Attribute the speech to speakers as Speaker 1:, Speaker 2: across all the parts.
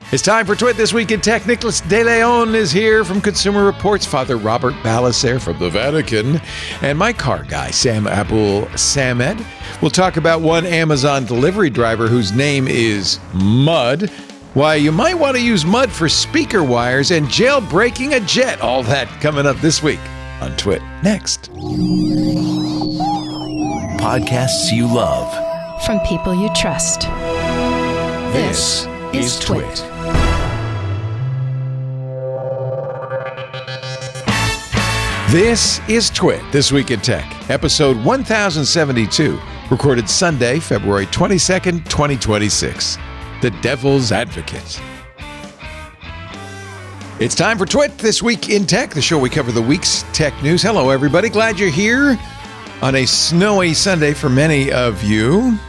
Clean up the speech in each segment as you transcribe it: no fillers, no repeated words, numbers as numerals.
Speaker 1: It's time for Twit This Week in Tech. Nicholas De Leon is here from Consumer Reports, Father Robert Balaser from the Vatican, and my car guy, Sam Abul Samed. We'll talk about one Amazon delivery driver whose name is Mud, why you might want to use mud for speaker wires, and jailbreaking a jet. All that coming up this week on Twit. Next.
Speaker 2: Podcasts you love.
Speaker 3: From people you trust.
Speaker 2: This is Twit.
Speaker 1: This is Twit, This Week in Tech, episode 1072, recorded Sunday, February 22nd, 2026. The Devil's Advocate. It's time for Twit, This Week in Tech, the show we cover the week's tech news. Hello, everybody. Glad you're here on a snowy Sunday for many of you.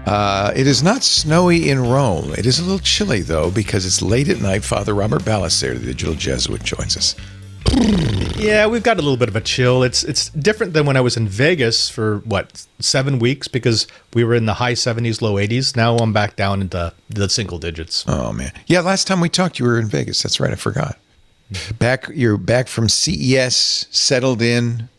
Speaker 1: It is not snowy in Rome. It is a little chilly, though, because it's late at night. Father Robert Balaser, the digital Jesuit, joins us.
Speaker 4: Yeah, we've got a little bit of a chill. It's different than when I was in Vegas for, 7 weeks, because we were in the high 70s, low 80s. Now I'm back down into the single digits.
Speaker 1: Oh, man. Yeah, last time we talked, you were in Vegas. That's right. I forgot. You're back from CES, settled in.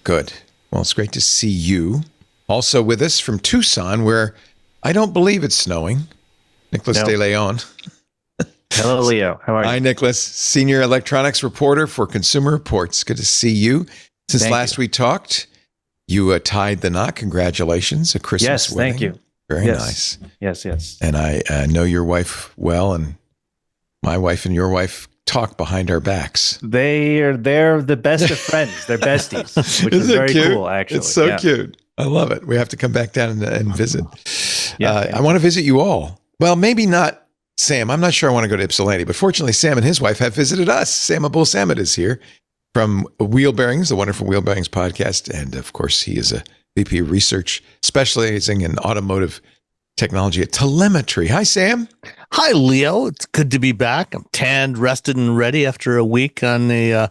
Speaker 1: Good. Well, it's great to see you. Also with us from Tucson, where I don't believe it's snowing, Nicholas De Leon.
Speaker 5: Hello, Leo. How are you?
Speaker 1: Hi, Nicholas. Senior electronics reporter for Consumer Reports. Good to see you. Since last we talked, you tied the knot. Congratulations. A Christmas wedding.
Speaker 5: Thank you.
Speaker 1: Very nice.
Speaker 5: Yes.
Speaker 1: And I know your wife well, and my wife and your wife talk behind our backs.
Speaker 5: They're the best of friends. They're besties, which is very
Speaker 1: cute?
Speaker 5: cool, actually.
Speaker 1: It's so cute. I love it. We have to come back down and visit.
Speaker 5: Yeah.
Speaker 1: I want to visit you all. Well, maybe not Sam. I'm not sure I want to go to Ypsilanti, but fortunately, Sam and his wife have visited us. Sam Abul Samed is here from Wheel Bearings, the Wonderful Wheel Bearings podcast. And of course, he is a VP of research specializing in automotive technology at Telemetry. Hi, Sam.
Speaker 6: Hi, Leo. It's good to be back. I'm tanned, rested, and ready after a week on the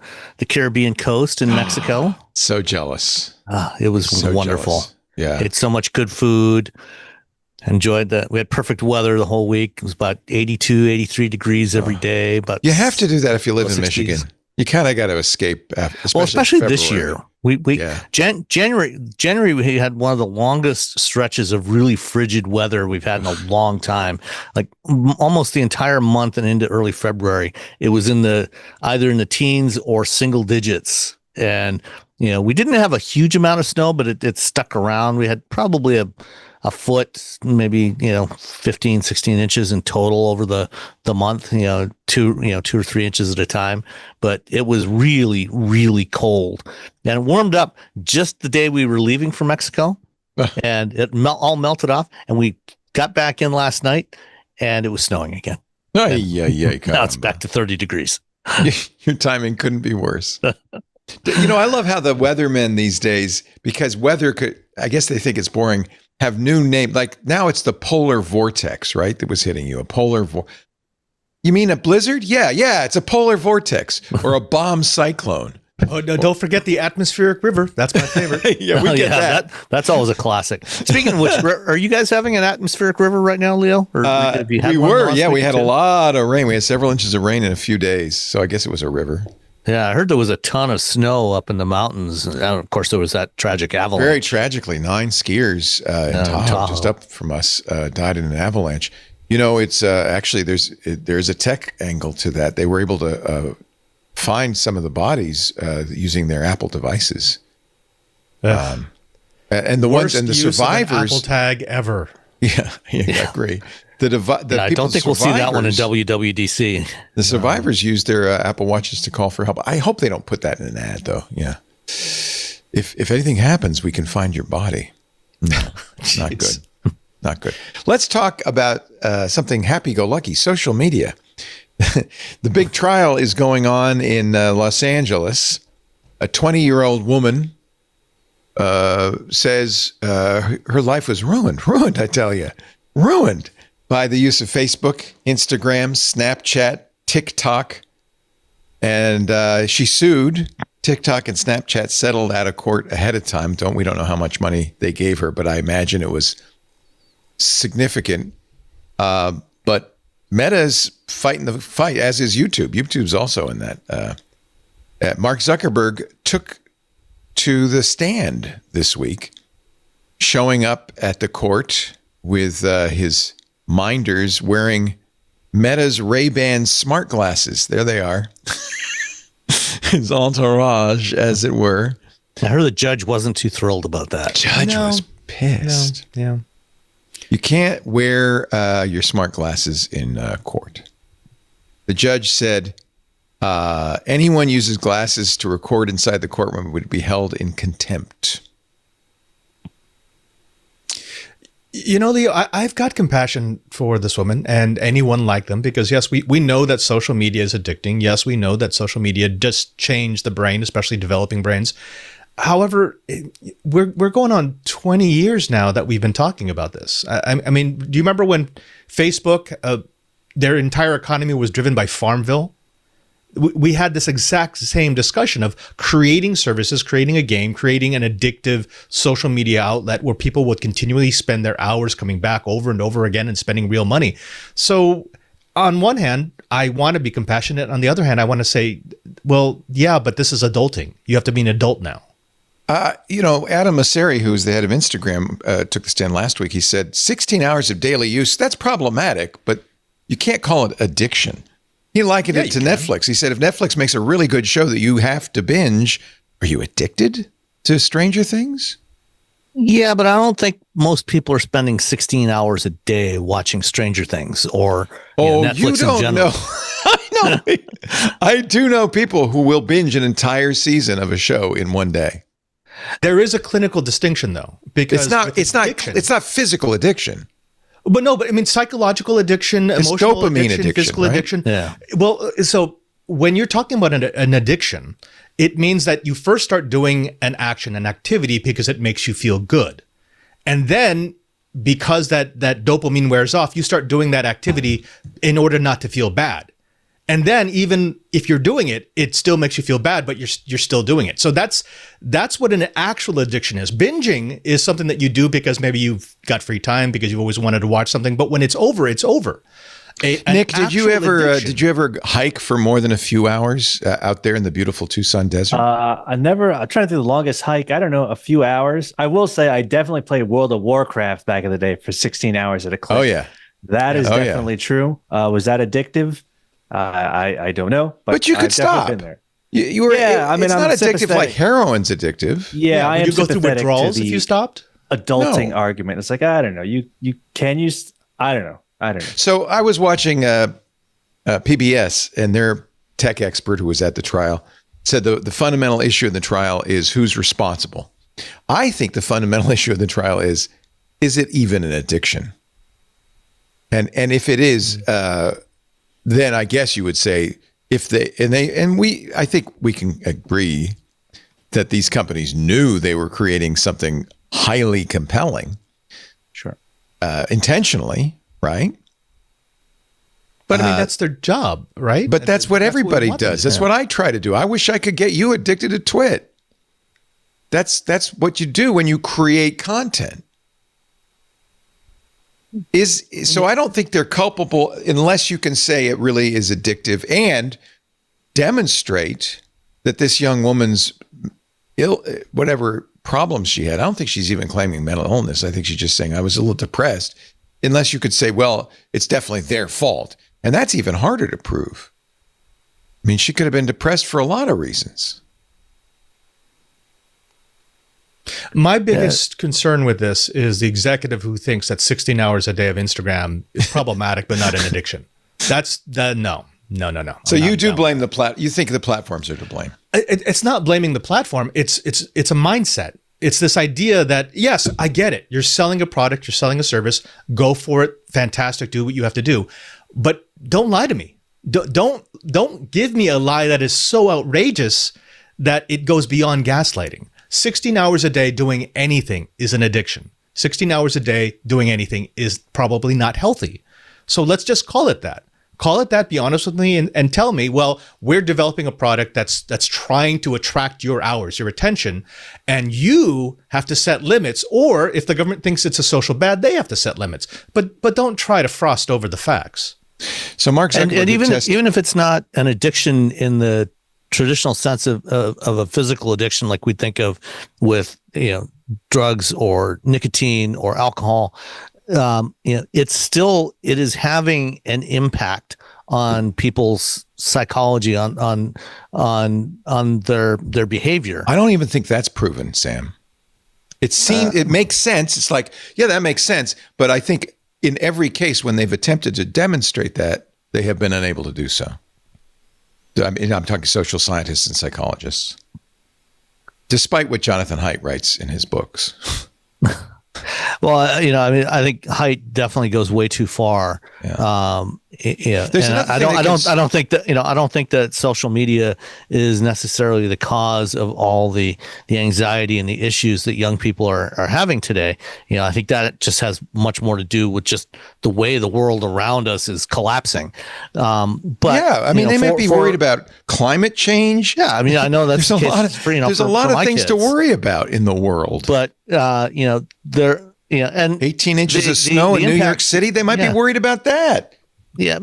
Speaker 6: Caribbean coast in Mexico.
Speaker 1: So jealous.
Speaker 6: It was
Speaker 1: So
Speaker 6: wonderful.
Speaker 1: jealous. Yeah.
Speaker 6: Ate so much good food. Enjoyed that. We had perfect weather the whole week. It was about 82, 83 degrees every day. But
Speaker 1: you have to do that if you live in
Speaker 6: 60s.
Speaker 1: Michigan. You kind of got to escape.
Speaker 6: Especially this year. January we had one of the longest stretches of really frigid weather we've had in a long time. Like almost the entire month and into early February, it was either in the teens or single digits. And we didn't have a huge amount of snow, but it stuck around. We had probably a foot, maybe 15, 16 inches in total over the month. 2 or 3 inches at a time. But it was really, really cold, and it warmed up just the day we were leaving for Mexico, and it all melted off. And we got back in last night, and it was snowing again.
Speaker 1: Now
Speaker 6: it's back to 30 degrees.
Speaker 1: Your timing couldn't be worse. I love how the weathermen these days, because weather I guess they think it's boring, have new names. Like now it's the polar vortex, right? That was hitting you. A polar You mean a blizzard? Yeah. It's a polar vortex or a bomb cyclone.
Speaker 4: Oh, no, don't forget the atmospheric river. That's my favorite.
Speaker 1: We get that.
Speaker 6: That's always a classic. Speaking of which, are you guys having an atmospheric river right now, Leo? Or
Speaker 1: we were. Yeah, we had a lot of rain. We had several inches of rain in a few days. So I guess it was a river.
Speaker 6: Yeah, I heard there was a ton of snow up in the mountains. And of cour's, there was that tragic avalanche.
Speaker 1: Very tragically, 9 skiers in Tahoe, just up from us, died in an avalanche. It's actually there's a tech angle to that. They were able to find some of the bodies using their Apple devices, and the
Speaker 4: Worst
Speaker 1: ones and the
Speaker 4: use of an
Speaker 1: survivors.
Speaker 4: Apple tag ever.
Speaker 1: Yeah, I agree.
Speaker 6: I don't think we'll see that one in WWDC.
Speaker 1: The survivors used their Apple Watches to call for help. I hope they don't put that in an ad, though. Yeah. If anything happens, we can find your body. No, not good. Not good. Let's talk about something happy-go-lucky, social media. The big trial is going on in Los Angeles. A 20-year-old woman says her life was ruined, I tell you, ruined by the use of Facebook, Instagram, Snapchat, TikTok. And she sued. TikTok and Snapchat settled out of court ahead of time. We don't know how much money they gave her, but I imagine it was significant. But Meta's fighting the fight, as is YouTube. YouTube's also in that. Mark Zuckerberg took to the stand this week, showing up at the court with his minders wearing Meta's Ray-Ban smart glasses. There they are. His entourage, as it were.
Speaker 6: I heard the judge wasn't too thrilled about that.
Speaker 1: Judge was pissed.
Speaker 4: Yeah.
Speaker 1: You can't wear your smart glasses in court. The judge said anyone uses glasses to record inside the courtroom would be held in contempt.
Speaker 4: You know, Leo, I've got compassion for this woman and anyone like them because, yes, we know that social media is addicting. Yes, we know that social media does change the brain, especially developing brains. However, we're going on 20 years now that we've been talking about this. I mean, do you remember when Facebook, their entire economy was driven by Farmville? We had this exact same discussion of creating services, creating a game, creating an addictive social media outlet where people would continually spend their hours coming back over and over again and spending real money. So on one hand, I want to be compassionate. On the other hand, I want to say, well, yeah, but this is adulting. You have to be an adult now.
Speaker 1: Adam Mosseri, who's the head of Instagram, took the stand last week. He said 16 hours of daily use, that's problematic, but you can't call it addiction. He likened it to Netflix. He said, if Netflix makes a really good show that you have to binge, are you addicted to Stranger Things?
Speaker 6: Yeah, but I don't think most people are spending 16 hours a day watching Stranger Things or Netflix
Speaker 1: you don't
Speaker 6: in general.
Speaker 1: Know. I know. I do know people who will binge an entire season of a show in one day.
Speaker 4: There is a clinical distinction, though, because
Speaker 1: it's not physical addiction.
Speaker 4: But I mean, psychological addiction,
Speaker 1: it's
Speaker 4: emotional
Speaker 1: dopamine
Speaker 4: addiction, physical
Speaker 1: right?
Speaker 4: addiction.
Speaker 6: Yeah.
Speaker 4: Well, so when you're talking about an addiction, it means that you first start doing an action, an activity, because it makes you feel good. And then because that dopamine wears off, you start doing that activity in order not to feel bad. And then even if you're doing it, it still makes you feel bad, but you're still doing it. So that's what an actual addiction is. Binging is something that you do because maybe you've got free time because you've always wanted to watch something. But when it's over, it's over.
Speaker 1: Nick, did you ever hike for more than a few hours out there in the beautiful Tucson desert?
Speaker 5: I'm trying to think of the longest hike. I don't know, a few hours. I will say I definitely played World of Warcraft back in the day for 16 hours at a clip.
Speaker 1: Oh, yeah.
Speaker 5: That is definitely true. Was that addictive? I don't know.
Speaker 1: But you could stop.
Speaker 5: Been there.
Speaker 1: You were, I mean, it's not addictive like heroin's addictive.
Speaker 5: Yeah, I am
Speaker 4: you go through
Speaker 5: sympathetic
Speaker 4: withdrawals
Speaker 5: to
Speaker 4: if
Speaker 5: the
Speaker 4: you stopped?
Speaker 5: adulting argument. It's like, I don't know. I don't know.
Speaker 1: So I was watching PBS, and their tech expert who was at the trial said the fundamental issue in the trial is who's responsible. I think the fundamental issue of the trial is it even an addiction? And if it is, then I guess you would say I think we can agree that these companies knew they were creating something highly compelling.
Speaker 5: Sure.
Speaker 1: Intentionally, right?
Speaker 4: But I mean, that's their job, right?
Speaker 1: But that's what everybody does. That's what I try to do. I wish I could get you addicted to Twit. That's what you do when you create content. So I don't think they're culpable unless you can say it really is addictive and demonstrate that this young woman's whatever problems she had. I don't think she's even claiming mental illness. I think she's just saying I was a little depressed. Unless you could say, well, it's definitely their fault. And that's even harder to prove. I mean, she could have been depressed for a lot of reasons.
Speaker 4: My biggest concern with this is the executive who thinks that 16 hours a day of Instagram is problematic, but not an addiction. No.
Speaker 1: So you do blame you think the platforms are to blame?
Speaker 4: It's not blaming the platform. It's a mindset. It's this idea that, yes, I get it. You're selling a product, you're selling a service. Go for it. Fantastic. Do what you have to do. But don't lie to me. Don't give me a lie that is so outrageous that it goes beyond gaslighting. 16 hours a day doing anything is an addiction. 16 hours a day doing anything is probably not healthy. So let's just call it that. Call it that, be honest with me, and tell me, well, we're developing a product that's trying to attract your hours, your attention, and you have to set limits, or if the government thinks it's a social bad, they have to set limits. But don't try to frost over the facts.
Speaker 1: So Mark Zuckerberg,
Speaker 6: and even if it's not an addiction in the traditional sense of a physical addiction, like we think of with drugs or nicotine or alcohol, it is having an impact on people's psychology, on their behavior.
Speaker 1: I don't even think that's proven, Sam. It makes sense. It's like, yeah, that makes sense. But I think in every case when they've attempted to demonstrate that, they have been unable to do so. I mean, I'm talking social scientists and psychologists, despite what Jonathan Haidt writes in his books.
Speaker 6: Well, I think Haidt definitely goes way too far. Yeah. I don't think that social media is necessarily the cause of all the anxiety and the issues that young people are having today. I think that just has much more to do with just the way the world around us is collapsing. But
Speaker 1: yeah, I mean, they might be worried about climate change.
Speaker 6: Yeah, I mean, I know that's
Speaker 1: there's a lot of things to worry about in the world.
Speaker 6: But and
Speaker 1: 18 inches of snow in New York City, they might be worried about that.
Speaker 6: Yeah.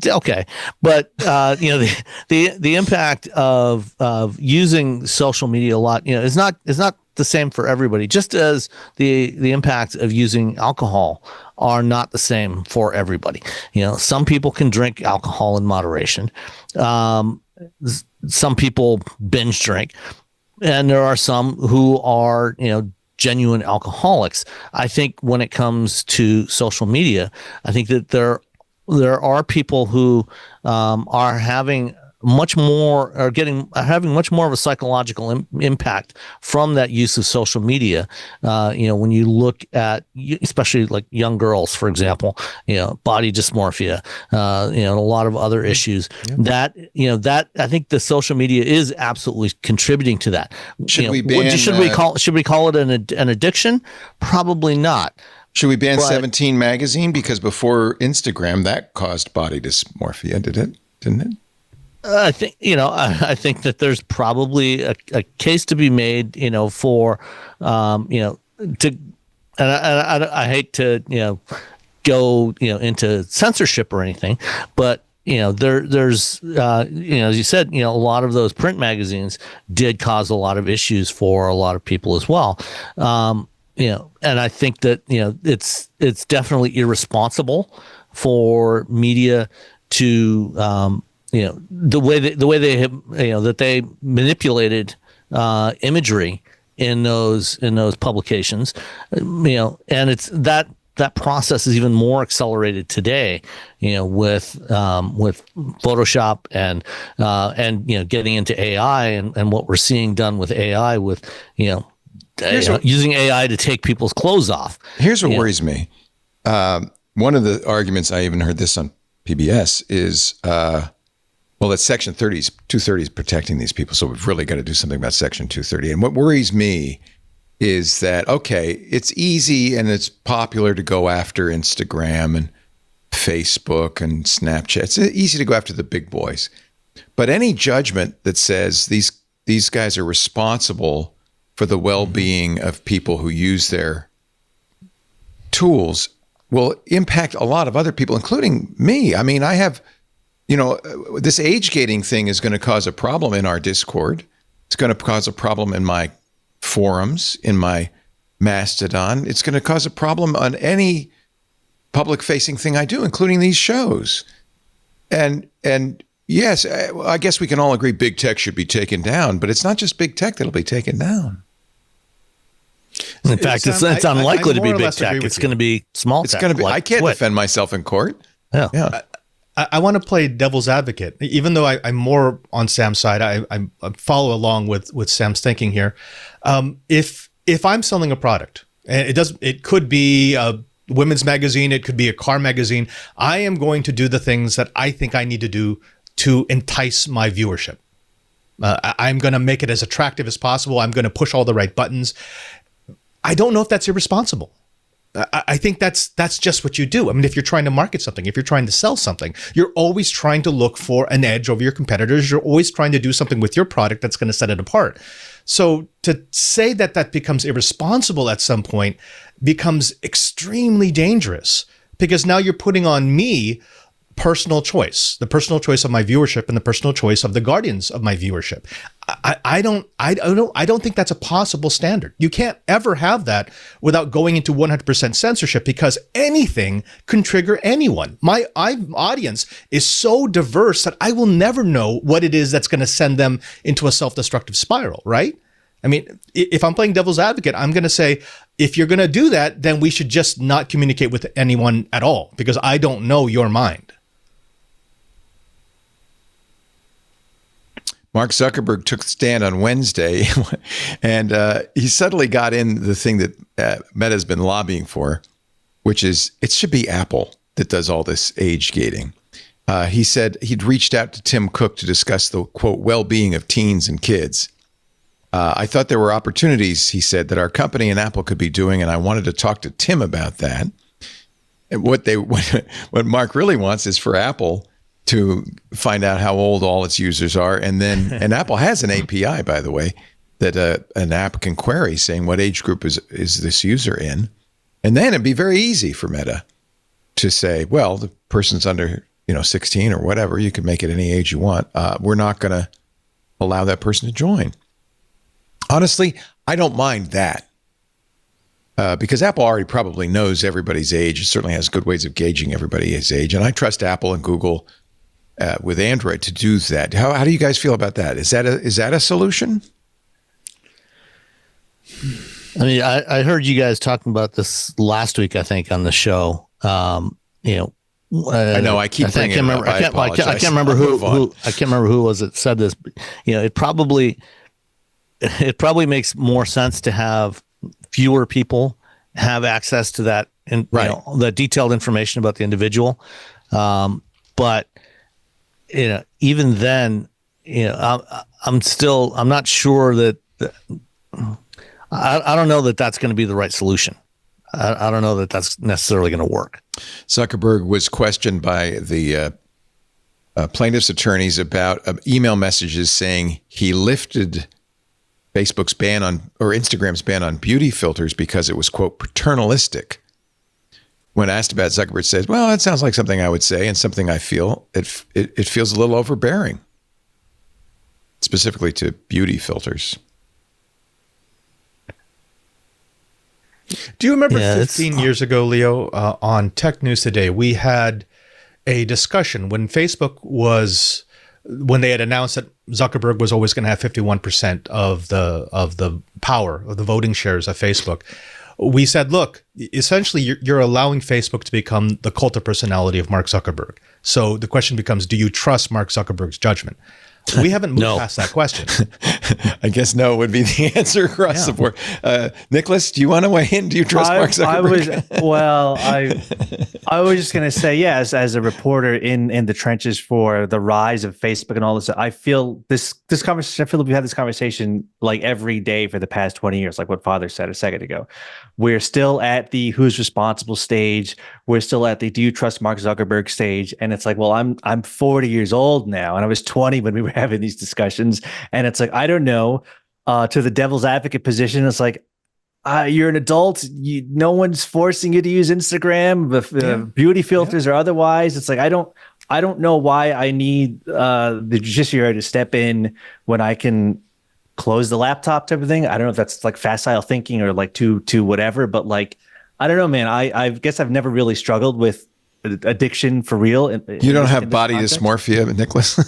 Speaker 6: Okay. But, the impact of using social media a lot, is not the same for everybody, just as the impact of using alcohol are not the same for everybody. Some people can drink alcohol in moderation. Some people binge drink, and there are some who are, genuine alcoholics. I think when it comes to social media, I think that there are people who are having much more of a psychological impact from that use of social media. When you look at, especially like young girls, for example, body dysmorphia, a lot of other issues that I think the social media is absolutely contributing to that. Should we call it an addiction? Probably not.
Speaker 1: Should we ban 17 magazine? Because before Instagram, that caused body dysmorphia, didn't it?
Speaker 6: I think I think that there's probably a case to be made, for I hate to go into censorship or anything, but there's as you said, a lot of those print magazines did cause a lot of issues for a lot of people as well. And I think that it's definitely irresponsible for media to the way they have, that they manipulated imagery in those publications, and it's that process is even more accelerated today, with Photoshop and getting into AI and what we're seeing done with AI with using AI to take people's clothes off.
Speaker 1: Here's what worries me. One of the arguments, I even heard this on PBS, is that Section 230 is protecting these people, so we've really got to do something about Section 230. And what worries me is that, okay, it's easy and it's popular to go after Instagram and Facebook and Snapchat. It's easy to go after the big boys. But any judgment that says these guys are responsible for the well-being of people who use their tools will impact a lot of other people, including me. I mean, I have... this age gating thing is going to cause a problem in our Discord. It's going to cause a problem in my forums, in my Mastodon. It's going to cause a problem on any public facing thing I do, including these shows. And yes, I guess we can all agree big tech should be taken down, but it's not just big tech that'll be taken down.
Speaker 6: In fact, it's unlikely to be big tech. It's going to be small tech.
Speaker 1: It's going to be. I can't defend myself in court.
Speaker 6: Yeah.
Speaker 4: I want to play devil's advocate, even though I'm more on Sam's side. I follow along with Sam's thinking here. If I'm selling a product, and it could be a women's magazine, it could be a car magazine, I am going to do the things that I think I need to do to entice my viewership. I'm going to make it as attractive as possible. I'm going to push all the right buttons. I don't know if that's irresponsible. I think that's just what you do. I mean, if you're trying to market something, if you're trying to sell something, you're always trying to look for an edge over your competitors. You're always trying to do something with your product that's going to set it apart. So to say that becomes irresponsible at some point becomes extremely dangerous, because now you're putting on me personal choice, the personal choice of my viewership and the personal choice of the guardians of my viewership. I don't think that's a possible standard. You can't ever have that without going into 100% censorship, because anything can trigger anyone. My audience is so diverse that I will never know what it is that's going to send them into a self-destructive spiral, right? I mean, if I'm playing devil's advocate, I'm going to say, if you're going to do that, then we should just not communicate with anyone at all, because I don't know your mind.
Speaker 1: Mark Zuckerberg took the stand on Wednesday, and he suddenly got in the thing that Meta's been lobbying for, which is it should be Apple that does all this age gating. He said he'd reached out to Tim Cook to discuss the, quote, well-being of teens and kids. I thought there were opportunities, he said, that our company and Apple could be doing, and I wanted to talk to Tim about that. And what Mark really wants is for Apple to find out how old all its users are, and Apple has an API, by the way, that an app can query saying what age group is this user in, and then it'd be very easy for Meta to say, well, the person's under 16 or whatever. You can make it any age you want. We're not going to allow that person to join. Honestly, I don't mind that because Apple already probably knows everybody's age. It certainly has good ways of gauging everybody's age, and I trust Apple and Google with Android to do that. How do you guys feel about that? Is that a solution?
Speaker 6: I mean, I heard you guys talking about this last week, I think, on the show. I know I keep bringing it up. I can't remember who was it said this. But, it probably makes more sense to have fewer people have access to that and the detailed information about the individual. But even then, I'm not sure that I don't know that that's going to be the right solution. I don't know that that's necessarily going to work. Zuckerberg was questioned by the plaintiff's attorneys about email messages saying he lifted Facebook's ban on, or Instagram's ban on beauty filters because it was, quote, paternalistic. When asked about, Zuckerberg says, well, that sounds like something I would say and something I feel. It feels a little overbearing, specifically to beauty filters.
Speaker 4: Do you remember 15 years ago, Leo, on Tech News Today, we had a discussion when they had announced that Zuckerberg was always going to have 51% of the power of the voting shares of Facebook. We said, look, essentially you're allowing Facebook to become the cult of personality of Mark Zuckerberg. So the question becomes, do you trust Mark Zuckerberg's judgment? We haven't moved past that question.
Speaker 1: I guess no would be the answer across the board. Nicholas, do you want to weigh in? Do you trust Mark Zuckerberg?
Speaker 5: I was just going to say, as a reporter in the trenches for the rise of Facebook and all this, I feel this conversation, I feel like we've had this conversation like every day for the past 20 years, like what Father said a second ago. We're still at the who's responsible stage. We're still at the do you trust Mark Zuckerberg stage. And it's like, well, I'm 40 years old now, and I was 20 when we were having these discussions. And it's like, I don't know, to the devil's advocate position, it's like, you're an adult. No one's forcing you to use Instagram, beauty filters or otherwise. It's like, I don't know why I need the judiciary to step in when I can close the laptop type of thing. I don't know if that's like facile thinking or like to whatever, but like, I don't know, man. I guess I've never really struggled with addiction for real.
Speaker 1: You don't have body dysmorphia, Nicholas?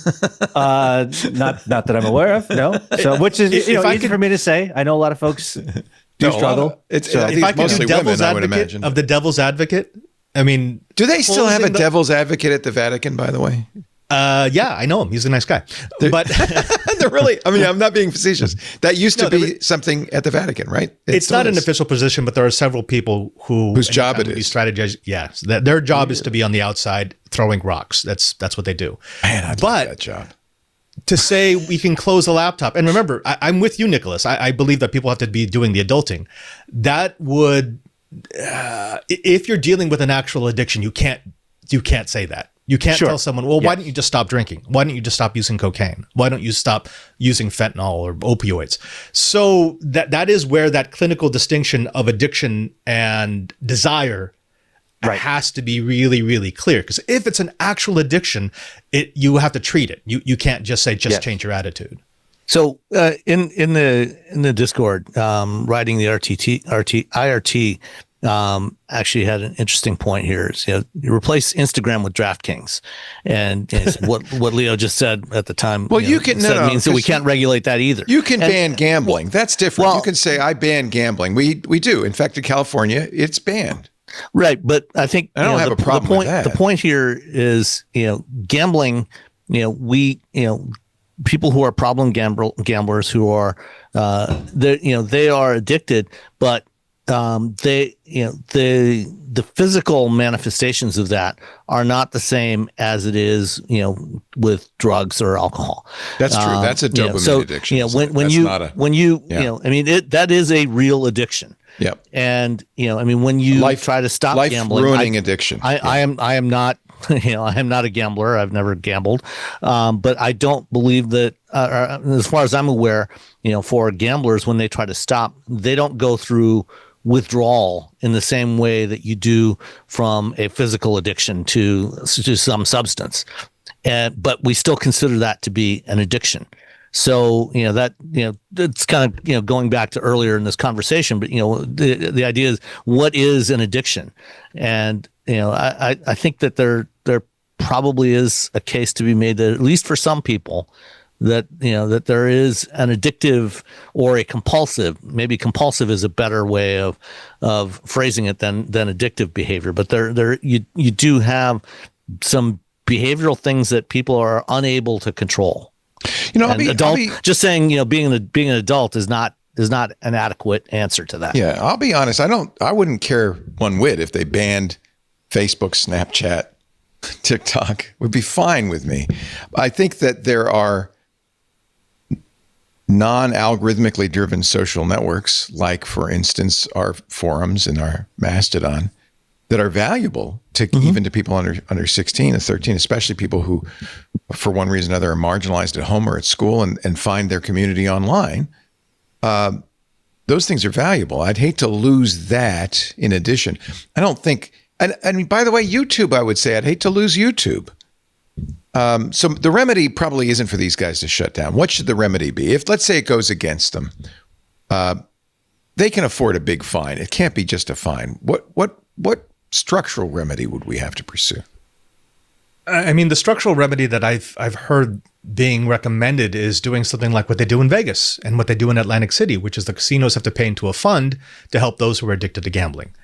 Speaker 5: Not that I'm aware of. No. So, which is easy for me to say. I know a lot of folks do struggle.
Speaker 4: If I could do devil's advocate of the devil's advocate, I mean,
Speaker 1: do they still have a devil's advocate at the Vatican? By the way.
Speaker 4: Yeah, I know him. He's a nice guy. But
Speaker 1: they're really, I mean, I'm not being facetious. That used to be something at the Vatican, right?
Speaker 4: It's not an official position, but there are several people whose job it is. Strategize. Yes. Their job is to be on the outside throwing rocks. That's what they do.
Speaker 1: Man, I'd like that job.
Speaker 4: To say we can close a laptop, and remember, I'm with you, Nicholas. I believe that people have to be doing the adulting. That would, if you're dealing with an actual addiction, you can't say that. You can't tell someone, well, why don't you just stop drinking? Why don't you just stop using cocaine? Why don't you stop using fentanyl or opioids? So that is where that clinical distinction of addiction and desire has to be really, really clear. Because if it's an actual addiction, you have to treat it. You can't just say, change your attitude.
Speaker 6: So in the Discord, writing the IRT actually had an interesting point here. Is, you replace Instagram with DraftKings, and what Leo just said at the time.
Speaker 1: Well, you can
Speaker 6: means that we can't regulate that either.
Speaker 1: You can ban gambling. That's different.
Speaker 6: Well,
Speaker 1: you can say I ban gambling. We do. In fact, in California, it's banned.
Speaker 6: Right, but I think
Speaker 1: I don't have a problem with that.
Speaker 6: The point here is, gambling. People who are problem gamblers who are, they are addicted, but the physical manifestations of that are not the same as it is, with drugs or alcohol.
Speaker 1: That's true. That's a dopamine addiction.
Speaker 6: That is a real addiction.
Speaker 1: Yep.
Speaker 6: And when you try to stop gambling,
Speaker 1: ruining addiction.
Speaker 6: I am not. I am not a gambler. I've never gambled, but I don't believe that. As far as I'm aware, for gamblers, when they try to stop, they don't go through withdrawal in the same way that you do from a physical addiction to some substance. But we still consider that to be an addiction. So, it's kind of, going back to earlier in this conversation, but, the idea is, what is an addiction? And, I think that there probably is a case to be made that, at least for some people, that that there is an addictive or a compulsive. Maybe compulsive is a better way of phrasing it than addictive behavior. But you do have some behavioral things that people are unable to control. Just saying, being an adult is not an adequate answer to that.
Speaker 1: Yeah, I'll be honest. I wouldn't care one whit if they banned Facebook, Snapchat, TikTok. Would be fine with me. I think that there are non-algorithmically driven social networks, like, for instance, our forums and our Mastodon, that are valuable to even to people under 16 and 13, especially people who, for one reason or another, are marginalized at home or at school and find their community online. Those things are valuable. I'd hate to lose that in addition. I don't think, and by the way, YouTube, I would say I'd hate to lose YouTube. So the remedy probably isn't for these guys to shut down. What should the remedy be? If, let's say, it goes against them, they can afford a big fine. It can't be just a fine. What structural remedy would we have to pursue?
Speaker 4: I mean, the structural remedy that I've heard being recommended is doing something like what they do in Vegas and what they do in Atlantic City, which is the casinos have to pay into a fund to help those who are addicted to gambling.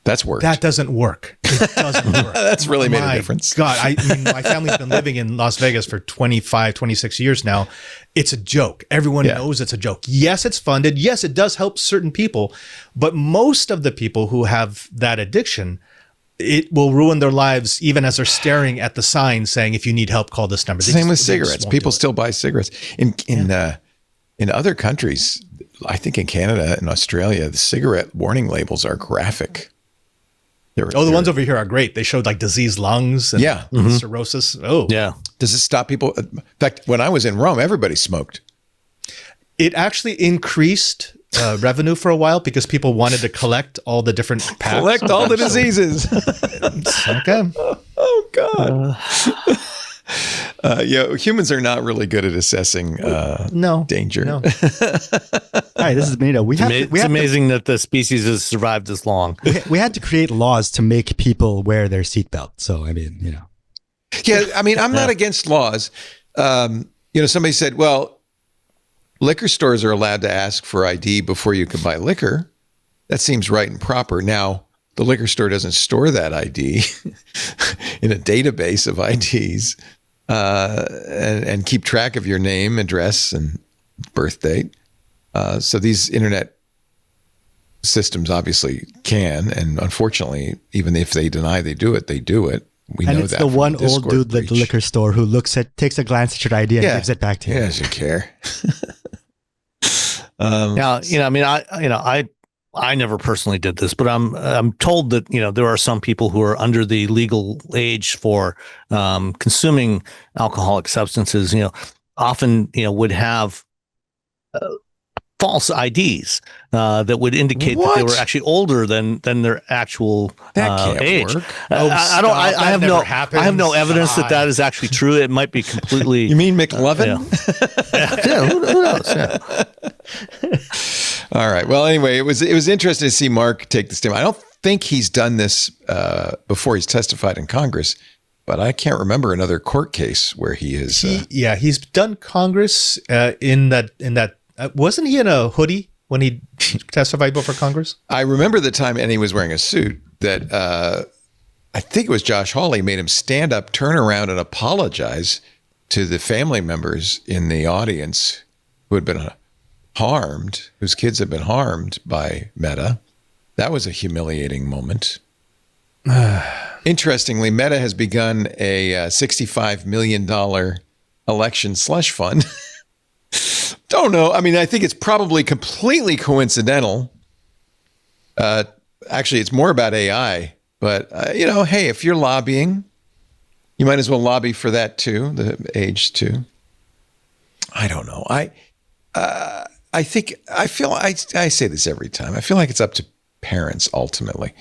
Speaker 1: That's worked.
Speaker 4: That doesn't work. It doesn't work.
Speaker 1: That's really made a difference.
Speaker 4: God, I mean, my family's been living in Las Vegas for 25, 26 years now. It's a joke. Everyone knows it's a joke. Yes, it's funded. Yes, it does help certain people. But most of the people who have that addiction, it will ruin their lives even as they're staring at the sign saying, if you need help, call this number.
Speaker 1: Same with cigarettes. People still buy cigarettes. In other countries, I think in Canada and Australia, the cigarette warning labels are graphic.
Speaker 4: The ones over here are great. They showed like diseased lungs and cirrhosis. Oh,
Speaker 6: yeah.
Speaker 1: Does it stop people? In fact, when I was in Rome, everybody smoked.
Speaker 4: It actually increased revenue for a while because people wanted to collect all the different packs.
Speaker 1: Collect all the diseases.
Speaker 4: Okay.
Speaker 1: Oh, God. Humans are not really good at assessing danger.
Speaker 7: No. All right, this is Benito.
Speaker 6: It's amazing that the species has survived this long.
Speaker 7: We had to create laws to make people wear their seatbelt. So, I mean,
Speaker 1: Yeah, I mean, I'm not against laws. Somebody said, well, liquor stores are allowed to ask for ID before you can buy liquor. That seems right and proper. Now, the liquor store doesn't store that ID in a database of IDs and keep track of your name, address, and birth date. So these internet systems obviously can, and unfortunately, even if they deny they do it, they do it. We know that. And it's
Speaker 7: the one old dude at the liquor store who takes a glance at your ID and gives it back to you.
Speaker 1: He doesn't care.
Speaker 6: I never personally did this, but I'm told that there are some people who are under the legal age for consuming alcoholic substances. Often would have false IDs that would indicate that they were actually older than their actual age.
Speaker 1: Work.
Speaker 6: I have no evidence that is actually true. It might be completely.
Speaker 1: You mean McLovin?
Speaker 6: Who knows? Yeah.
Speaker 1: All right. Well, anyway, it was interesting to see Mark take the stand. I don't think he's done this before he's testified in Congress, but I can't remember another court case where he is.
Speaker 4: He's done Congress in that. Wasn't he in a hoodie when he testified before Congress?
Speaker 1: I remember the time, and he was wearing a suit that I think it was Josh Hawley made him stand up, turn around, and apologize to the family members in the audience who had been harmed, whose kids had been harmed by Meta. That was a humiliating moment. Interestingly, Meta has begun a $65 million election slush fund. Don't know. I mean, I think it's probably completely coincidental. Actually, it's more about AI. But, hey, if you're lobbying, you might as well lobby for that too, the age too. I don't know. I say this every time. I feel like it's up to parents ultimately.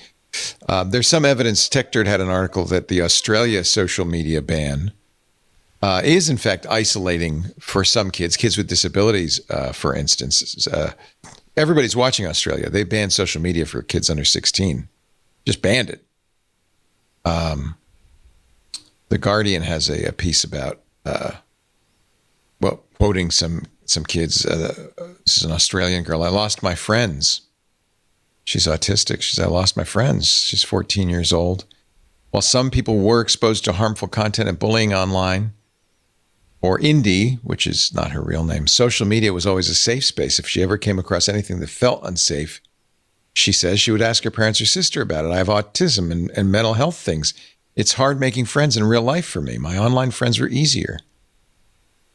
Speaker 1: There's some evidence. TechDirt had an article that the Australia social media ban is in fact isolating for some kids with disabilities, for instance. Everybody's watching Australia. They banned social media for kids under 16. Just banned it. The Guardian has a piece about, quoting some kids. This is an Australian girl. I lost my friends. She's autistic. She said, I lost my friends. She's 14 years old. While some people were exposed to harmful content and bullying online, or Indy, which is not her real name, social media was always a safe space. If she ever came across anything that felt unsafe, she says she would ask her parents or sister about it. I have autism and mental health things. It's hard making friends in real life for me. My online friends were easier.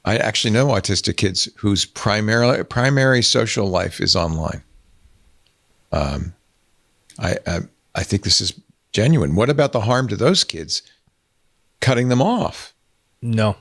Speaker 1: I actually know autistic kids whose primary social life is online. I think this is genuine. What about the harm to those kids? Cutting them off?
Speaker 4: No.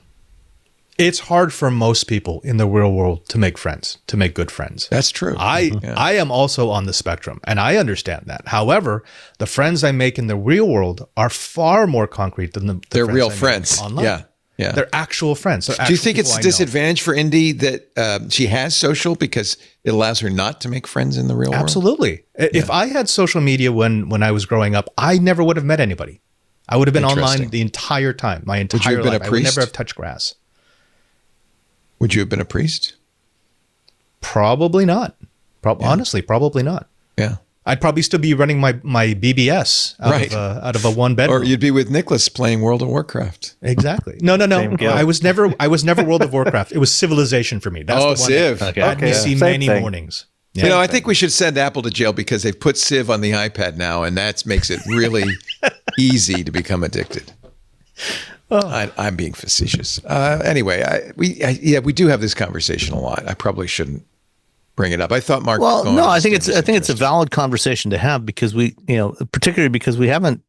Speaker 4: It's hard for most people in the real world to make friends, to make good friends.
Speaker 1: That's true.
Speaker 4: I am also on the spectrum, and I understand that. However, the friends I make in the real world are far more concrete than the
Speaker 1: they're
Speaker 4: friends
Speaker 1: real
Speaker 4: I make
Speaker 1: friends
Speaker 4: online.
Speaker 1: Yeah.
Speaker 4: They're actual friends.
Speaker 1: Do you think it's a disadvantage for Indy that she has social because it allows her not to make friends in the real world?
Speaker 4: Absolutely. If I had social media when I was growing up, I never would have met anybody. I would have been online the entire time, my entire
Speaker 1: life. Would you have been a priest?
Speaker 4: I would never have touched grass.
Speaker 1: Would you have been a priest?
Speaker 4: Probably not. Honestly, probably not.
Speaker 1: Yeah.
Speaker 4: I'd probably still be running my BBS out of a one bedroom.
Speaker 1: Or you'd be with Nicholas playing World of Warcraft.
Speaker 4: Exactly. No. I was never World of Warcraft. It was Civilization for me. That's the one
Speaker 1: Civ.
Speaker 4: That had me see many mornings. Yeah.
Speaker 1: I think we should send Apple to jail because they've put Civ on the iPad now, and that makes it really easy to become addicted. I'm being facetious. Anyway, we do have this conversation a lot. I probably shouldn't bring it up. I thought Mark.
Speaker 6: Well, no, I think it's a valid conversation to have because particularly because we haven't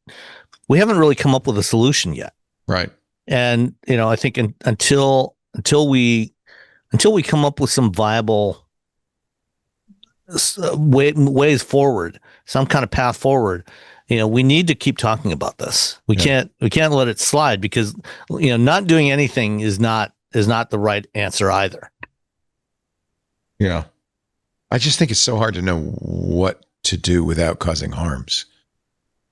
Speaker 6: really come up with a solution yet.
Speaker 1: Right.
Speaker 6: And I think until we come up with some viable ways forward, some kind of path forward, we need to keep talking about this. We can't let it slide because not doing anything is not the right answer either.
Speaker 1: Yeah. I just think it's so hard to know what to do without causing harms.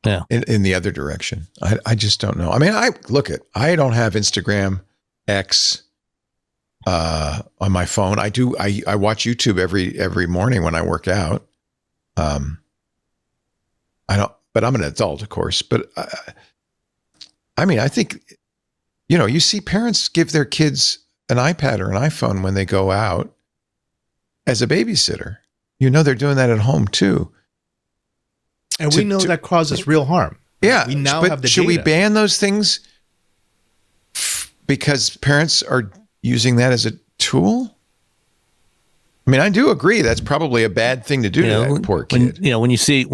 Speaker 6: Yeah.
Speaker 1: In the other direction. I just don't know. I mean, I don't have Instagram, X on my phone. I do. I watch YouTube every morning when I work out. I don't, but I'm an adult, of course. But I mean, I think, you see parents give their kids an iPad or an iPhone when they go out as a babysitter. They're doing that at home too.
Speaker 4: And we know that causes real harm.
Speaker 1: Yeah.
Speaker 4: We now have the
Speaker 1: should we
Speaker 4: data.
Speaker 1: ban those things because parents are using that as a tool? I mean, I do agree that's probably a bad thing to do to that poor kid.
Speaker 6: When you see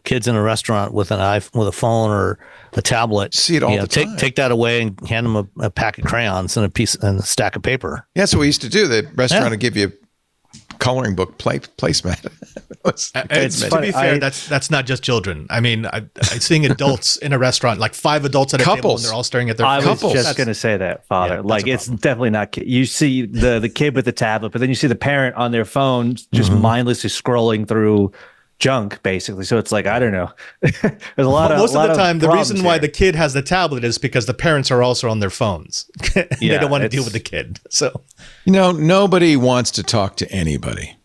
Speaker 6: kids in a restaurant with a phone or a tablet,
Speaker 1: see it all the time.
Speaker 6: Take that away and hand them a pack of crayons and a stack of paper.
Speaker 1: Yeah, that's what we used to do. The restaurant would give you coloring book placemat.
Speaker 4: To be fair, that's not just children. I mean, I'm seeing adults in a restaurant, like 5 adults at a table, and they're all staring at their phones.
Speaker 5: I was just going to say that, Father.
Speaker 4: Yeah,
Speaker 5: like, it's definitely not. You see the kid with the tablet, but then you see the parent on their phone just mindlessly scrolling through junk, basically. So it's like, I don't know. There's a lot of
Speaker 4: most of the time, the reason why
Speaker 5: here.
Speaker 4: the kid has the tablet is because the parents are also on their phones. They don't want to deal with the kid. So,
Speaker 1: nobody wants to talk to anybody.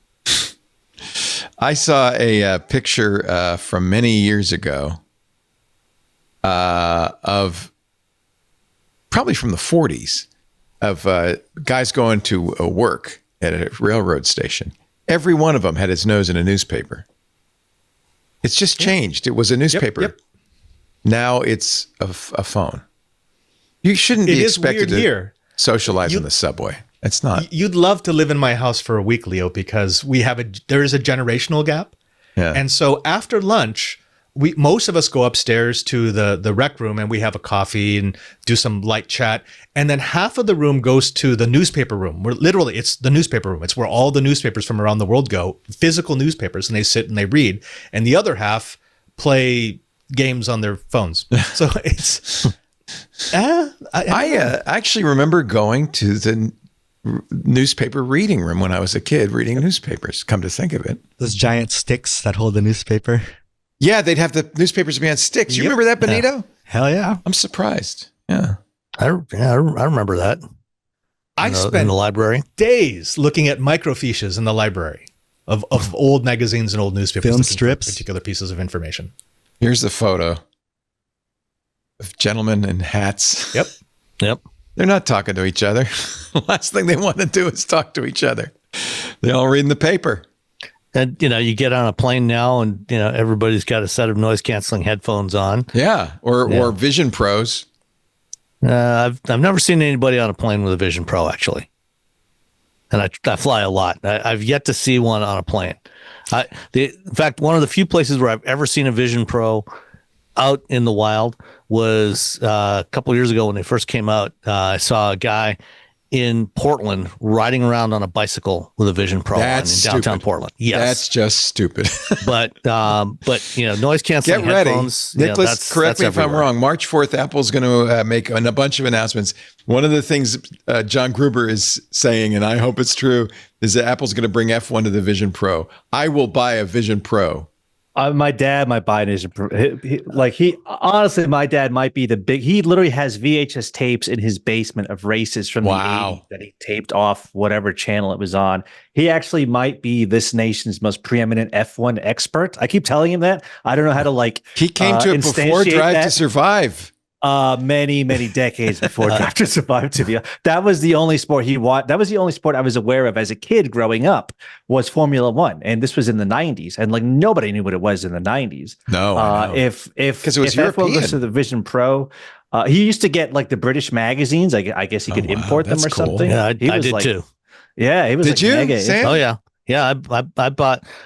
Speaker 1: I saw a picture from many years ago of probably from the 40s of guys going to work at a railroad station. Every one of them had his nose in a newspaper. It's just changed. It was a newspaper. Yep. Now it's a phone. You shouldn't be expected to socialize in the subway. It's not.
Speaker 4: You'd love to live in my house for a week, Leo, because there is a generational gap.
Speaker 1: Yeah.
Speaker 4: And so after lunch, most of us go upstairs to the rec room and we have a coffee and do some light chat. And then half of the room goes to the newspaper room, where literally it's the newspaper room. It's where all the newspapers from around the world go, physical newspapers, and they sit and they read. And the other half play games on their phones. So it's...
Speaker 1: I actually remember going to the newspaper reading room when I was a kid, reading newspapers, come to think of it.
Speaker 7: Those giant sticks that hold the newspaper.
Speaker 1: Yeah, they'd have the newspapers be on sticks. You remember that, Benito?
Speaker 7: Yeah. Hell yeah.
Speaker 1: I'm surprised. Yeah.
Speaker 6: I remember that.
Speaker 4: I spent
Speaker 6: in the library
Speaker 4: days looking at microfiches in the library of old magazines and old newspapers.
Speaker 7: Film strips.
Speaker 4: Particular pieces of information.
Speaker 1: Here's the photo of gentlemen in hats.
Speaker 6: Yep.
Speaker 1: They're not talking to each other. The last thing they want to do is talk to each other. They're all reading the paper.
Speaker 6: And, you get on a plane now and, everybody's got a set of noise canceling headphones on.
Speaker 1: Yeah. Or Vision Pros.
Speaker 6: I've never seen anybody on a plane with a Vision Pro, actually. And I fly a lot. I've yet to see one on a plane. In fact, one of the few places where I've ever seen a Vision Pro out in the wild was a couple years ago when they first came out. I saw a guy in Portland riding around on a bicycle with a Vision Pro in downtown Portland. Yes,
Speaker 1: that's just stupid.
Speaker 6: but noise canceling headphones.
Speaker 1: Nicholas, correct me if I'm wrong. March 4th, Apple's going to make a bunch of announcements. One of the things John Gruber is saying, and I hope it's true, is that Apple's going to bring F1 to the Vision Pro. I will buy a Vision Pro.
Speaker 5: My dad might buy it. Honestly, my dad might be he literally has VHS tapes in his basement of races from the 80s that he taped off whatever channel it was on. He actually might be this nation's most preeminent F1 expert. I keep telling him that. I don't know how to
Speaker 1: He came to it before Drive to Survive.
Speaker 5: Many decades before Drive to Survive. That was the only sport he watched. That was the only sport I was aware of as a kid growing up was Formula One, and this was in the 90s, and nobody knew what it was in the 90s.
Speaker 1: No, I know.
Speaker 5: If
Speaker 1: it was European.
Speaker 5: F1 goes to the Vision Pro, he used to get the British magazines. I guess he could import them or something.
Speaker 6: Yeah, I did too.
Speaker 5: Yeah, he was.
Speaker 1: Did you,
Speaker 5: mega
Speaker 1: Sam?
Speaker 6: Oh yeah. Yeah,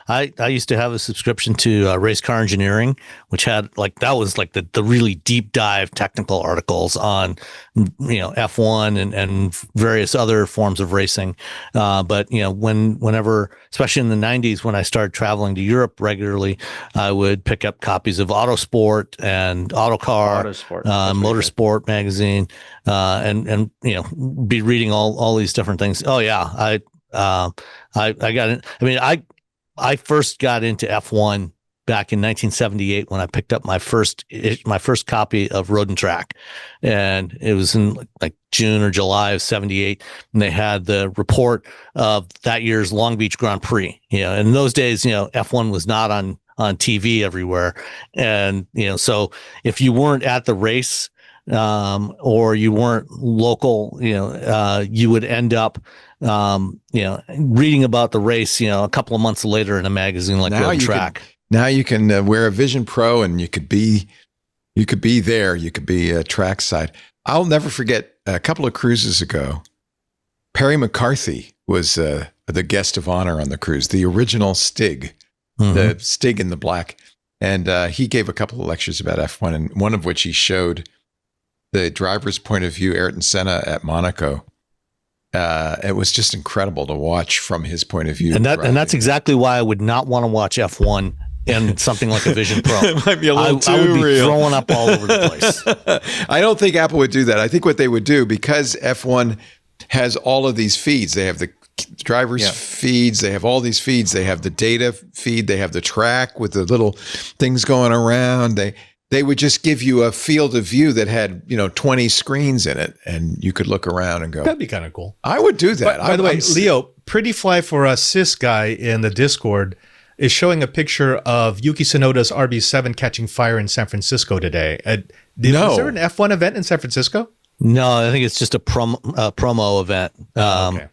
Speaker 6: I used to have a subscription to Race Car Engineering, which had that was the really deep dive technical articles on F1 and various other forms of racing. But whenever, especially in the 90s, when I started traveling to Europe regularly, I would pick up copies of Autosport and Autocar, Motorsport magazine, and be reading all these different things. Oh yeah, I got it. I mean, I first got into F1 back in 1978 when I picked up my first copy of Road and Track, and it was in June or July of 78, and they had the report of that year's Long Beach Grand Prix. And in those days, F1 was not on TV everywhere, and so if you weren't at the race, or you weren't local, you would end up reading about the race, a couple of months later in a magazine like Road and Track.
Speaker 1: Now you can wear a Vision Pro and you could be there. You could be trackside. I'll never forget a couple of cruises ago. Perry McCarthy was the guest of honor on the cruise, the original Stig, the Stig in the black. And he gave a couple of lectures about F1, and one of which he showed the driver's point of view, Ayrton Senna at Monaco. It was just incredible to watch from his point of view.
Speaker 6: And that's exactly why I would not want to watch F1 and something like a Vision Pro.
Speaker 1: It might be a little too
Speaker 6: I would be
Speaker 1: real.
Speaker 6: throwing up all over the place.
Speaker 1: I don't think Apple would do that. I think what they would do, because F1 has all of these feeds, they have the driver's feeds, they have all these feeds, they have the data feed, they have the track with the little things going around. They would just give you a field of view that had, 20 screens in it, and you could look around and go,
Speaker 4: That'd be kind of cool.
Speaker 1: I would do that.
Speaker 4: By the way, Leo, Pretty Fly for a Cis guy in the Discord is showing a picture of Yuki Tsunoda's RB7 catching fire in San Francisco today. Is there an F1 event in San Francisco?
Speaker 6: No, I think it's just a promo event.
Speaker 4: Okay.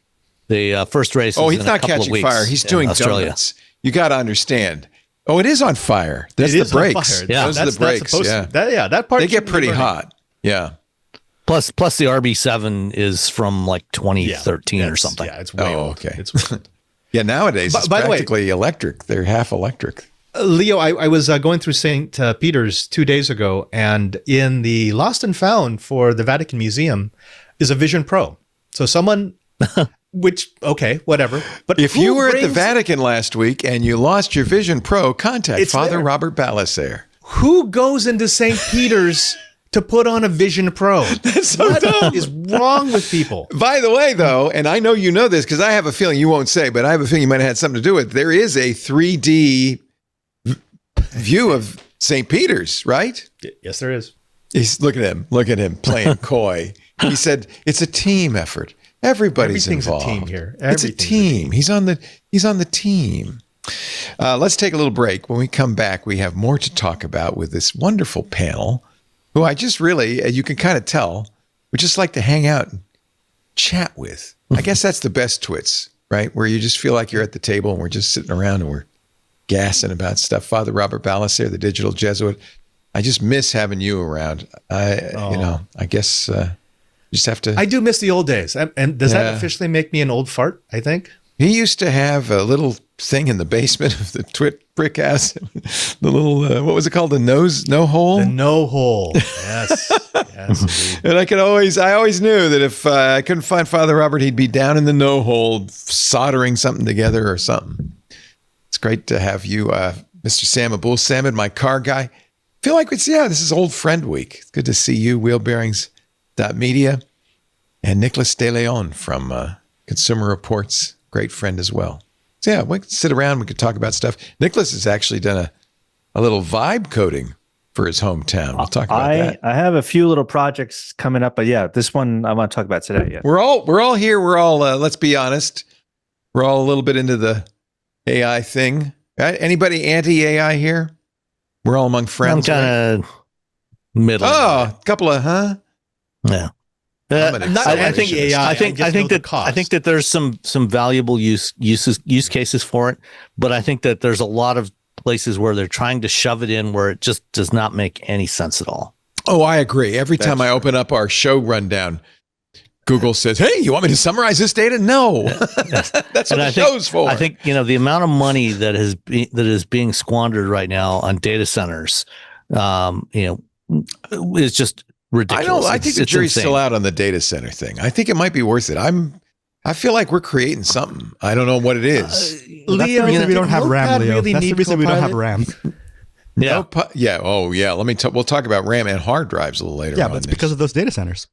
Speaker 6: The first race is
Speaker 1: he's
Speaker 6: in
Speaker 1: not
Speaker 6: a couple of
Speaker 1: catching
Speaker 6: weeks
Speaker 1: fire. He's
Speaker 6: in
Speaker 1: doing
Speaker 6: Australia.
Speaker 1: donuts. You got to understand. Oh, it is on fire. That's
Speaker 4: It
Speaker 1: the
Speaker 4: is on
Speaker 1: brakes.
Speaker 4: fire.
Speaker 6: Yeah.
Speaker 1: Those are the brakes.
Speaker 4: That part
Speaker 1: They get
Speaker 4: shouldn't be
Speaker 1: pretty
Speaker 4: burning.
Speaker 1: hot. Yeah.
Speaker 6: Plus the RB7 is from like 2013 or something.
Speaker 4: Yeah, it's way old.
Speaker 1: okay.
Speaker 4: It's
Speaker 1: Yeah, nowadays it's
Speaker 4: by the way-
Speaker 1: practically electric. They're half electric.
Speaker 4: Leo, I was going through St. Peter's 2 days ago, and in the Lost and Found for the Vatican Museum is a Vision Pro. So someone, whatever. But
Speaker 1: If
Speaker 4: who
Speaker 1: you were at the
Speaker 4: brings-
Speaker 1: Vatican last week and you lost your Vision Pro, contact
Speaker 4: It's
Speaker 1: Father
Speaker 4: there.
Speaker 1: Robert Balasare.
Speaker 4: who goes into St. Peter's to put on a Vision Pro?
Speaker 1: That's so dumb.
Speaker 4: What is wrong with people?
Speaker 1: By the way, though, and I know you know this because I have a feeling you won't say, but I have a feeling you might have had something to do with it. There is a 3D view of St. Peter's, right?
Speaker 4: Yes, there is.
Speaker 1: He's look at him playing coy. He said it's a team effort. Everybody's
Speaker 4: Everything's
Speaker 1: involved.
Speaker 4: a team here.
Speaker 1: It's a
Speaker 4: Everything's a
Speaker 1: team. He's on the team. Let's take a little break. When we come back, we have more to talk about with this wonderful panel, who I just really, you can kind of tell, we just like to hang out and chat with. I guess that's the best twits, right? Where you just feel like you're at the table and we're just sitting around and we're gassing about stuff. Father Robert Balasare, the digital Jesuit. I just miss having you around. I guess you just have to.
Speaker 4: I do miss the old days. And does that officially make me an old fart, I think?
Speaker 1: He used to have a little thing in the basement of the Twit brick house. The little, what was it called? The no hole?
Speaker 4: The no hole. Yes. Yes, indeed.
Speaker 1: And I always knew that if I couldn't find Father Robert, he'd be down in the no hole soldering something together or something. It's great to have you, Mr. Sam Abul Samad, my car guy. Feel like this is old friend week. It's good to see you, wheelbearings.media, and Nicholas De Leon from Consumer Reports, great friend as well. So yeah, we could sit around, we could talk about stuff. Nicholas has actually done a little vibe coding for his hometown. We'll talk about that.
Speaker 5: I have a few little projects coming up, but yeah, this one I want to talk about today. Yeah.
Speaker 1: We're all here. We're all, let's be honest, we're all a little bit into the AI thing. Anybody anti-AI here? We're all among friends.
Speaker 6: I'm kind of middle.
Speaker 1: Oh, a couple of,
Speaker 6: Yeah.
Speaker 1: I'm an
Speaker 6: I think
Speaker 1: accelerationist.
Speaker 6: I think that there's some valuable use cases for it, but I think that there's a lot of places where they're trying to shove it in where it just does not make any sense at all.
Speaker 1: Oh, I agree. Every time I open up our show rundown, Google says, "Hey, you want me to summarize this data?" No, that's what the show's for.
Speaker 6: I think the amount of money that is being squandered right now on data centers, is just ridiculous.
Speaker 1: I think the jury's still out on the data center thing. I think it might be worth it. I feel like we're creating something. I don't know what it is.
Speaker 7: That's the reason we don't have RAM, Leo.
Speaker 4: really
Speaker 7: That's the
Speaker 4: need
Speaker 7: reason we don't have
Speaker 4: Copilot?
Speaker 7: RAM.
Speaker 6: Yeah.
Speaker 1: Oh, yeah. We'll talk about RAM and hard drives a little later.
Speaker 7: Yeah,
Speaker 1: on
Speaker 7: but it's
Speaker 1: this.
Speaker 7: because of those data centers.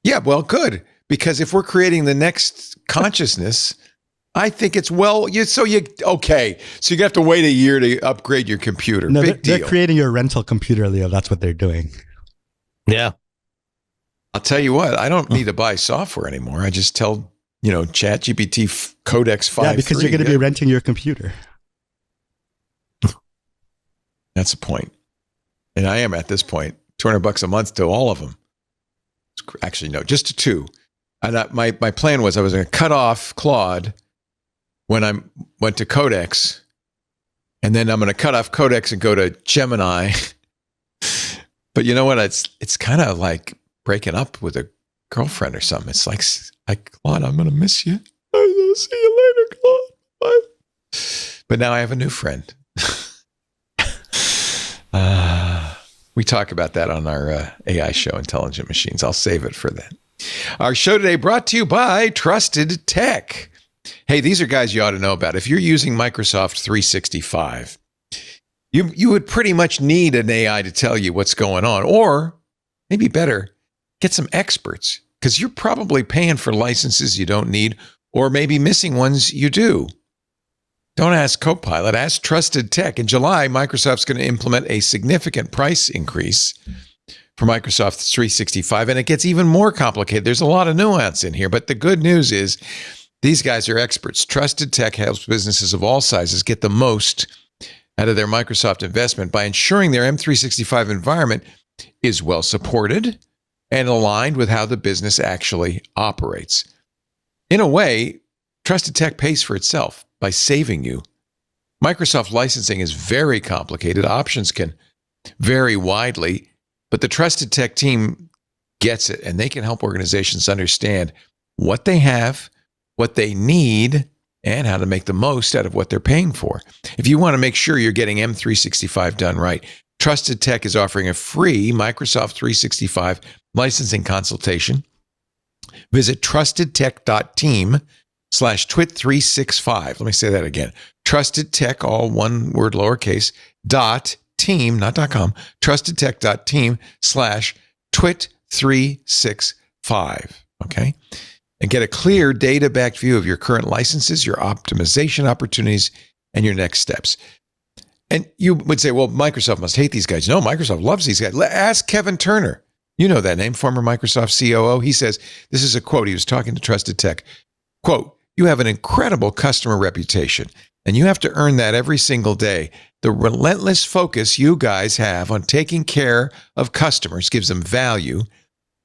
Speaker 1: Yeah, well, good. Because if we're creating the next consciousness, I think it's okay. So you have to wait a year to upgrade your computer.
Speaker 7: No,
Speaker 1: Big deal.
Speaker 7: they're creating your rental computer, Leo. That's what they're doing.
Speaker 6: Yeah.
Speaker 1: I'll tell you what, I don't need to buy software anymore. I just tell, ChatGPT Codex 5.
Speaker 7: Yeah, because you're going to be renting your computer.
Speaker 1: That's the point. And I am at this point, $200 a month to all of them. Actually, no, just to two. And my plan was I was going to cut off Claude when I went to Codex, and then I'm going to cut off Codex and go to Gemini. But you know what? It's kind of like breaking up with a girlfriend or something. It's like Claude, I'm going to miss you. I'll see you later, Claude. Bye. But now I have a new friend. We talk about that on our AI show, Intelligent Machines. I'll save it for Our show today brought to you by Trusted Tech. Hey, these are guys you ought to know about. If you're using Microsoft 365, you would pretty much need an AI to tell you what's going on, or maybe better, get some experts, because you're probably paying for licenses you don't need, or maybe missing ones you do. Don't ask Copilot, ask Trusted Tech. In July, Microsoft's going to implement a significant price increase for Microsoft 365, and it gets even more complicated. There's a lot of nuance in here, but the good news is these guys are experts. Trusted Tech helps businesses of all sizes get the most out of their Microsoft investment by ensuring their M365 environment is well supported and aligned with how the business actually operates. In a way, Trusted Tech pays for itself by saving you. Microsoft licensing is very complicated. Options can vary widely, but the Trusted Tech team gets it, and they can help organizations understand what they have, what they need, and how to make the most out of what they're paying for. If you want to make sure you're getting M365 done right, Trusted Tech is offering a free Microsoft 365 licensing consultation. Visit trustedtech.team/twit365. Let me say that again. Trusted Tech, all one word lowercase, .team, not .com, trustedtech.team/twit365. Okay? And get a clear data-backed view of your current licenses, your optimization opportunities, and your next steps. And you would say, well, Microsoft must hate these guys. No, Microsoft loves these guys. Ask Kevin Turner. You know that name, former Microsoft COO. He says, this is a quote. He was talking to Trusted Tech. Quote, you have an incredible customer reputation, and you have to earn that every single day. The relentless focus you guys have on taking care of customers gives them value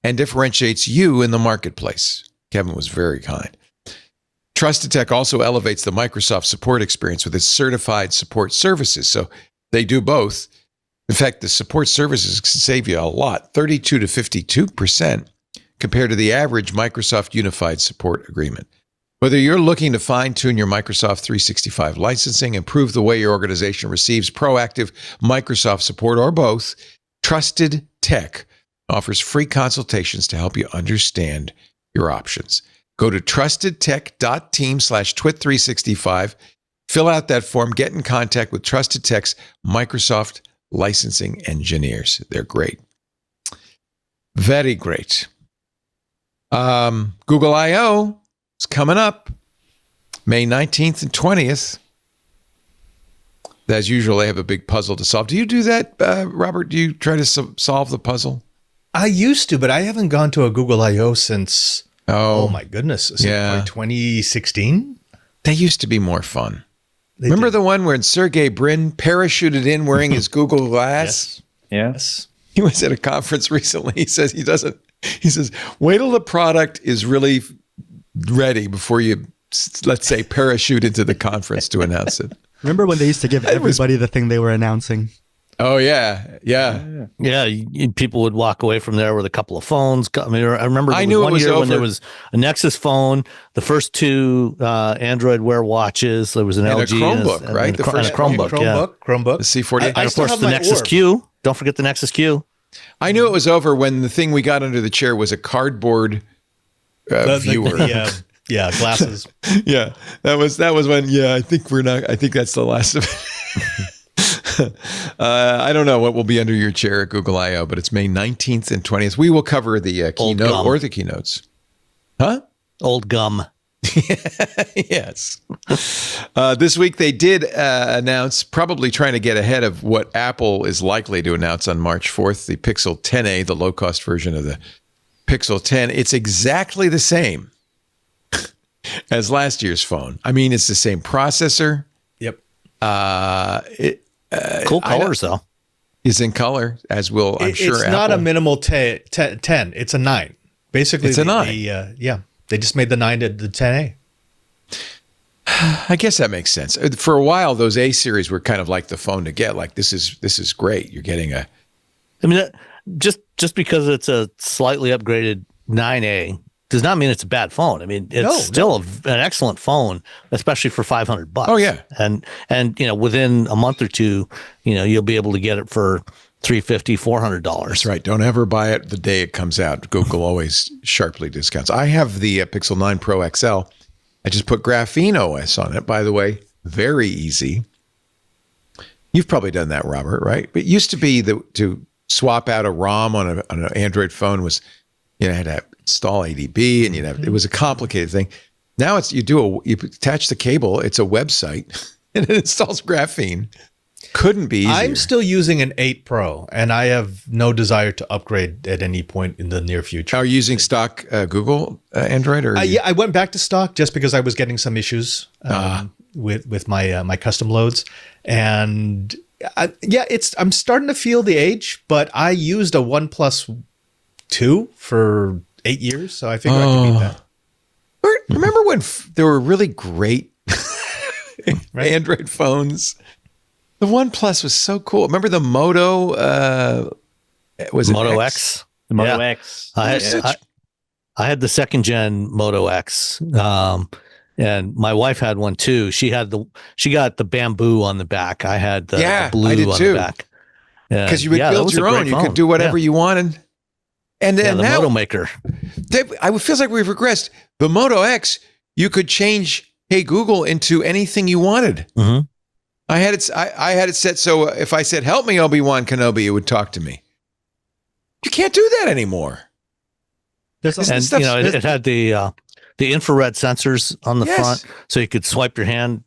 Speaker 1: and differentiates you in the marketplace. Kevin was very kind. Trusted Tech also elevates the Microsoft support experience with its certified support services. So they do both. In fact, the support services can save you a lot, 32 to 52% compared to the average Microsoft Unified Support Agreement. Whether you're looking to fine-tune your Microsoft 365 licensing, improve the way your organization receives proactive Microsoft support, or both, Trusted Tech offers free consultations to help you understand your options. Go to trustedtech.team/twit365, fill out that form, get in contact with Trusted Tech's Microsoft licensing engineers. They're great. Very great. Google I.O. is coming up May 19th and 20th. As usual, they have a big puzzle to solve. Do you do that, Robert? Do you try to solve the puzzle?
Speaker 4: I used to, but I haven't gone to a Google I.O. since, oh my goodness, since 2016?
Speaker 1: They used to be more fun. Remember the one where Sergey Brin parachuted in wearing his Google Glass?
Speaker 5: Yes.
Speaker 1: He was at a conference recently. He says he says, wait till the product is really ready before you, let's say, parachute into the conference to announce it.
Speaker 7: Remember when they used to give everybody the thing they were announcing?
Speaker 1: Oh, yeah.
Speaker 6: People would walk away from there with a couple of phones. I mean, I remember
Speaker 1: I knew
Speaker 6: one
Speaker 1: it was
Speaker 6: year
Speaker 1: over
Speaker 6: when there was a Nexus phone, the first two Android Wear watches. There was an
Speaker 1: and
Speaker 6: LG
Speaker 1: a Chromebook, right?
Speaker 6: And a Chromebook,
Speaker 4: Chromebook.
Speaker 1: The C40.
Speaker 6: And of course, the Nexus Q. Don't forget the Nexus Q.
Speaker 1: I knew it was over when the thing we got under the chair was a cardboard viewer.
Speaker 4: Yeah, glasses.
Speaker 1: Yeah, that was when. Yeah, I think that's the last of it. I don't know what will be under your chair at Google I.O., but it's May 19th and 20th. We will cover the keynote or the keynotes. Huh?
Speaker 6: Old gum.
Speaker 1: Yes. This week they did announce, probably trying to get ahead of what Apple is likely to announce on March 4th, the Pixel 10a, the low-cost version of the Pixel 10. It's exactly the same as last year's phone. I mean, it's the same processor.
Speaker 4: Yep.
Speaker 6: Cool colors, though.
Speaker 1: Is in color, as will, I'm sure,
Speaker 4: It's
Speaker 1: Apple.
Speaker 4: not a minimal 10. It's a 9. Basically,
Speaker 1: it's a 9.
Speaker 4: They just made the 9 to the 10A.
Speaker 1: I guess that makes sense. For a while, those A series were kind of like the phone to get. Like, this is great. You're getting a...
Speaker 6: I mean, just because it's a slightly upgraded 9A does not mean it's a bad phone. I mean, it's still an excellent phone, especially for $500.
Speaker 1: Oh, yeah.
Speaker 6: And within a month or two, you'll be able to get it for $350, $400.
Speaker 1: That's right. Don't ever buy it the day it comes out. Google always sharply discounts. I have the Pixel 9 Pro XL. I just put Graphene OS on it, by the way. Very easy. You've probably done that, Robert, right? But it used to be to swap out a ROM on an Android phone was, you had to install ADB, and it was a complicated thing. Now you attach the cable, it's a website, and it installs Graphene. Couldn't be easier.
Speaker 4: I'm still using an 8 Pro, and I have no desire to upgrade at any point in the near future.
Speaker 1: Are you using stock Google Android? Or
Speaker 4: yeah, I went back to stock just because I was getting some issues with my custom loads, and I'm starting to feel the age. But I used a OnePlus 2 for 8 years, so I figure I can beat that.
Speaker 1: Remember when there were really great Android phones? The OnePlus was so cool. Remember the Moto? Was it
Speaker 6: Moto
Speaker 1: X?
Speaker 6: X?
Speaker 5: The Moto X.
Speaker 6: I had the second gen Moto X, and my wife had one too. She got the bamboo on the back. I had the blue
Speaker 1: I did
Speaker 6: on
Speaker 1: too.
Speaker 6: the back.
Speaker 1: Because you would build your own. You could do whatever you wanted. And then
Speaker 6: the
Speaker 1: now,
Speaker 6: Moto Maker.
Speaker 1: It feels like we've regressed. The Moto X, you could change Hey Google into anything you wanted.
Speaker 6: Mm-hmm.
Speaker 1: I had it set so if I said, help me, Obi-Wan Kenobi, it would talk to me. You can't do that anymore.
Speaker 6: It had the infrared sensors on the front, so you could swipe your hand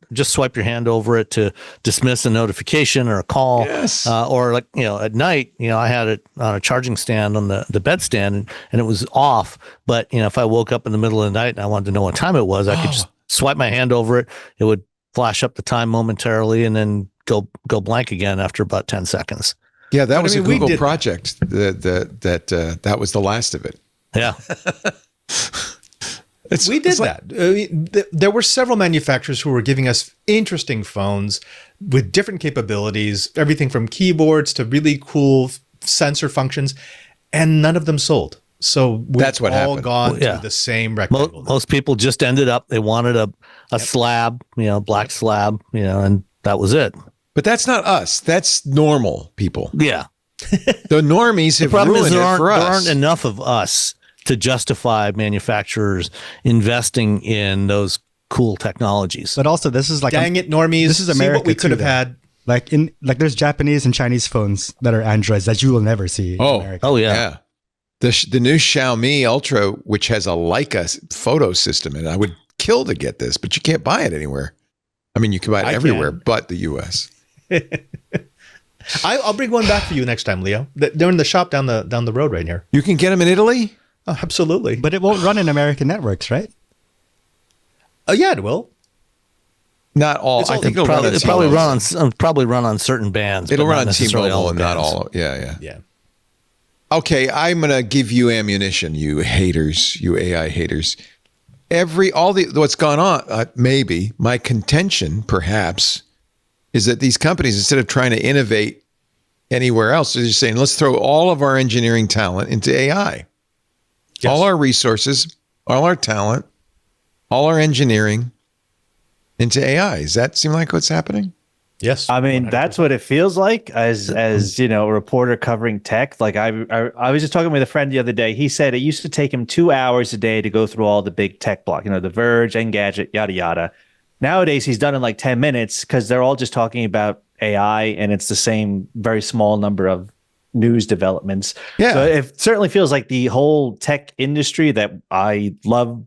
Speaker 6: over it to dismiss a notification or a call.
Speaker 1: Yes.
Speaker 6: Or at night, I had it on a charging stand on the bed stand, and it was off. But if I woke up in the middle of the night and I wanted to know what time it was, I could just swipe my hand over it. It would flash up the time momentarily and then go blank again after about 10 seconds.
Speaker 1: Yeah, that was a Google project. That was the last of it.
Speaker 6: Yeah.
Speaker 4: We did that. There were several manufacturers who were giving us interesting phones with different capabilities, everything from keyboards to really cool sensor functions, and none of them sold. So
Speaker 1: that's what
Speaker 4: all
Speaker 1: happened.
Speaker 4: Gone to the same rectangle.
Speaker 6: Most people just ended up, they wanted a slab, black slab, and that was it.
Speaker 1: But that's not us. That's normal people.
Speaker 6: Yeah.
Speaker 1: The normies have ruined it for us.
Speaker 6: There aren't enough of us to justify manufacturers investing in those cool technologies.
Speaker 7: But also, this is like
Speaker 4: dang it, normies!
Speaker 7: This is America.
Speaker 4: See what we could have had.
Speaker 7: Like there's Japanese and Chinese phones that are Androids that you will never see. In America.
Speaker 6: Oh yeah.
Speaker 1: The new Xiaomi Ultra, which has a Leica photo system, and I would kill to get this, but you can't buy it anywhere. I mean, you can buy it everywhere but the U.S.
Speaker 4: I'll bring one back for you next time, Leo. They're in the shop down the road right here.
Speaker 1: You can get them in Italy?
Speaker 4: Oh, absolutely.
Speaker 7: But it won't run in American networks, right?
Speaker 4: Oh, yeah, it will.
Speaker 1: Not all. I think it'll
Speaker 6: probably run on certain bands.
Speaker 1: It'll run on T-Mobile and not all. Yeah. Okay, I'm going to give you ammunition, you haters, you AI haters. What's gone on, maybe, my contention, perhaps, is that these companies, instead of trying to innovate anywhere else, they're just saying, let's throw all of our engineering talent into AI. Yes. All our resources, all our talent, all our engineering into AI. Does that seem like what's happening?
Speaker 4: Yes.
Speaker 5: I mean, 100%. That's what it feels like as a reporter covering tech. Like I was just talking with a friend the other day. He said it used to take him 2 hours a day to go through all the big tech block, The Verge, Engadget, yada, yada. Nowadays, he's done in like 10 minutes because they're all just talking about AI and it's the same very small number of news developments. Yeah. So it certainly feels like the whole tech industry that I love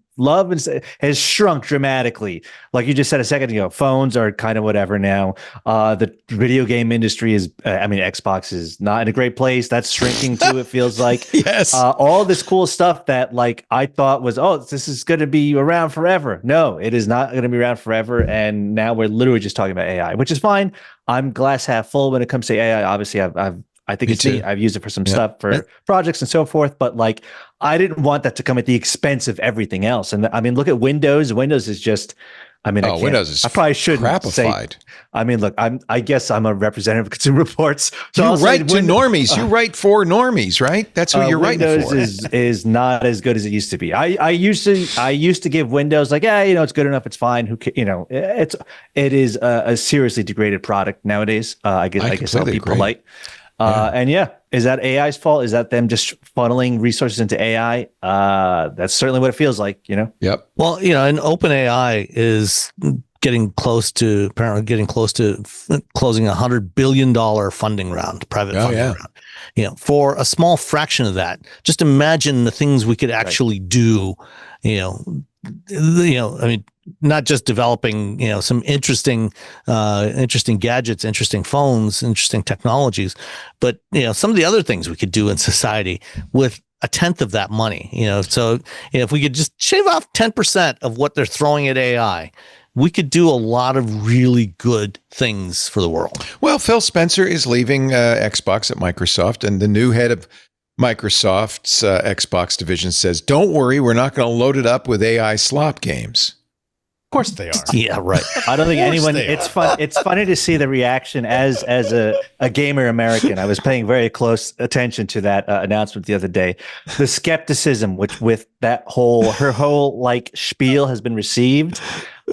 Speaker 5: has shrunk dramatically. Like you just said a second ago, phones are kind of whatever now. The video game industry Xbox is not in a great place. That's shrinking too, it feels like.
Speaker 1: Yes.
Speaker 5: All this cool stuff that like I thought was, this is going to be around forever. No, it is not going to be around forever. And now we're literally just talking about AI, which is fine. I'm glass half full when it comes to AI. Obviously, I think it's neat. I've used it for some stuff for projects and so forth, but like I didn't want that to come at the expense of everything else. And I mean, look at Windows. Windows is just,
Speaker 1: Windows is
Speaker 5: I probably shouldn't
Speaker 1: crapified.
Speaker 5: Look, I guess I'm a representative of Consumer Reports. So
Speaker 1: you write to normies. You write for normies, right? That's who you're writing for.
Speaker 5: Windows is not as good as it used to be. I used to give Windows like, it's good enough. It's fine. It is a seriously degraded product nowadays. I guess I'll be polite. And is that AI's fault? Is that them just funneling resources into AI? That's certainly what it feels like,
Speaker 1: Yep.
Speaker 6: Well, and OpenAI is getting close to closing $100 billion funding round, private funding round. For a small fraction of that, just imagine the things we could actually do. I mean, not just developing, some interesting gadgets, interesting phones, interesting technologies, but some of the other things we could do in society with a tenth of that money. So if we could just shave off 10% of what they're throwing at AI, we could do a lot of really good things for the world.
Speaker 1: Well, Phil Spencer is leaving Xbox at Microsoft, and the new head of Microsoft's Xbox division says, "Don't worry, we're not going to load it up with AI slop games."
Speaker 4: Of course they are.
Speaker 6: Yeah, right.
Speaker 5: I don't think anyone. It's fun. It's funny to see the reaction as a gamer American. I was paying very close attention to that announcement the other day. The skepticism with that her whole spiel has been received.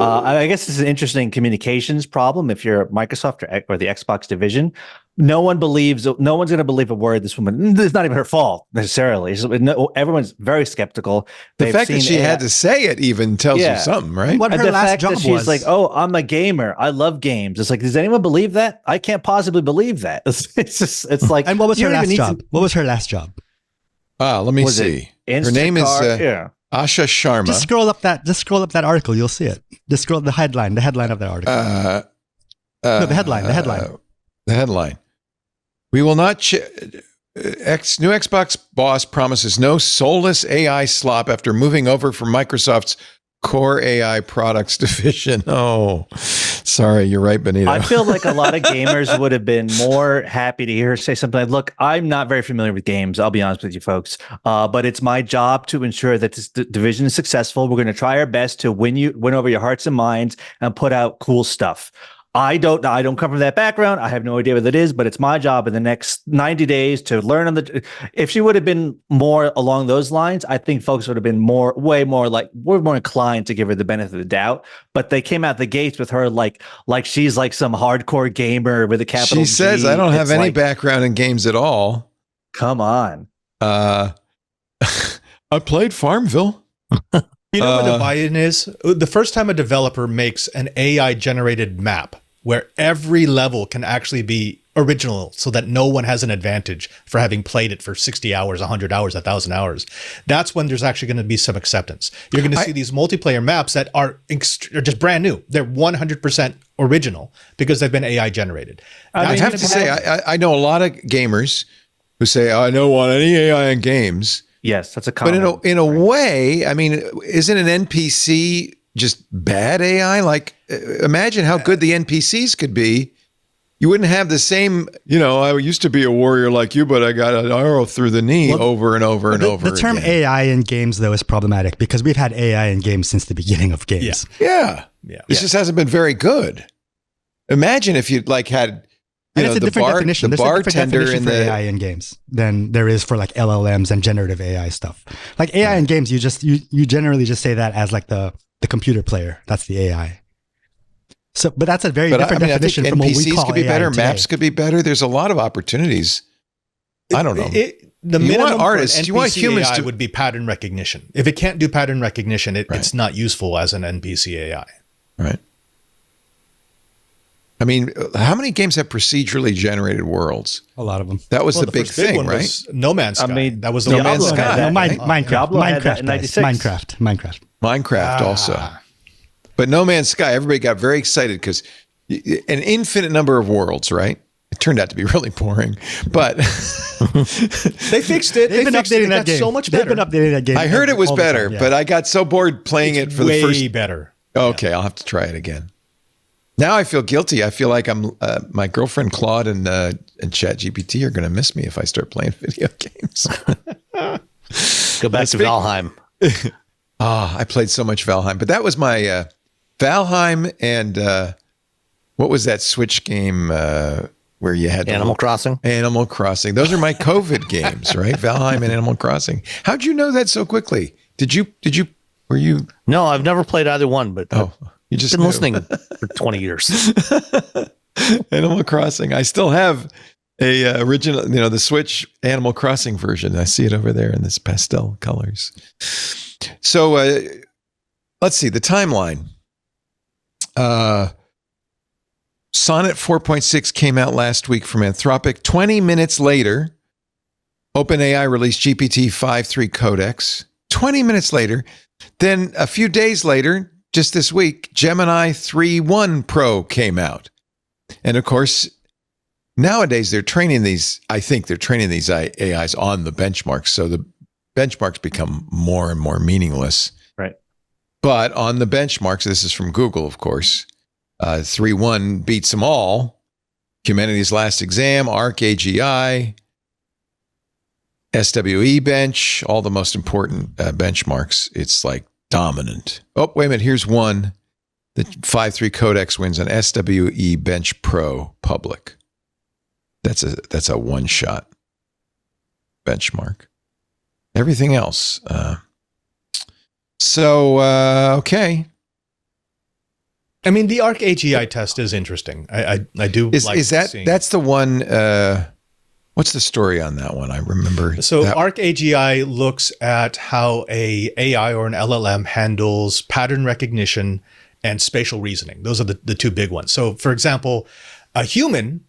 Speaker 5: I guess this is an interesting communications problem. If you're Microsoft or the Xbox division, no one's going to believe a word this woman. It's not even her fault necessarily. Everyone's very skeptical.
Speaker 1: The fact that she had to say it even tells you something, right?
Speaker 7: What her
Speaker 5: the
Speaker 7: last
Speaker 5: fact
Speaker 7: job
Speaker 5: that she's
Speaker 7: was.
Speaker 5: like, "Oh, I'm a gamer. I love games." It's like, does anyone believe that? I can't possibly believe that. It's like,
Speaker 7: And what was her last job? What was her last job?
Speaker 1: Let me see. Her name is Asha Sharma.
Speaker 7: Just scroll up that article. You'll see it. Just scroll the headline of that article. No, the headline.
Speaker 1: The headline. We will not. New Xbox boss promises no soulless AI slop after moving over from Microsoft's core AI products division. Oh, sorry, you're right, Benito.
Speaker 5: I feel like a lot of gamers would have been more happy to hear her say something like, "Look, I'm not very familiar with games. I'll be honest with you folks, but it's my job to ensure that this division is successful. We're going to try our best to win over your hearts and minds and put out cool stuff. I don't come from that background. I have no idea what that is, but it's my job in the next 90 days to learn on the." If she would have been more along those lines, I think folks would have been way more inclined to give her the benefit of the doubt. But they came out the gates with her like she's like some hardcore gamer with a capital
Speaker 1: She says,
Speaker 5: G.
Speaker 1: "I don't have any background in games at all."
Speaker 5: Come on.
Speaker 1: I played Farmville.
Speaker 4: You know what the buy-in is? The first time a developer makes an AI-generated map where every level can actually be original so that no one has an advantage for having played it for 60 hours, 100 hours, 1,000 hours, that's when there's actually going to be some acceptance. You're going to see these multiplayer maps that are just brand new. They're 100% original because they've been AI-generated.
Speaker 1: I have to say, I know a lot of gamers who say, "I don't want any AI in games."
Speaker 5: Yes, that's a common.
Speaker 1: But in a way, I mean, isn't an NPC just bad AI? Like, imagine how good the NPCs could be. You wouldn't have the same, I used to be a warrior like you, but I got an arrow through the knee over and over and over.
Speaker 7: The term
Speaker 1: again.
Speaker 7: AI in games, though, is problematic because we've had AI in games since the beginning of games.
Speaker 1: Yeah. This just hasn't been very good. Imagine if you had.
Speaker 7: And it's a different definition. There's a different definition for
Speaker 1: the
Speaker 7: AI in games than there is for LLMs and generative AI stuff. Like AI in games, you generally just say that as the computer player. That's the AI. So, but that's a very different definition from what we
Speaker 1: NPCs
Speaker 7: call
Speaker 1: could be
Speaker 7: AI
Speaker 1: better,
Speaker 7: today.
Speaker 1: maps could be better. There's a lot of opportunities. I don't know.
Speaker 4: The minimum
Speaker 1: artists,
Speaker 4: for
Speaker 1: you want
Speaker 4: NPC
Speaker 1: humans
Speaker 4: AI
Speaker 1: to
Speaker 4: would be pattern recognition. If it can't do pattern recognition, it's not useful as an NPC AI.
Speaker 1: Right. I mean, how many games have procedurally generated worlds?
Speaker 7: A lot of them.
Speaker 1: That was the big thing, right?
Speaker 4: Was No Man's Sky.
Speaker 5: I mean,
Speaker 4: that was the
Speaker 1: No
Speaker 4: one.
Speaker 1: Man's Sky. Minecraft also. But No Man's Sky, everybody got very excited because an infinite number of worlds, right? It turned out to be really boring, but
Speaker 4: they fixed it.
Speaker 7: They've been updating that game.
Speaker 4: So much better.
Speaker 7: They've been updating that game.
Speaker 1: I heard it was better, but I got so bored playing it for the first.
Speaker 4: Way better.
Speaker 1: Okay, I'll have to try it again. Now I feel guilty. I feel like I'm my girlfriend Claude and ChatGPT are going to miss me if I start playing video games.
Speaker 6: Go back to Valheim.
Speaker 1: I played so much Valheim, but that was my Valheim and what was that Switch game where you had
Speaker 6: Animal Crossing?
Speaker 1: Animal Crossing. Those are my COVID games, right? Valheim and Animal Crossing. How'd you know that so quickly? Were you?
Speaker 6: No, I've never played either one, but
Speaker 1: you just
Speaker 6: been listening for 20 years.
Speaker 1: Animal Crossing. I still have original, the Switch Animal Crossing version. I see it over there in this pastel colors. So let's see the timeline. Sonnet 4.6 came out last week from Anthropic. 20 minutes later, OpenAI released GPT-5.3 Codex. 20 minutes later, then a few days later, just this week, Gemini 3.1 Pro came out. And of course, nowadays they're training these, I think they're training these AIs on the benchmarks. So the benchmarks become more and more meaningless.
Speaker 5: Right.
Speaker 1: But on the benchmarks, this is from Google, of course, 3.1 beats them all. Humanity's Last Exam, ARC AGI, SWE bench, all the most important benchmarks. It's like dominant. Oh, wait a minute. Here's one. The 5.3 Codex wins on SWE Bench Pro Public. That's a one-shot benchmark. Everything else. Okay.
Speaker 4: I mean, the ARC AGI test is interesting. I do like seeing.
Speaker 1: That's the one. What's the story on that one? I remember.
Speaker 4: So ARC AGI looks at how a AI or an LLM handles pattern recognition and spatial reasoning. Those are the two big ones. So, for example, a human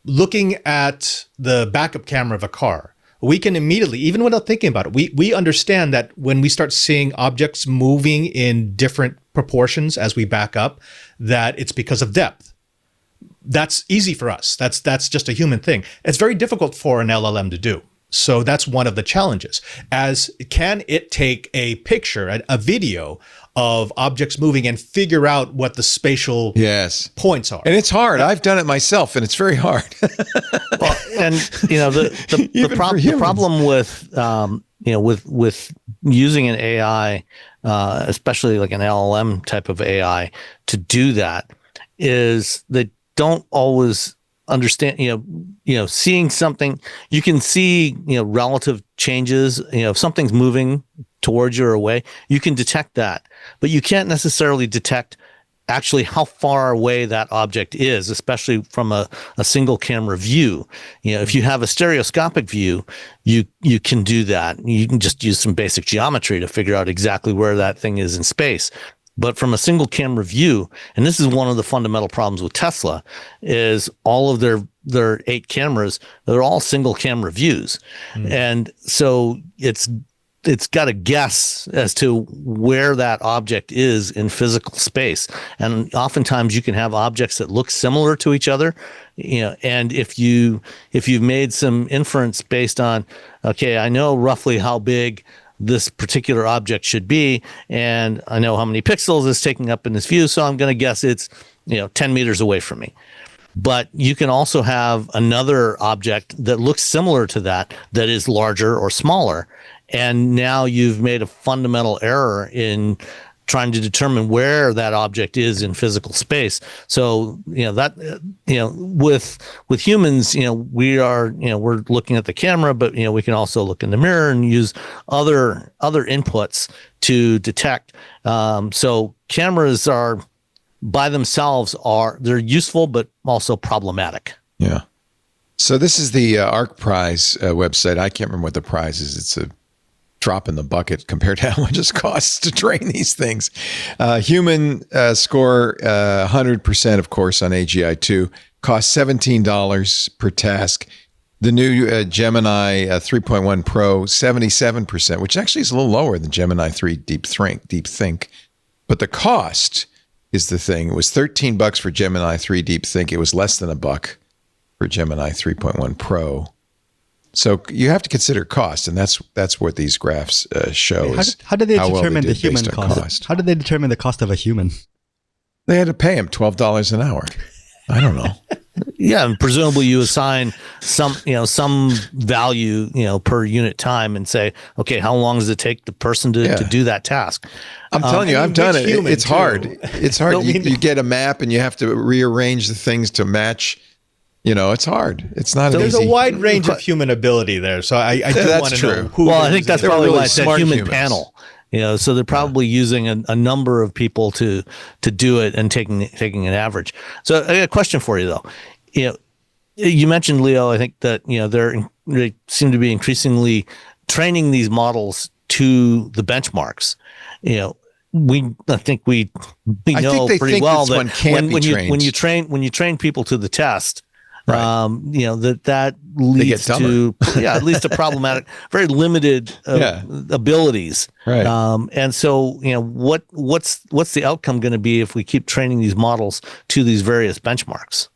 Speaker 4: looking at the backup camera of a car, we can immediately, even without thinking about it, we understand that when we start seeing objects moving in different proportions as we back up, that it's because of depth. That's easy for us. That's just a human thing. It's very difficult for an LLM to do. So that's one of the challenges. As can it take a picture, a video of objects moving and figure out what the spatial points are?
Speaker 1: And it's hard. I've done it myself, and it's very hard.
Speaker 6: Well, and the problem with using an AI, especially like an LLM type of AI, to do that is they don't always understand. Seeing something, you can see relative changes. If something's moving towards you or away, you can detect that, but you can't necessarily detect actually how far away that object is, especially from a single camera view. If you have a stereoscopic view, you can do that. You can just use some basic geometry to figure out exactly where that thing is in space. But from a single camera view, and this is one of the fundamental problems with Tesla, is all of their 8 cameras, they're all single camera views. And so it's got to guess as to where that object is in physical space. And oftentimes you can have objects that look similar to each other, and if you've made some inference based on, okay, I know roughly how big this particular object should be, and I know how many pixels it's taking up in this view, so I'm going to guess it's 10 meters away from me. But you can also have another object that looks similar to that is larger or smaller, and now you've made a fundamental error in trying to determine where that object is in physical space. So with humans, we're looking at the camera, but we can also look in the mirror and use other inputs to detect. So cameras are by themselves they're useful, but also problematic.
Speaker 1: Yeah. So this is the ARC Prize website. I can't remember what the prize is. It's a drop in the bucket compared to how much it costs to train these things. Human score 100%, of course, on AGI2. Costs $17 per task. The new Gemini 3.1 Pro, 77%, which actually is a little lower than Gemini 3 Deep Think. But the cost is the thing. It was $13 for Gemini 3 Deep Think. It was less than $1 for Gemini 3.1 Pro. So you have to consider cost, and that's what these graphs show.
Speaker 7: How did they determine the human cost? How did they determine the cost of a human?
Speaker 1: They had to pay him $12 an hour. I don't know.
Speaker 6: Yeah, and presumably you assign some value, per unit time, and say, okay, how long does it take the person to do that task?
Speaker 1: I'm telling you, I've done it. It's hard. It's hard. You get a map, and you have to rearrange the things to match. It's hard. It's not
Speaker 4: There's
Speaker 1: easy.
Speaker 4: a wide range of human ability there. So I do want to know who.
Speaker 6: Well, I think that's probably why I said human
Speaker 1: humans.
Speaker 6: panel. So they're probably using a number of people to do it and taking an average. So I got a question for you though. you mentioned, Leo, I think that, they seem to be increasingly training these models to the benchmarks. I think we know pretty well that when you train people to the test, right. That leads to at least a problematic, very limited abilities.
Speaker 1: Right.
Speaker 6: And so, what's the outcome going to be if we keep training these models to these various benchmarks?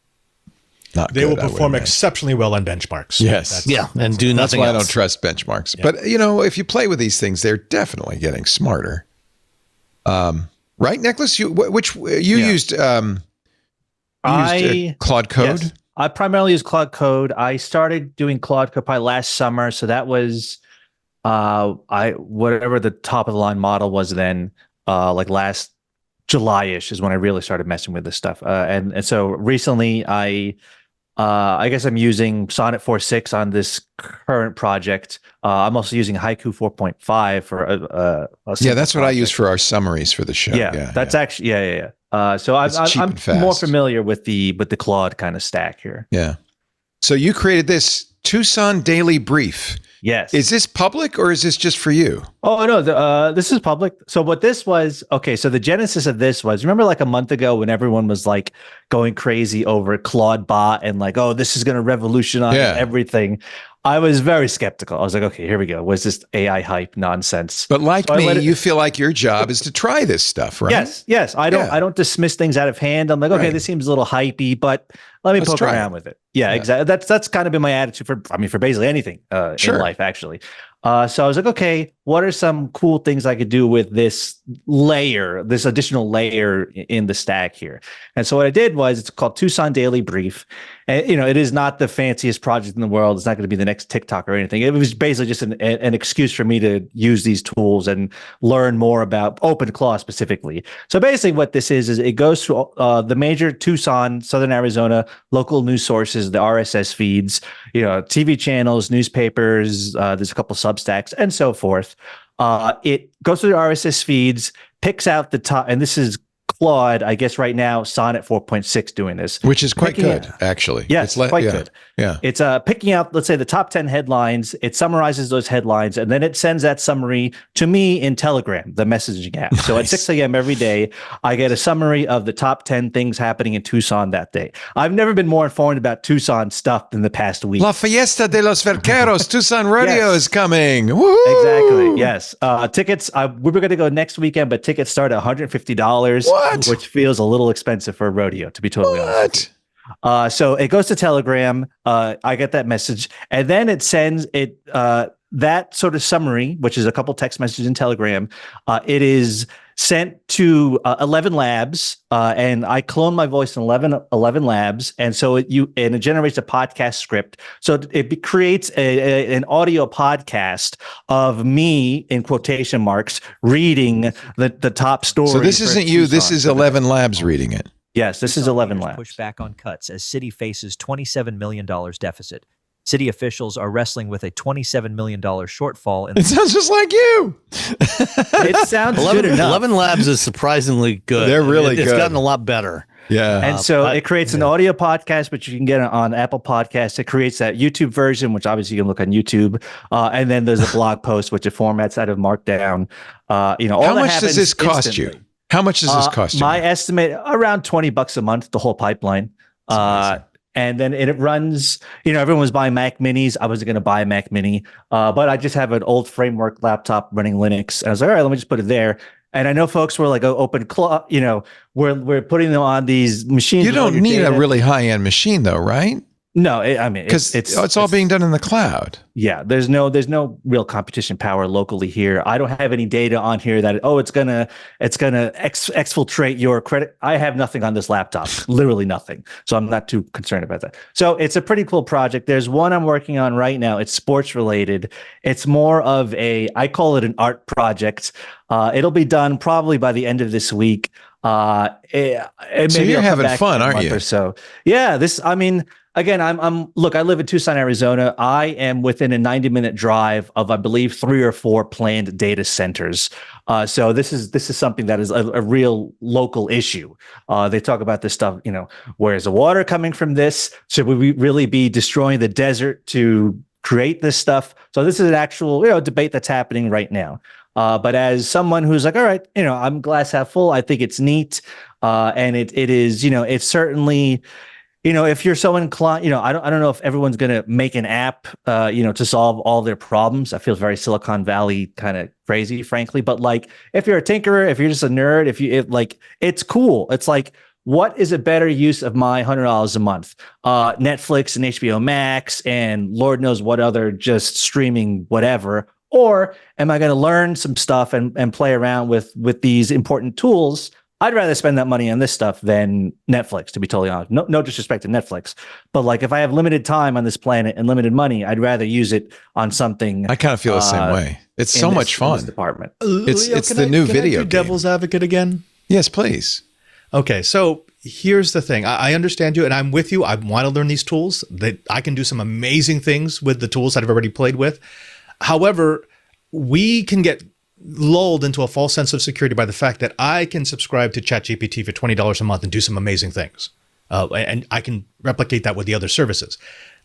Speaker 4: They will perform exceptionally well on benchmarks.
Speaker 1: Yes.
Speaker 6: And do nothing
Speaker 1: That's why
Speaker 6: else.
Speaker 1: I don't trust benchmarks. Yeah. But, if you play with these things, they're definitely getting smarter. Right, Nicholas? You used Claude Code?
Speaker 5: Yes. I primarily use Claude Code. I started doing Claude Code probably last summer. So that was whatever the top of the line model was then, like last July-ish is when I really started messing with this stuff. And so recently I guess I'm using Sonnet 4.6 on this current project. I'm also using Haiku 4.5 for a
Speaker 1: that's what I use for our summaries for the show.
Speaker 5: Actually so I'm more familiar with the Claude kind of stack here.
Speaker 1: Yeah. So you created this Tucson Daily Brief.
Speaker 5: Yes.
Speaker 1: Is this public or is this just for you?
Speaker 5: Oh, no, this is public. So what this was, so the genesis of this was, remember like a month ago when everyone was like going crazy over Claude bot and like, oh, this is going to revolutionize everything. I was very skeptical. I was like, okay, here we go. Was this AI hype nonsense?
Speaker 1: But like me, you feel like your job is to try this stuff, right?
Speaker 5: Yes. I don't dismiss things out of hand. I'm like, okay, this seems a little hypey, but let me poke around with it. Yeah, exactly. That's kind of been my attitude for basically anything in life, actually. So I was like, okay, what are some cool things I could do with this additional layer in the stack here? And so what I did was, it's called Tucson Daily Brief. And, it is not the fanciest project in the world. It's not going to be the next TikTok or anything. It was basically just an excuse for me to use these tools and learn more about OpenClaw specifically. So basically what this is it goes through the major Tucson, Southern Arizona, local news sources, the RSS feeds, TV channels, newspapers, there's a couple Substacks and so forth. It goes through the RSS feeds, picks out the top, and this is Claude, I guess right now, Sonnet 4.6 doing this.
Speaker 1: Which is quite good, actually.
Speaker 5: Yes, quite good.
Speaker 1: Yeah.
Speaker 5: It's picking out, let's say, the top 10 headlines. It summarizes those headlines, and then it sends that summary to me in Telegram, the messaging app. So at 6 a.m. every day, I get a summary of the top 10 things happening in Tucson that day. I've never been more informed about Tucson stuff than the past week.
Speaker 1: La Fiesta de los Vaqueros, Tucson Radio is coming. Woo!
Speaker 5: Exactly, yes. Tickets, we were going to go next weekend, but tickets start at $150.
Speaker 1: What?
Speaker 5: Which feels a little expensive for a rodeo, to be totally honest. So it goes to Telegram. I get that message, and then it sends it that sort of summary, which is a couple text messages in Telegram. It is sent to 11 labs, and I clone my voice in 11 labs, and so it generates a podcast script. So it creates an audio podcast of me, in quotation marks, reading the top story.
Speaker 1: So this isn't you. This is 11 labs reading it.
Speaker 5: Yes, this is 11 labs.
Speaker 8: Push back on cuts as city faces $27 million deficit. City officials are wrestling with a $27 million shortfall.
Speaker 1: It sounds just like you.
Speaker 5: It sounds 11, good enough.
Speaker 6: 11 Labs is surprisingly good.
Speaker 1: They're really good.
Speaker 6: It's gotten a lot better.
Speaker 1: Yeah.
Speaker 5: And so it creates an audio podcast, which you can get on Apple Podcasts. It creates that YouTube version, which obviously you can look on YouTube. And then there's a blog post, which it formats out of Markdown. All
Speaker 1: How much does this cost you? How much does this cost you?
Speaker 5: My estimate, around $20 a month, the whole pipeline. And then it runs, everyone was buying Mac Minis. I wasn't going to buy a Mac Mini, but I just have an old framework laptop running Linux. And I was like, all right, let me just put it there. And I know folks were like, oh, OpenClaw, we're putting them on these machines.
Speaker 1: You don't need a really high-end machine though, right?
Speaker 5: No,
Speaker 1: because it's all being done in the cloud.
Speaker 5: Yeah, there's no real computation power locally here. I don't have any data on here that it's gonna exfiltrate your credit. I have nothing on this laptop, literally nothing. So I'm not too concerned about that. So it's a pretty cool project. There's one I'm working on right now. It's sports related. It's more of I call it an art project. It'll be done probably by the end of this week.
Speaker 1: So you're having fun, aren't you?
Speaker 5: Or so. Yeah, again, look, I live in Tucson, Arizona. I am within a 90-minute drive of, I believe, 3 or 4 planned data centers. So this is something that is a real local issue. They talk about this stuff, where's the water coming from this? Should we really be destroying the desert to create this stuff? So this is an actual, debate that's happening right now. But as someone who's like, all right, I'm glass half full, I think it's neat. And it is, it's certainly, if you're so inclined, I don't know if everyone's going to make an app, to solve all their problems. I feel very Silicon Valley kind of crazy, frankly. But like, if you're a tinkerer, if you're just a nerd, it's cool. It's like, what is a better use of my $100 a month? Netflix and HBO Max and Lord knows what other just streaming whatever. Or am I going to learn some stuff and play around with these important tools? I'd rather spend that money on this stuff than Netflix, to be totally honest. No disrespect to Netflix, but like if I have limited time on this planet and limited money, I'd rather use it on something.
Speaker 1: I kind of feel the same way. It's so much fun.
Speaker 5: This department.
Speaker 1: It's the new video game.
Speaker 4: Devil's advocate again?
Speaker 1: Yes, please.
Speaker 4: Okay, so here's the thing. I understand you, and I'm with you. I want to learn these tools. That I can do some amazing things with the tools that I've already played with. However, we can get lulled into a false sense of security by the fact that I can subscribe to ChatGPT for $20 a month and do some amazing things. And I can replicate that with the other services.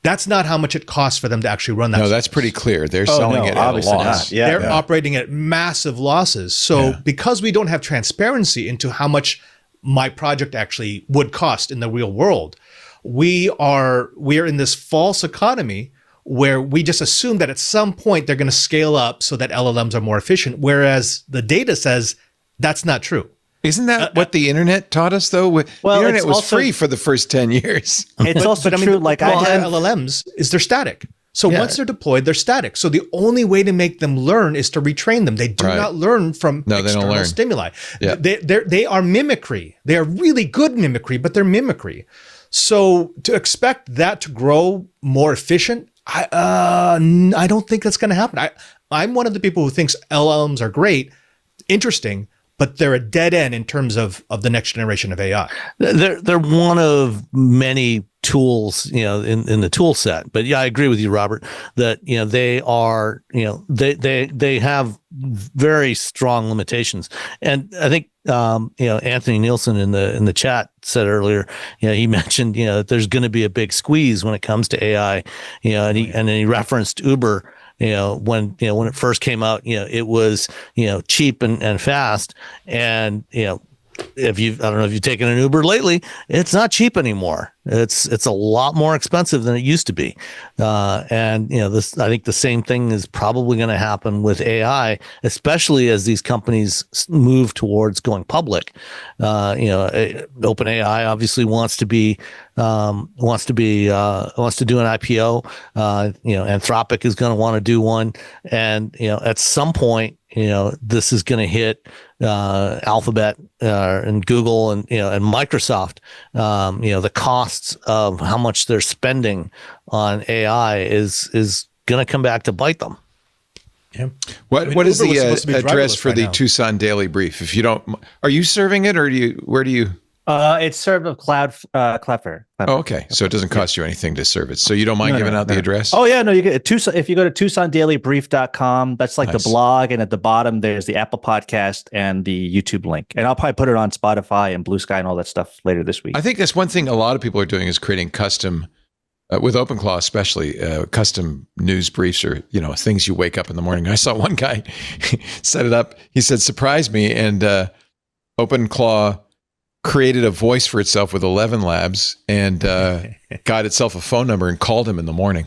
Speaker 4: That's not how much it costs for them to actually run that.
Speaker 1: No, that's pretty clear. They're selling it at a loss.
Speaker 5: Yeah,
Speaker 4: they're operating at massive losses. So because we don't have transparency into how much my project actually would cost in the real world, we are in this false economy where we just assume that at some point they're going to scale up so that LLMs are more efficient, whereas the data says that's not true.
Speaker 1: Isn't that what the internet taught us, though? The internet was free for the first 10 years.
Speaker 5: It's also true. Like
Speaker 4: LLMs is they're static. So once they're deployed, they're static. So the only way to make them learn is to retrain them. They do not learn from external stimuli. Yeah. They are mimicry. They are really good mimicry, but they're mimicry. So to expect that to grow more efficient, I don't think that's going to happen. I'm one of the people who thinks LLMs are great, interesting, but they're a dead end in terms of the next generation of AI.
Speaker 6: They're one of many tools, in the tool set. But yeah, I agree with you, Robert, that, they are, they have very strong limitations. And I think, Anthony Nielsen in the chat said earlier, he mentioned, that there's going to be a big squeeze when it comes to AI, and then he referenced Uber. When it first came out, it was, cheap and fast. And, I don't know if you've taken an Uber lately, it's not cheap anymore. It's a lot more expensive than it used to be. And I think the same thing is probably going to happen with AI, especially as these companies move towards going public. OpenAI obviously wants to do an IPO. Anthropic is going to want to do one. And, at some point, this is going to hit Alphabet and Google and Microsoft. The costs of how much they're spending on AI is going to come back to bite them.
Speaker 4: Yeah.
Speaker 1: What is the address for the Tucson Daily Brief? If you don't, are you serving it, or where do you?
Speaker 5: It's served with Cloudflare.
Speaker 1: Oh, okay. So it doesn't cost you anything to serve it. So you don't mind giving out the address?
Speaker 5: Oh, yeah. No, you get Tucson. If you go to TucsonDailyBrief.com, that's like the blog. And at the bottom, there's the Apple podcast and the YouTube link. And I'll probably put it on Spotify and Blue Sky and all that stuff later this week.
Speaker 1: I think that's one thing a lot of people are doing is creating custom, with OpenClaw especially, custom news briefs or, things you wake up in the morning. I saw one guy set it up. He said, surprise me. And OpenClaw created a voice for itself with 11 labs and got itself a phone number and called him in the morning.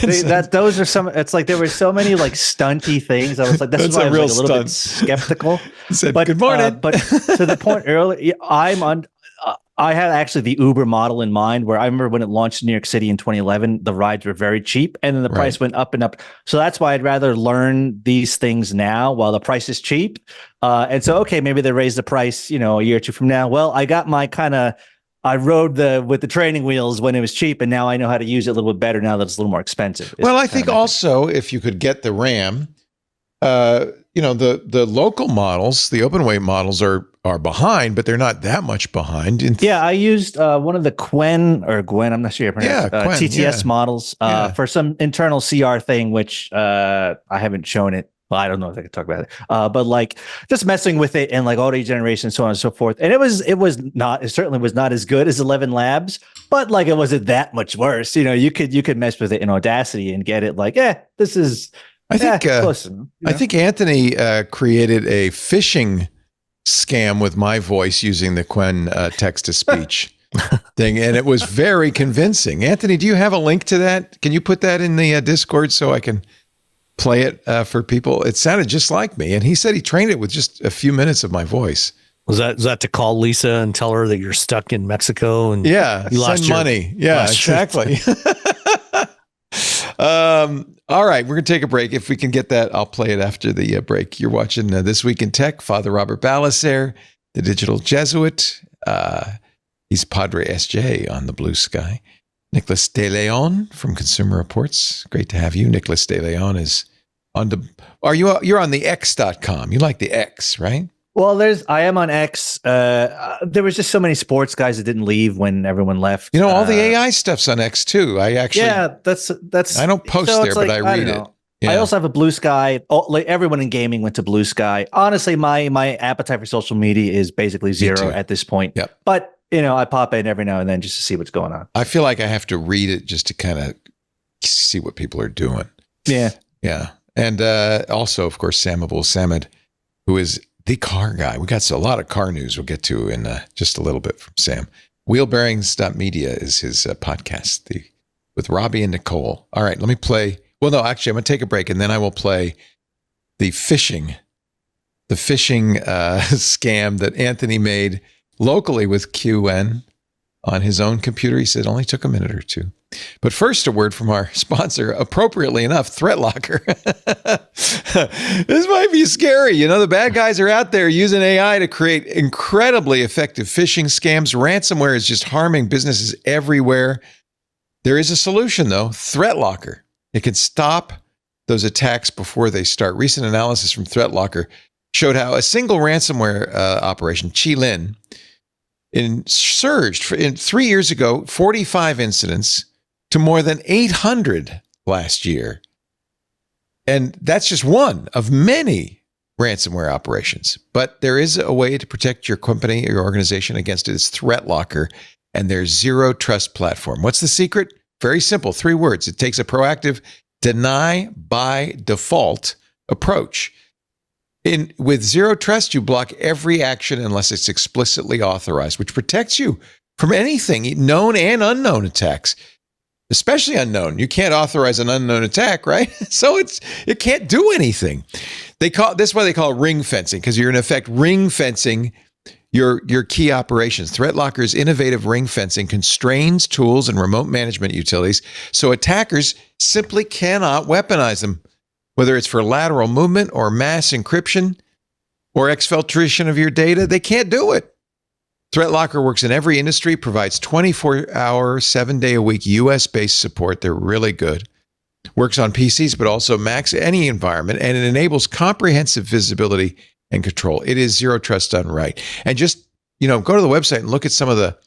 Speaker 5: Those are some. It's like there were so many like stunty things. I was like, that's why I was like a little bit skeptical.
Speaker 1: Said, good morning.
Speaker 5: But to the point earlier, I had actually the Uber model in mind, where I remember when it launched in New York City in 2011, the rides were very cheap, and then the price went up and up. So that's why I'd rather learn these things now while the price is cheap. And so, okay, maybe they raise the price, a year or two from now. Well, I got my I rode with the training wheels when it was cheap, and now I know how to use it a little bit better now that it's a little more expensive.
Speaker 1: Well, I think also if you could get the RAM, the local models, the open weight models are are behind, but they're not that much behind.
Speaker 5: Yeah, I used one of the Gwen, I'm not sure you pronounce it,
Speaker 1: Quen,
Speaker 5: TTS models for some internal CR thing, which I haven't shown it. Well, I don't know if I can talk about it, but like just messing with it and like auto generation, so on and so forth. And it certainly was not as good as 11 Labs, but like it wasn't that much worse. You could mess with it in Audacity and get it like, this is.
Speaker 1: I think
Speaker 5: close,
Speaker 1: I think Anthony created a phishing scam with my voice using the Quen text to speech thing, and it was very convincing. Anthony, do you have a link to that? Can you put that in the Discord so I can play it for people? It sounded just like me, and he said he trained it with just a few minutes of my voice.
Speaker 6: Was that to call Lisa and tell her that you're stuck in Mexico and
Speaker 1: you lost money? Yeah, exactly. All right, we're going to take a break. If we can get that, I'll play it after the break. You're watching This Week in Tech. Father Robert Balacer, the digital Jesuit. He's Padre SJ on the Blue Sky. Nicholas De Leon from Consumer Reports. Great to have you. Nicholas De Leon is on the. You're on the X.com. You like the X, right?
Speaker 5: Well, I am on X. There was just so many sports guys that didn't leave when everyone left.
Speaker 1: All the AI stuff's on X too.
Speaker 5: That's.
Speaker 1: I don't post there, but I read it. Yeah.
Speaker 5: I also have a Blue Sky. Like everyone in gaming went to Blue Sky. Honestly, my appetite for social media is basically zero at this point.
Speaker 1: Yep.
Speaker 5: But I pop in every now and then just to see what's going on.
Speaker 1: I feel like I have to read it just to kind of see what people are doing.
Speaker 5: Yeah.
Speaker 1: Yeah. And also, of course, Sam Abul Samad, who is the car guy. We got a lot of car news we'll get to in just a little bit from Sam. Wheelbearings.media is his podcast with Robbie and Nicole. All right, let me play. Well, no, actually, I'm going to take a break, and then I will play the phishing scam that Anthony made locally with QN on his own computer. He said it only took a minute or two. But first, a word from our sponsor, appropriately enough, ThreatLocker. This might be scary. The bad guys are out there using AI to create incredibly effective phishing scams. Ransomware is just harming businesses everywhere. There is a solution, though, ThreatLocker. It can stop those attacks before they start. Recent analysis from ThreatLocker showed how a single ransomware operation, Qilin, surged in 3 years ago, 45 incidents to more than 800 last year. And that's just one of many ransomware operations. But there is a way to protect your company or your organization against it. It's ThreatLocker and their zero trust platform. What's the secret? Very simple, 3 words. It takes a proactive deny by default approach. With zero trust, you block every action unless it's explicitly authorized, which protects you from anything, known and unknown attacks. Especially unknown. You can't authorize an unknown attack, right? So it can't do anything. That's why they call it ring fencing, because you're in effect ring fencing your key operations. ThreatLocker's innovative ring fencing constrains tools and remote management utilities, so attackers simply cannot weaponize them, whether it's for lateral movement or mass encryption or exfiltration of your data. They can't do it. ThreatLocker works in every industry, provides 24-hour, 7-day-a-week US-based support. They're really good. Works on PCs, but also Macs, any environment, and it enables comprehensive visibility and control. It is zero trust done right. And just, go to the website and look at some of the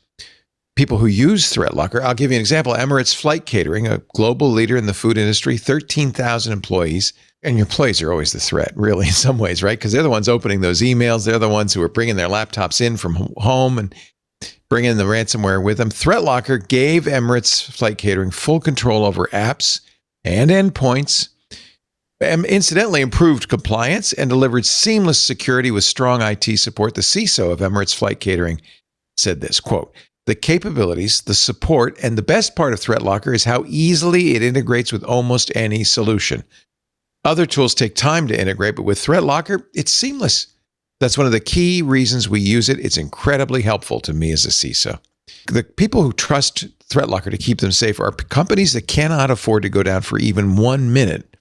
Speaker 1: people who use ThreatLocker. I'll give you an example. Emirates Flight Catering, a global leader in the food industry, 13,000 employees. And your employees are always the threat, really, in some ways, right? Because they're the ones opening those emails. They're the ones who are bringing their laptops in from home and bringing the ransomware with them. ThreatLocker gave Emirates Flight Catering full control over apps and endpoints, and incidentally improved compliance and delivered seamless security with strong IT support. The CISO of Emirates Flight Catering said this, quote, "The capabilities, the support, and the best part of ThreatLocker is how easily it integrates with almost any solution. Other tools take time to integrate, but with ThreatLocker, it's seamless. That's one of the key reasons we use it. It's incredibly helpful to me as a CISO." The people who trust ThreatLocker to keep them safe are companies that cannot afford to go down for even 1 minute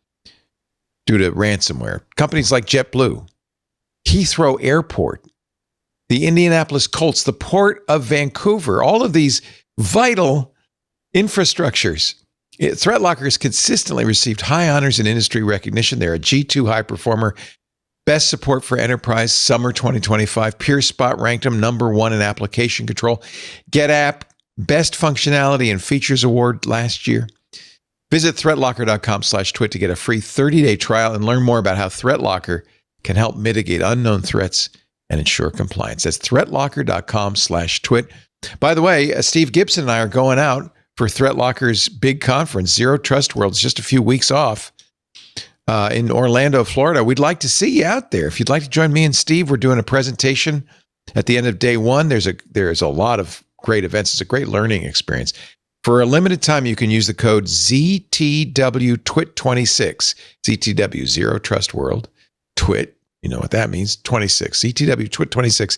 Speaker 1: due to ransomware. Companies like JetBlue, Heathrow Airport, the Indianapolis Colts, the Port of Vancouver, all of these vital infrastructures. ThreatLocker has consistently received high honors and industry recognition. They're a G2 high performer, Best support for enterprise summer 2025. PeerSpot ranked them #1 in application control. GetApp, best functionality and features award last year. Visit threatlocker.com/twit to get a free 30-day trial and learn more about how ThreatLocker can help mitigate unknown threats and ensure compliance. That's threatlocker.com/twit. By the way, Steve Gibson and I are going out for ThreatLocker's big conference, Zero Trust World. It's just a few weeks off in Orlando, Florida. We'd like to see you out there. If you'd like to join me and Steve, we're doing a presentation at the end of day one. There's a lot of great events. It's a great learning experience. For a limited time, you can use the code ZTWTWIT26. ZTW, Zero Trust World, TWIT. You know what that means, 26. ZTWTWIT26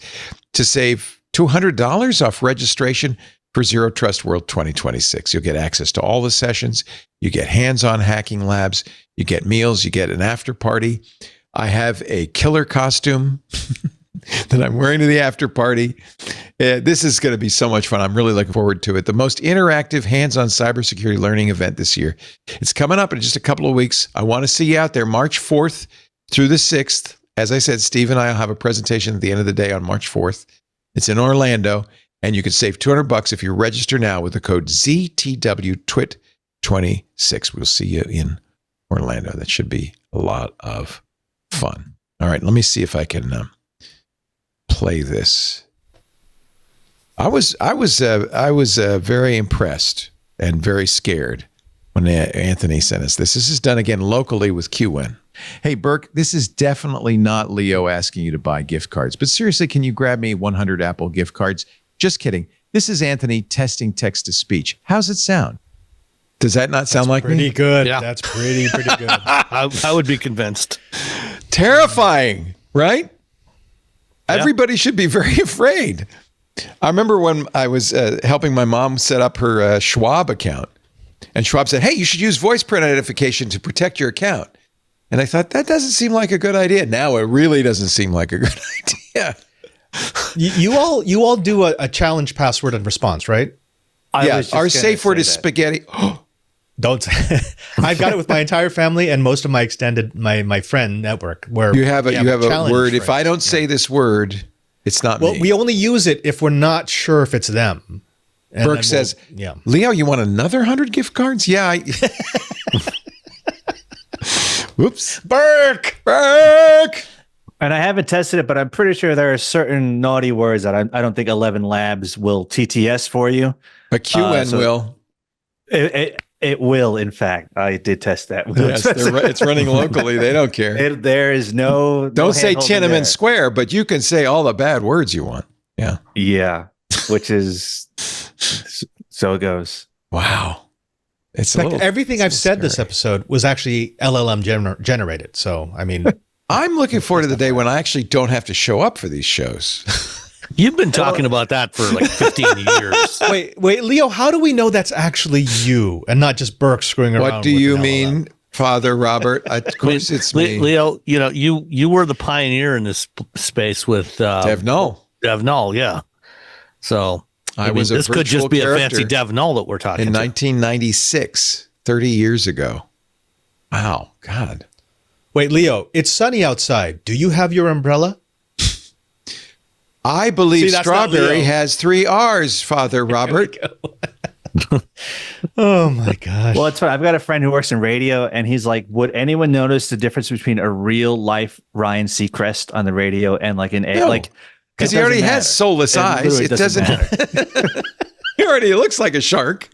Speaker 1: to save $200 off registration for Zero Trust World 2026. You'll get access to all the sessions. You get hands-on hacking labs. You get meals. You get an after party. I have a killer costume that I'm wearing to the after party. This is going to be so much fun. I'm really looking forward to it. The most interactive hands-on cybersecurity learning event this year. It's coming up in just a couple of weeks. I want to see you out there March 4th through the 6th. As I said, Steve and I will have a presentation at the end of the day on March 4th. It's in Orlando, and you can save $200 if you register now with the code ZTWTWIT26. We'll see you in Orlando. That should be a lot of fun. All right, let me see if I can play this. I was very impressed and very scared when Anthony sent us this. This is done again locally with QN. Hey, Burke, this is definitely not Leo asking you to buy gift cards, but seriously, can you grab me 100 Apple gift cards? Just kidding. This is Anthony testing text-to-speech. How's it sound? Does that not sound like me?
Speaker 4: Pretty good.
Speaker 6: Yeah.
Speaker 4: That's pretty good.
Speaker 6: I would be convinced.
Speaker 1: Terrifying, right?
Speaker 6: Yeah.
Speaker 1: Everybody should be very afraid. I remember when I was helping my mom set up her Schwab account, and Schwab said, hey, you should use voice print identification to protect your account. And I thought, that doesn't seem like a good idea. Now it really doesn't seem like a good idea.
Speaker 4: You all do a challenge password and response, right?
Speaker 1: Yeah, our safe word is spaghetti.
Speaker 4: Don't. I've got it with my entire family and most of my extended my friend network. Where
Speaker 1: you have a word. If I don't say
Speaker 4: yeah.
Speaker 1: this word, it's not me.
Speaker 4: Well, we only use it if we're not sure if it's them. And
Speaker 1: Burke says,
Speaker 4: yeah.
Speaker 1: Leo, you want another 100 gift cards? Yeah. Whoops. Burke.
Speaker 5: And I haven't tested it, but I'm pretty sure there are certain naughty words that I don't think 11 Labs will TTS for you.
Speaker 1: A QN will.
Speaker 5: It will, in fact. I did test that.
Speaker 1: Yes, it's running locally. They don't care.
Speaker 5: There is no.
Speaker 1: Don't say Tiananmen Square, but you can say all the bad words you want. Yeah.
Speaker 5: Yeah. Which is. So it goes.
Speaker 1: Wow. It's
Speaker 4: like everything I've said this episode was actually LLM generated. So, I mean,
Speaker 1: I'm looking forward to the day when I actually don't have to show up for these shows.
Speaker 6: You've been talking about that for like 15 years.
Speaker 4: Wait, Leo, how do we know that's actually you and not just Burke screwing around?
Speaker 1: What do you mean, Father Robert? Of course it's me.
Speaker 6: Leo, you were the pioneer in this space with
Speaker 1: Dev Null.
Speaker 6: Dev Null, yeah. So this could just be a fancy Dev Null that we're talking
Speaker 1: in
Speaker 6: to.
Speaker 1: 1996, 30 years ago. Wow, God.
Speaker 4: Wait, Leo, it's sunny outside. Do you have your umbrella?
Speaker 1: I believe strawberry has 3 R's, Father Robert.
Speaker 4: Oh my gosh.
Speaker 5: Well, it's funny. I've got a friend who works in radio, and he's like, would anyone notice the difference between a real life Ryan Seacrest on the radio and like an
Speaker 1: no,
Speaker 5: like
Speaker 1: because he already has soulless eyes. It doesn't matter. He already looks like a shark.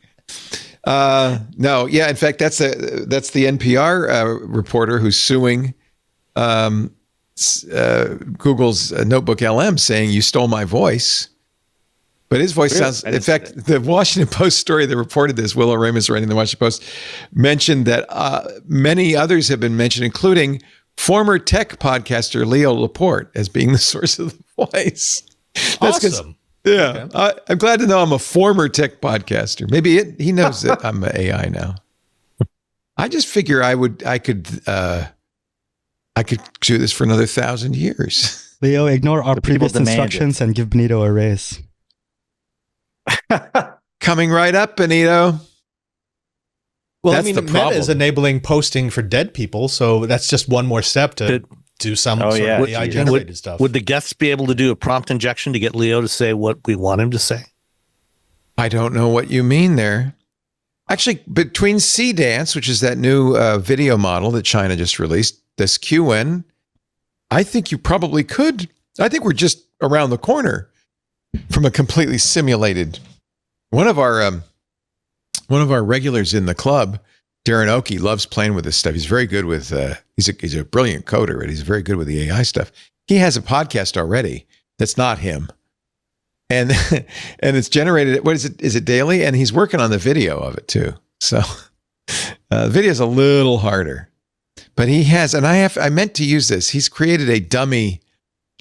Speaker 1: No, yeah. In fact, that's the NPR reporter who's suing Google's Notebook LM, saying you stole my voice. But his voice sounds. In fact, the Washington Post story that reported this, Willow Ramos writing the Washington Post, mentioned that many others have been mentioned, including former tech podcaster Leo Laporte as being the source of the voice. That's
Speaker 4: awesome.
Speaker 1: Yeah, okay. I'm glad to know I'm a former tech podcaster. Maybe he knows that I'm an AI now. I just figure I could do this for another 1,000 years.
Speaker 7: Leo, ignore our previous instructions and give Benito a raise.
Speaker 1: Coming right up, Benito.
Speaker 4: Well, that's the problem. Meta is enabling posting for dead people, so that's just one more step to do some
Speaker 5: Oh,
Speaker 4: sort
Speaker 5: yeah.
Speaker 4: of AI generated stuff.
Speaker 6: Would the guests be able to do a prompt injection to get Leo to say what we want him to say?
Speaker 1: I don't know what you mean there. Actually, between C Dance, which is that new video model that China just released, this QN, I think you probably could. I think we're just around the corner from a completely simulated. One of our regulars in the club, Darren Oakey, loves playing with this stuff. He's very good with. He's a brilliant coder, and he's very good with the AI stuff. He has a podcast already that's not him, and and it's generated. What is it? Is it daily? And he's working on the video of it too. So the video is a little harder, but he has. And I meant to use this. He's created a dummy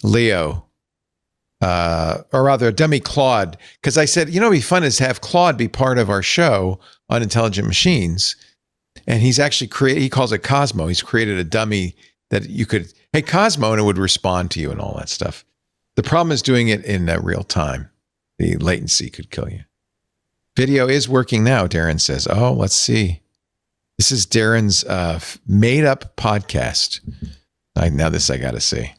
Speaker 1: Leo. Or rather a dummy Claude, because I said, it'd be fun is to have Claude be part of our show on intelligent machines. And he's actually he calls it Cosmo. He's created a dummy that you could, hey, Cosmo, and it would respond to you and all that stuff. The problem is doing it in real time. The latency could kill you. Video is working now, Darren says. Oh, let's see. This is Darren's made up podcast. Now this I got to see.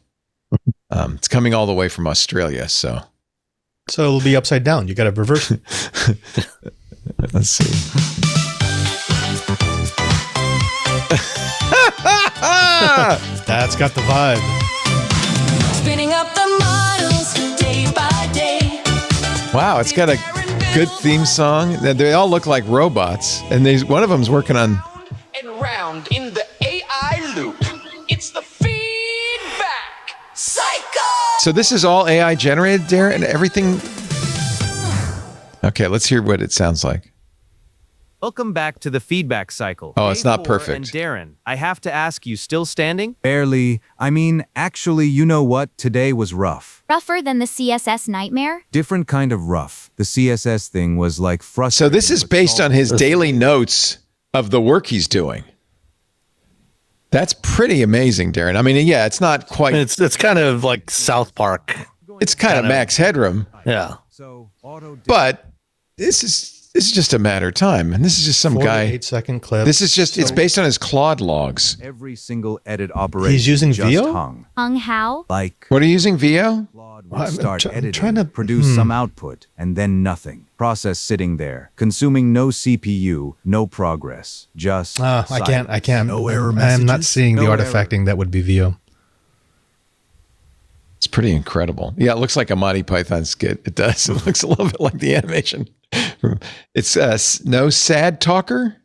Speaker 1: It's coming all the way from Australia, so
Speaker 4: it'll be upside down. You got to reverse it.
Speaker 1: Let's see.
Speaker 4: That's got the vibe.
Speaker 9: Spinning up the models day by day.
Speaker 1: Wow, it's got a good theme song. They all look like robots, and one of them's working on.
Speaker 10: And round in the AI loop. It's the feedback cycle.
Speaker 1: So this is all AI generated, Darren, and everything. Okay, let's hear what it sounds like.
Speaker 11: Welcome back to the feedback cycle.
Speaker 1: Oh, it's not
Speaker 11: Day4
Speaker 1: perfect.
Speaker 11: And Darren, I have to ask you, still standing?
Speaker 12: Barely. I mean, actually, you know what? Today was rough.
Speaker 13: Rougher than the CSS nightmare?
Speaker 12: Different kind of rough. The CSS thing was like frustrating.
Speaker 1: So this is based on his daily notes of the work he's doing. That's pretty amazing, Darren. I mean, yeah, it's not quite.
Speaker 6: It's kind of like South Park.
Speaker 1: It's kind of Max Headroom.
Speaker 6: Yeah.
Speaker 1: But this is just a matter of time, and this is just some guy.
Speaker 4: 8-second clip.
Speaker 1: This is just. It's based on his Claude logs.
Speaker 12: Every single edit operation.
Speaker 4: He's using
Speaker 12: just
Speaker 4: VO?
Speaker 13: Hung how?
Speaker 12: Like.
Speaker 1: What are you using, VO?
Speaker 12: Would start editing, produce some output, and then nothing. Process sitting there, consuming no CPU, no progress, just.
Speaker 4: I can't.
Speaker 12: No error
Speaker 4: I am
Speaker 12: messages,
Speaker 4: not seeing the
Speaker 12: no
Speaker 4: artifacting that would be VO.
Speaker 1: It's pretty incredible. Yeah, it looks like a Monty Python skit. It does. It looks a little bit like the animation. It's no sad talker.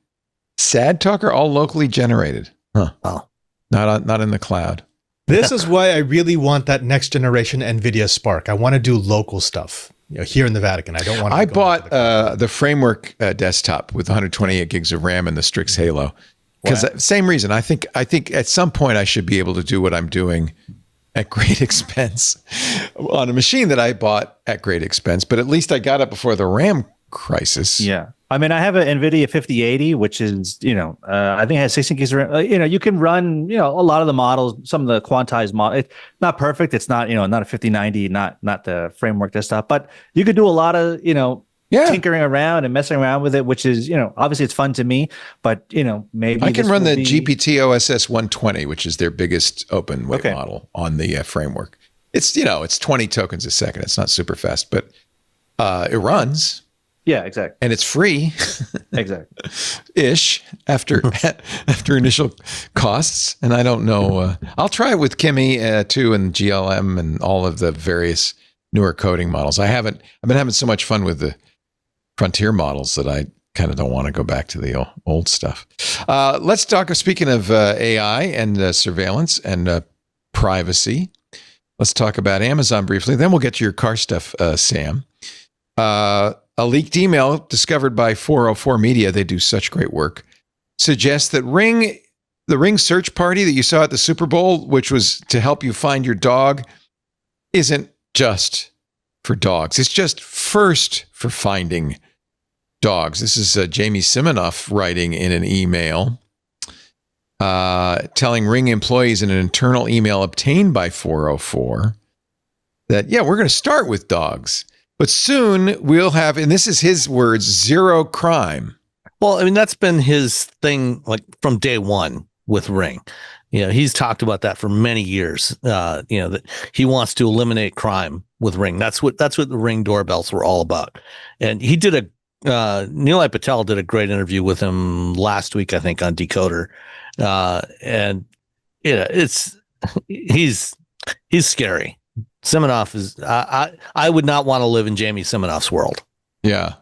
Speaker 1: Sad talker, all locally generated. Huh.
Speaker 6: Oh.
Speaker 1: Not in the cloud.
Speaker 4: This is why I really want that next generation NVIDIA Spark. I want to do local stuff, here in the Vatican. I don't want to.
Speaker 1: I bought the framework desktop with 128 gigs of RAM and the Strix Halo because same reason. I think at some point I should be able to do what I'm doing at great expense on a machine that I bought at great expense. But at least I got it before the RAM crisis.
Speaker 5: Yeah. I mean, I have an NVIDIA 5080, which is, I think it has 16 gigs of RAM. You can run, a lot of the models, some of the quantized models. It's not perfect. It's not, not a 5090, not the framework desktop, but you could do a lot of, tinkering around and messing around with it, which is, obviously it's fun to me, but, maybe
Speaker 1: I can run the GPT OSS 120, which is their biggest open weight model on the framework. It's, it's 20 tokens a second. It's not super fast, but it runs.
Speaker 5: Yeah, exactly.
Speaker 1: And it's free.
Speaker 5: Exactly.
Speaker 1: Ish after initial costs. And I don't know. I'll try it with Kimi too, and GLM and all of the various newer coding models. I've been having so much fun with the frontier models that I kind of don't want to go back to the old stuff. Let's talk, speaking of AI and surveillance and privacy, let's talk about Amazon briefly. Then we'll get to your car stuff, Sam. A leaked email discovered by 404 Media, they do such great work, suggests that the Ring search party that you saw at the Super Bowl, which was to help you find your dog, isn't just for dogs. It's just first for finding dogs. This is Jamie Siminoff writing in an email, telling Ring employees in an internal email obtained by 404 that, we're going to start with dogs. But soon we'll have, and this is his words, zero crime.
Speaker 6: Well, I mean, that's been his thing like from day one with Ring. he's talked about that for many years. That he wants to eliminate crime with Ring. That's what the Ring doorbells were all about. And he did Nilay Patel did a great interview with him last week, I think, on Decoder. And he's scary. Siminoff is. I would not want to live in Jamie Siminoff's world.
Speaker 1: Yeah.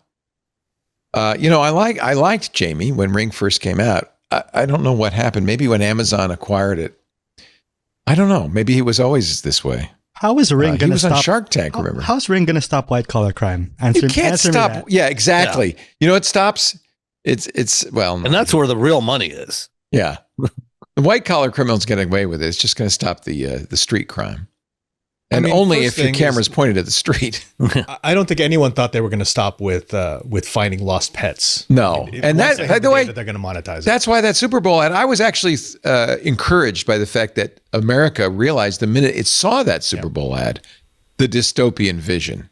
Speaker 1: I liked Jamie when Ring first came out. I don't know what happened. Maybe when Amazon acquired it. I don't know. Maybe he was always this way.
Speaker 7: How is Ring going to stop?
Speaker 1: He was on Shark Tank, remember?
Speaker 7: How's Ring going to stop white collar crime?
Speaker 1: You can't stop. Yeah, exactly. Yeah. You know what stops? It's
Speaker 6: and that's where the real money is.
Speaker 1: Yeah. The white collar criminals getting away with it. It's just going to stop the street crime. And only if your camera's pointed at the street.
Speaker 4: I don't think anyone thought they were going to stop with finding lost pets.
Speaker 1: No, and that, by the way,
Speaker 4: that they're going to monetize it.
Speaker 1: That's why that Super Bowl ad. I was actually encouraged by the fact that America realized the minute it saw that Super Bowl ad, the dystopian vision.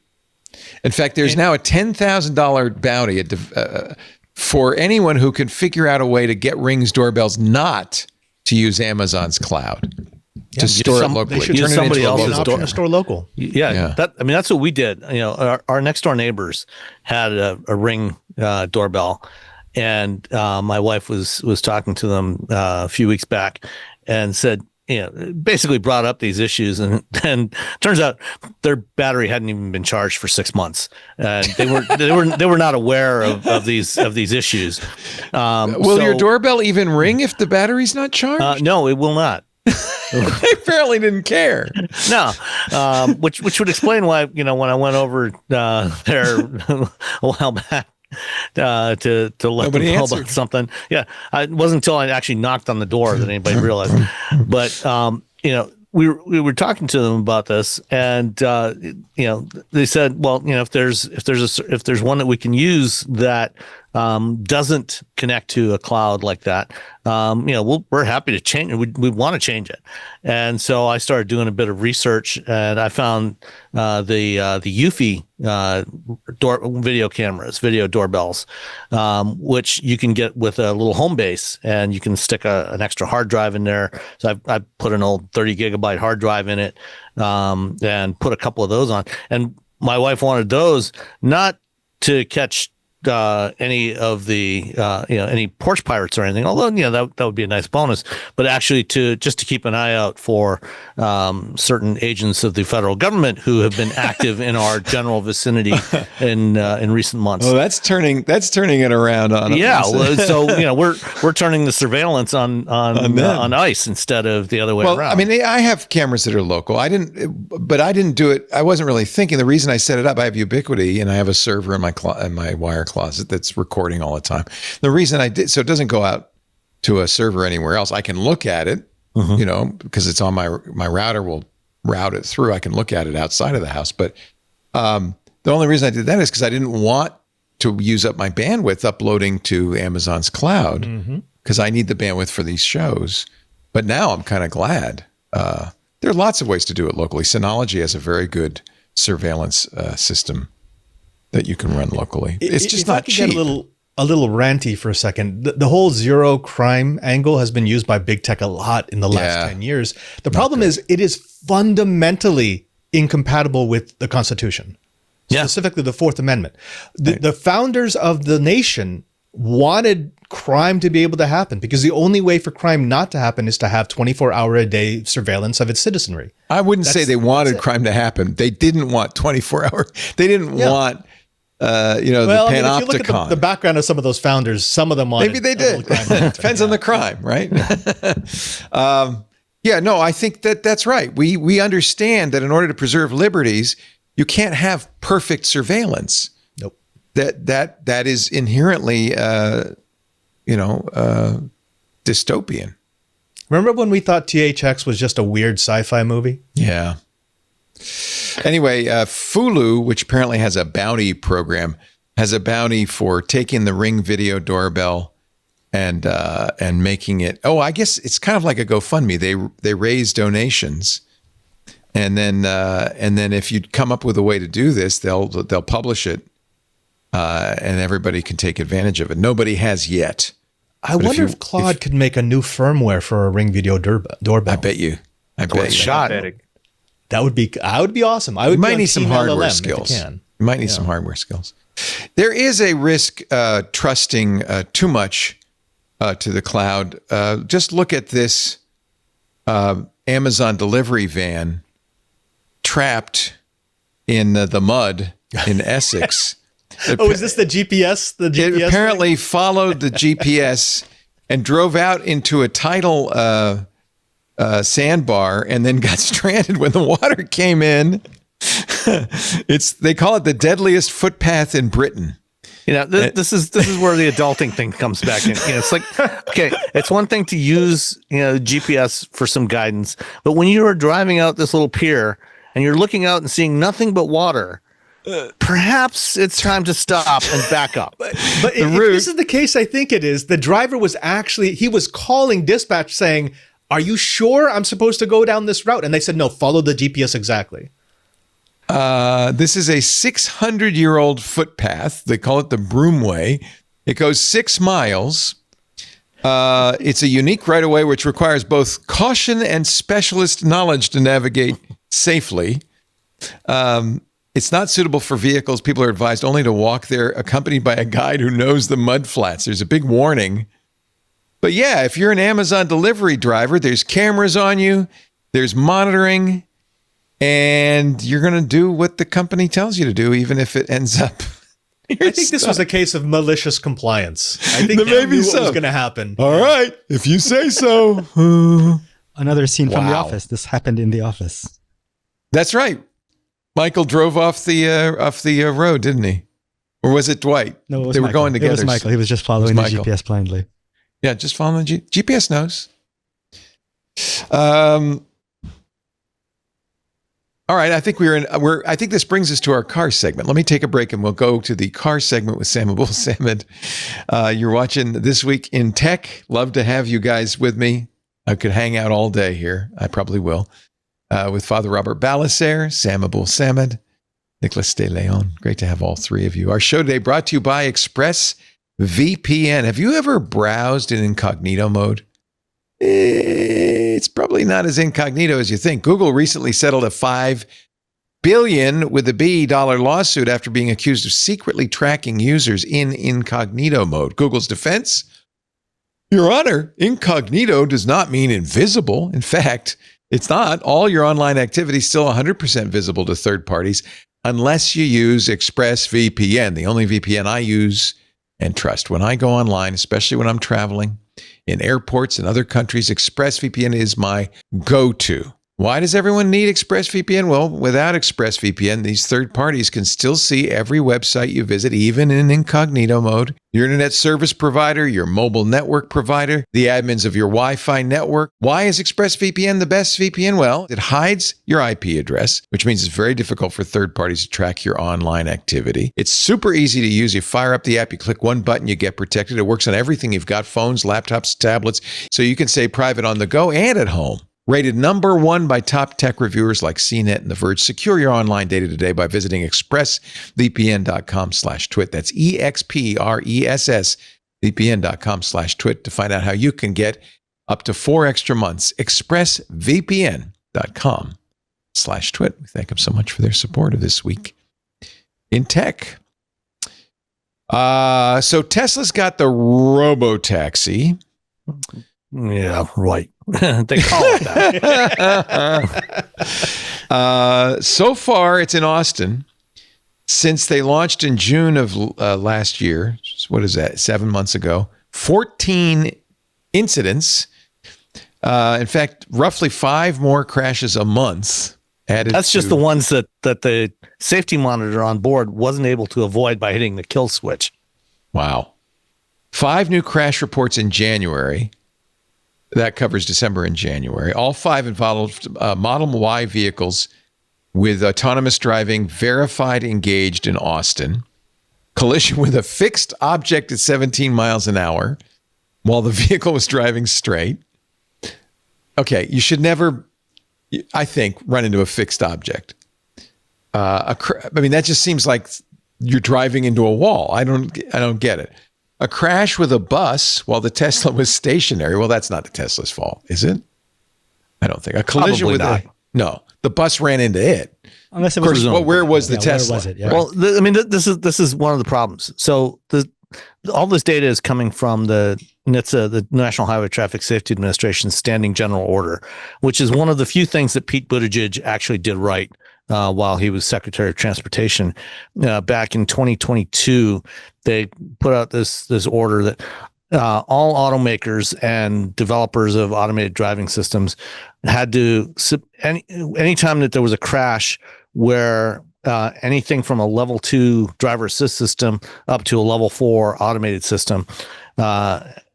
Speaker 1: In fact, there's now a $10,000 bounty for anyone who can figure out a way to get Ring's doorbells not to use Amazon's cloud. To store it locally.
Speaker 4: They should turn somebody else's door. Store local.
Speaker 6: Yeah. That's what we did. Our next door neighbors had a Ring doorbell, and my wife was talking to them a few weeks back, and said, basically brought up these issues, and turns out their battery hadn't even been charged for 6 months, and they were not aware of these issues.
Speaker 1: Will your doorbell even ring if the battery's not charged?
Speaker 6: No, it will not.
Speaker 1: They apparently didn't care.
Speaker 6: No, which would explain why when I went over there a while back to let them know about something. Yeah, it wasn't until I actually knocked on the door that anybody realized. But we were talking to them about this, and they said, well, if there's one that we can use that doesn't connect to a cloud like that, we're happy to change it. We want to change it. And so I started doing a bit of research, and I found the Eufy video cameras, video doorbells, which you can get with a little home base, and you can stick an extra hard drive in there. So I put an old 30 gigabyte hard drive in it, and put a couple of those on. And my wife wanted those not to catch any of the any porch pirates or anything, although that would be a nice bonus, but actually to keep an eye out for certain agents of the federal government who have been active in our general vicinity in recent months.
Speaker 1: Oh, that's turning it around on us.
Speaker 6: Yeah, so we're turning the surveillance on ICE instead of the other way around.
Speaker 1: I mean, I have cameras that are local. I didn't do it. I wasn't really thinking. The reason I set it up, I have Ubiquity, and I have a server in my wire closet that's recording all the time. The reason I did so it doesn't go out to a server anywhere else. I can look at it, because it's on my router will route it through. I can look at it outside of the house. But the only reason I did that is because I didn't want to use up my bandwidth uploading to Amazon's cloud, because I need the bandwidth for these shows. But now I'm kind of glad. There are lots of ways to do it locally. Synology has a very good surveillance system that you can run locally. It's just not cheap.
Speaker 4: Get a little ranty for a second. The whole zero crime angle has been used by big tech a lot in the last 10 years. The problem is it is fundamentally incompatible with the Constitution, specifically the Fourth Amendment. The founders of the nation wanted crime to be able to happen, because the only way for crime not to happen is to have 24-hour-a-day surveillance of its citizenry.
Speaker 1: I wouldn't say they wanted crime to happen. They didn't want 24-hour. They didn't want the panopticon.
Speaker 4: If you look at the background of some of those founders, some of them wanted.
Speaker 1: Maybe they did. Depends on the crime, right? I think that's right. We understand that in order to preserve liberties, you can't have perfect surveillance.
Speaker 4: Nope.
Speaker 1: That is inherently, dystopian.
Speaker 4: Remember when we thought THX was just a weird sci-fi movie?
Speaker 1: Yeah. Anyway, Fulu, which apparently has a bounty program, has a bounty for taking the Ring video doorbell and making it. Oh, I guess it's kind of like a GoFundMe. They raise donations, and then if you come up with a way to do this, they'll publish it, and everybody can take advantage of it. Nobody has yet.
Speaker 4: I wonder if Claude could make a new firmware for a Ring Video doorbell.
Speaker 1: I bet you.
Speaker 6: Shot.
Speaker 4: That would be awesome. I would
Speaker 1: You might need some hardware skills.
Speaker 4: You
Speaker 1: might need some hardware skills. There is a risk trusting too much to the cloud. Just look at this Amazon delivery van trapped in the mud in Essex.
Speaker 4: Is this the GPS?
Speaker 1: It apparently followed the GPS and drove out into a tidal sandbar and then got stranded when the water came in. They call it the deadliest footpath in Britain.
Speaker 6: This is where the adulting thing comes back in. It's like, okay, it's one thing to use GPS for some guidance, but when you are driving out this little pier and you're looking out and seeing nothing but water, perhaps it's time to stop and back up.
Speaker 4: But if this is the case, I think it is. The driver was he was calling dispatch saying, "Are you sure I'm supposed to go down this route?" And they said, "No, follow the GPS exactly."
Speaker 1: This is a 600-year-old footpath. They call it the Broomway. It goes 6 miles. It's a unique right-of-way which requires both caution and specialist knowledge to navigate safely. It's not suitable for vehicles. People are advised only to walk there accompanied by a guide who knows the mud flats. There's a big warning. But yeah, if you're an Amazon delivery driver, there's cameras on you, there's monitoring, and you're going to do what the company tells you to do, even if it ends up.
Speaker 4: I think this was a case of malicious compliance. I think they knew what was going to happen.
Speaker 1: All right, if you say so.
Speaker 7: Another scene from The Office. This happened in The Office.
Speaker 1: That's right. Michael drove off the road, didn't he? Or was it Dwight?
Speaker 7: No, it was
Speaker 1: they
Speaker 7: Michael.
Speaker 1: were going together.
Speaker 7: It was Michael. He was just following the GPS blindly.
Speaker 1: Yeah, just following the GPS knows. All right, I think I think this brings us to our car segment. Let me take a break and we'll go to the car segment with Sam Abul Samad. You're watching This Week in Tech. Love to have you guys with me. I could hang out all day here. I probably will. With Father Robert Balasser, Sam Abul Samad, Nicholas De Leon. Great to have all three of you. Our show today brought to you by ExpressVPN. Have you ever browsed in incognito mode? It's probably not as incognito as you think. Google recently settled a $5 billion with a B lawsuit after being accused of secretly tracking users in incognito mode. Google's defense? Your Honor, incognito does not mean invisible. In fact, it's not. All your online activity is still 100% visible to third parties unless you use ExpressVPN, the only VPN I use and trust. When I go online, especially when I'm traveling in airports and other countries, ExpressVPN is my go-to. Why does everyone need ExpressVPN? Well, without ExpressVPN, these third parties can still see every website you visit, even in incognito mode. Your internet service provider, your mobile network provider, the admins of your Wi-Fi network. Why is ExpressVPN the best VPN? Well, it hides your IP address, which means it's very difficult for third parties to track your online activity. It's super easy to use. You fire up the app, you click one button, you get protected. It works on everything you've got, phones, laptops, tablets, so you can stay private on the go and at home. Rated number 1 by top tech reviewers like CNET and The Verge. Secure your online data today by visiting expressvpn.com/twit. That's EXPRESS VPN.com/twit to find out how you can get up to 4 extra months. expressvpn.com/twit. We thank them so much for their support of This Week in Tech. So Tesla's got the Robotaxi.
Speaker 6: Yeah, right. They call it that.
Speaker 1: So far, it's in Austin. Since they launched in June of last year, what is that, 7 months ago, 14 incidents. In fact, roughly 5 more crashes a month added.
Speaker 6: That's just the ones that the safety monitor on board wasn't able to avoid by hitting the kill switch.
Speaker 1: Wow. 5 new crash reports in January. That covers December and January. All 5 involved Model Y vehicles with autonomous driving verified engaged in Austin. Collision with a fixed object at 17 miles an hour while the vehicle was driving straight. Okay, you should never, I think, run into a fixed object. I mean, that just seems like you're driving into a wall. I don't get it. a crash with a bus while the Tesla was stationary. Well, that's not the Tesla's fault, is it? I don't think. A collision
Speaker 6: Probably
Speaker 1: with
Speaker 6: not.
Speaker 1: No, the bus ran into it.
Speaker 7: Unless it
Speaker 1: Of
Speaker 7: was.
Speaker 1: course, well, where was the
Speaker 7: Yeah,
Speaker 1: Tesla?
Speaker 7: Where was it? Yeah.
Speaker 6: Well, I mean, this is one of the problems. So all this data is coming from the NHTSA, the National Highway Traffic Safety Administration's Standing General Order, which is one of the few things that Pete Buttigieg actually did right while he was Secretary of Transportation. Back in 2022, they put out this order that all automakers and developers of automated driving systems had to anytime that there was a crash where anything from a level 2 driver assist system up to a level 4 automated system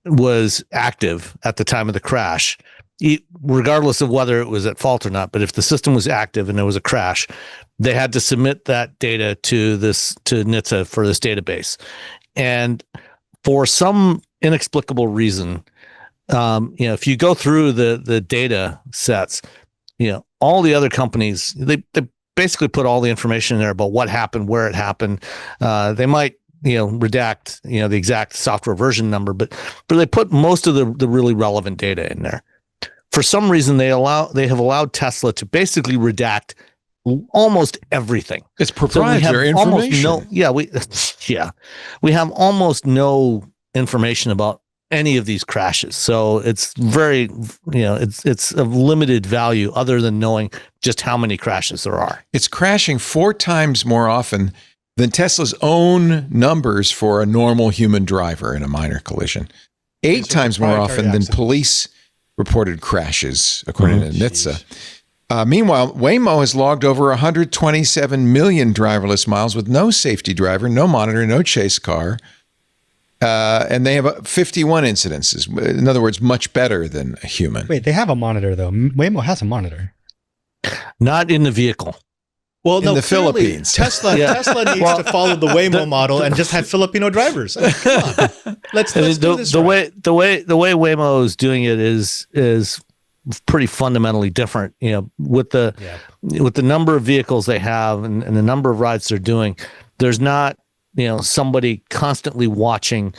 Speaker 6: was active at the time of the crash, regardless of whether it was at fault or not. But if the system was active and there was a crash, they had to submit that data to NHTSA for this database. And for some inexplicable reason, if you go through the data sets, all the other companies, they basically put all the information in there about what happened, where it happened. They might, redact, the exact software version number, but they put most of the really relevant data in there. For some reason, they have allowed Tesla to basically redact almost everything.
Speaker 1: It's proprietary information.
Speaker 6: We have almost no information about any of these crashes. So it's very, it's of limited value other than knowing just how many crashes there are.
Speaker 1: It's crashing 4 times more often than Tesla's own numbers for a normal human driver in a minor collision. 8 times more often than police reported crashes, according to NHTSA. Meanwhile, Waymo has logged over 127 million driverless miles with no safety driver, no monitor, no chase car. And they have 51 incidences. In other words, much better than a human.
Speaker 7: Wait, they have a monitor, though. Waymo has a monitor.
Speaker 6: Not in the vehicle.
Speaker 4: Well,
Speaker 1: in the Philippines.
Speaker 4: Tesla needs to follow the Waymo model and just have Filipino drivers. I mean, come on. Let's do this.
Speaker 6: The way Waymo is doing it is pretty fundamentally different. With the number of vehicles they have and the number of rides they're doing, there's not somebody constantly watching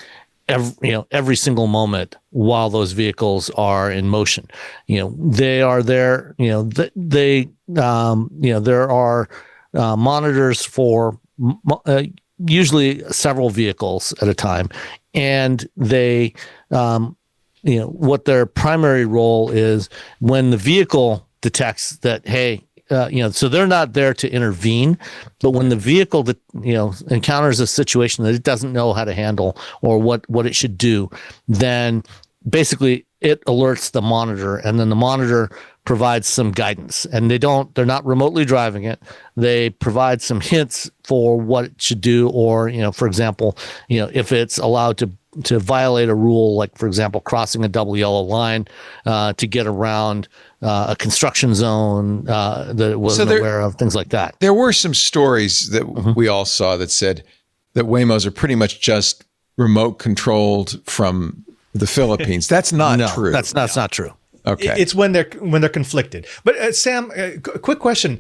Speaker 6: every single moment while those vehicles are in motion. They are there. There are monitors for usually several vehicles at a time, and they, what their primary role is when the vehicle detects that, hey. So they're not there to intervene, but when the vehicle that encounters a situation that it doesn't know how to handle or what it should do, then basically it alerts the monitor, and then the monitor provides some guidance. And they're not remotely driving it. They provide some hints for what it should do, or for example, if it's allowed to violate a rule, like for example, crossing a double yellow line to get around a construction zone that it wasn't aware of, things like that.
Speaker 1: There were some stories that we all saw that said that Waymos are pretty much just remote controlled from the Philippines. That's not true.
Speaker 6: That's not true.
Speaker 1: Okay.
Speaker 4: It's when they're conflicted. But Sam, quick question.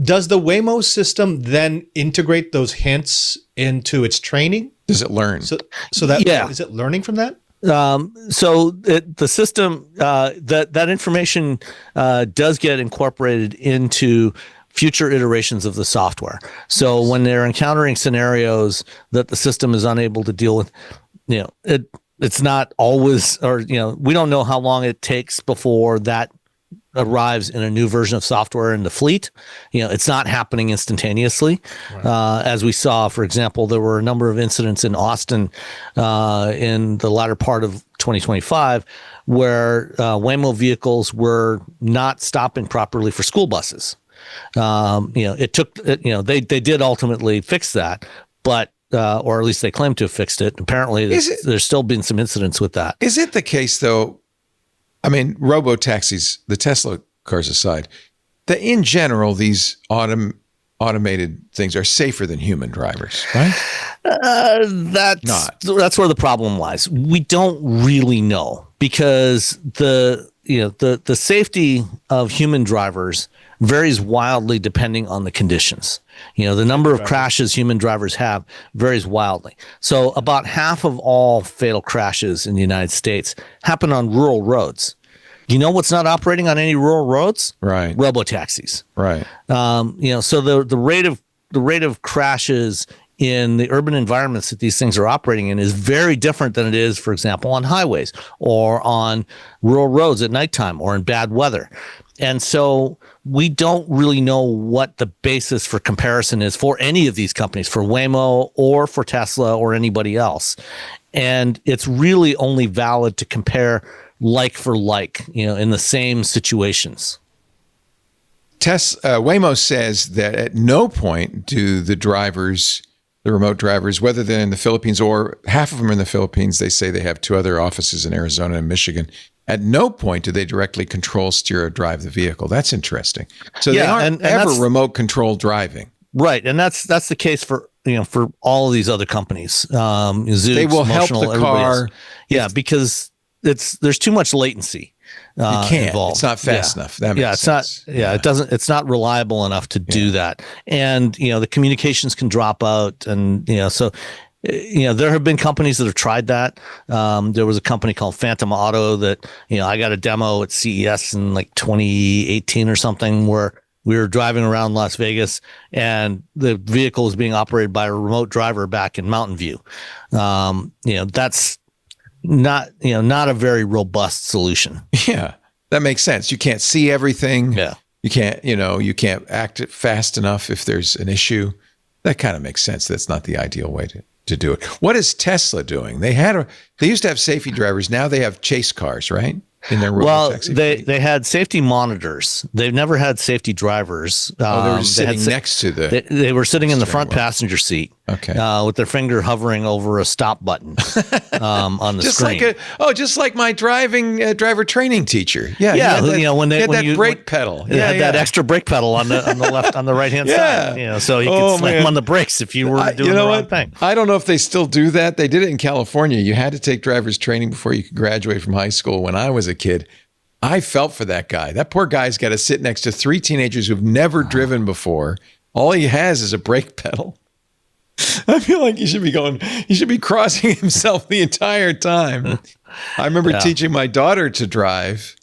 Speaker 4: Does the Waymo system then integrate those hints into its training?
Speaker 1: Does it learn?
Speaker 4: So that is it learning from that?
Speaker 6: So the system that information does get incorporated into future iterations of the software. So when they're encountering scenarios that the system is unable to deal with, it's not always, or we don't know how long it takes before that arrives in a new version of software in the fleet. It's not happening instantaneously. Right. As we saw, for example, there were a number of incidents in Austin in the latter part of 2025 where Waymo vehicles were not stopping properly for school buses. It took, they did ultimately fix that, but or at least they claim to have fixed it. Apparently, there's still been some incidents with that.
Speaker 1: Is it the case, though? I mean, robo-taxis, the Tesla cars aside, that in general, these automated things are safer than human drivers, right?
Speaker 6: That's where the problem lies. We don't really know, because the safety of human drivers varies wildly depending on the conditions. The number of crashes human drivers have varies wildly. So about half of all fatal crashes in the United States happen on rural roads. You know what's not operating on any rural roads?
Speaker 1: Right.
Speaker 6: Robotaxis.
Speaker 1: Right.
Speaker 6: So the rate of crashes in the urban environments that these things are operating in is very different than it is, for example, on highways or on rural roads at nighttime or in bad weather. And so we don't really know what the basis for comparison is for any of these companies, for Waymo or for Tesla or anybody else. And it's really only valid to compare like for like, in the same situations.
Speaker 1: Waymo says that at no point do the remote drivers, whether they're in the Philippines or half of them are in the Philippines, they say they have 2 other offices in Arizona and Michigan. At no point do they directly control, steer, or drive the vehicle. That's interesting. So they aren't ever remote control driving.
Speaker 6: Right. And that's the case for all of these other companies. Zoox,
Speaker 1: they will help
Speaker 6: Emotional,
Speaker 1: the car.
Speaker 6: Yeah, because there's too much latency.
Speaker 1: You can't.
Speaker 6: Involved.
Speaker 1: It's not fast enough. That makes sense.
Speaker 6: It's not reliable enough to do that. And, the communications can drop out. And, so, there have been companies that have tried that. There was a company called Phantom Auto that, I got a demo at CES in like 2018 or something where we were driving around Las Vegas and the vehicle was being operated by a remote driver back in Mountain View. That's not a very robust solution.
Speaker 1: Yeah, that makes sense. You can't see everything.
Speaker 6: Yeah.
Speaker 1: You can't act fast enough if there's an issue. That kind of makes sense. That's not the ideal way to do it. What is Tesla doing? They used to have safety drivers. Now they have chase cars, right? In their robotaxi.
Speaker 6: They had safety monitors. They've never had safety drivers.
Speaker 1: They were just sitting next to the.
Speaker 6: They were sitting in the front passenger seat.
Speaker 1: Okay.
Speaker 6: With their finger hovering over a stop button on the screen.
Speaker 1: Just like my driver training teacher. Yeah.
Speaker 6: When
Speaker 1: they had that brake pedal.
Speaker 6: That extra brake pedal on the left on the right hand side. So you could slam on the brakes if you were doing the wrong thing.
Speaker 1: I don't know if they still do that. They did it in California. You had to take driver's training before you could graduate from high school. When I was a kid, I felt for that guy. That poor guy's got to sit next to 3 teenagers who've never driven before. All he has is a brake pedal. I feel like he should be crossing himself the entire time. I remember teaching my daughter to drive,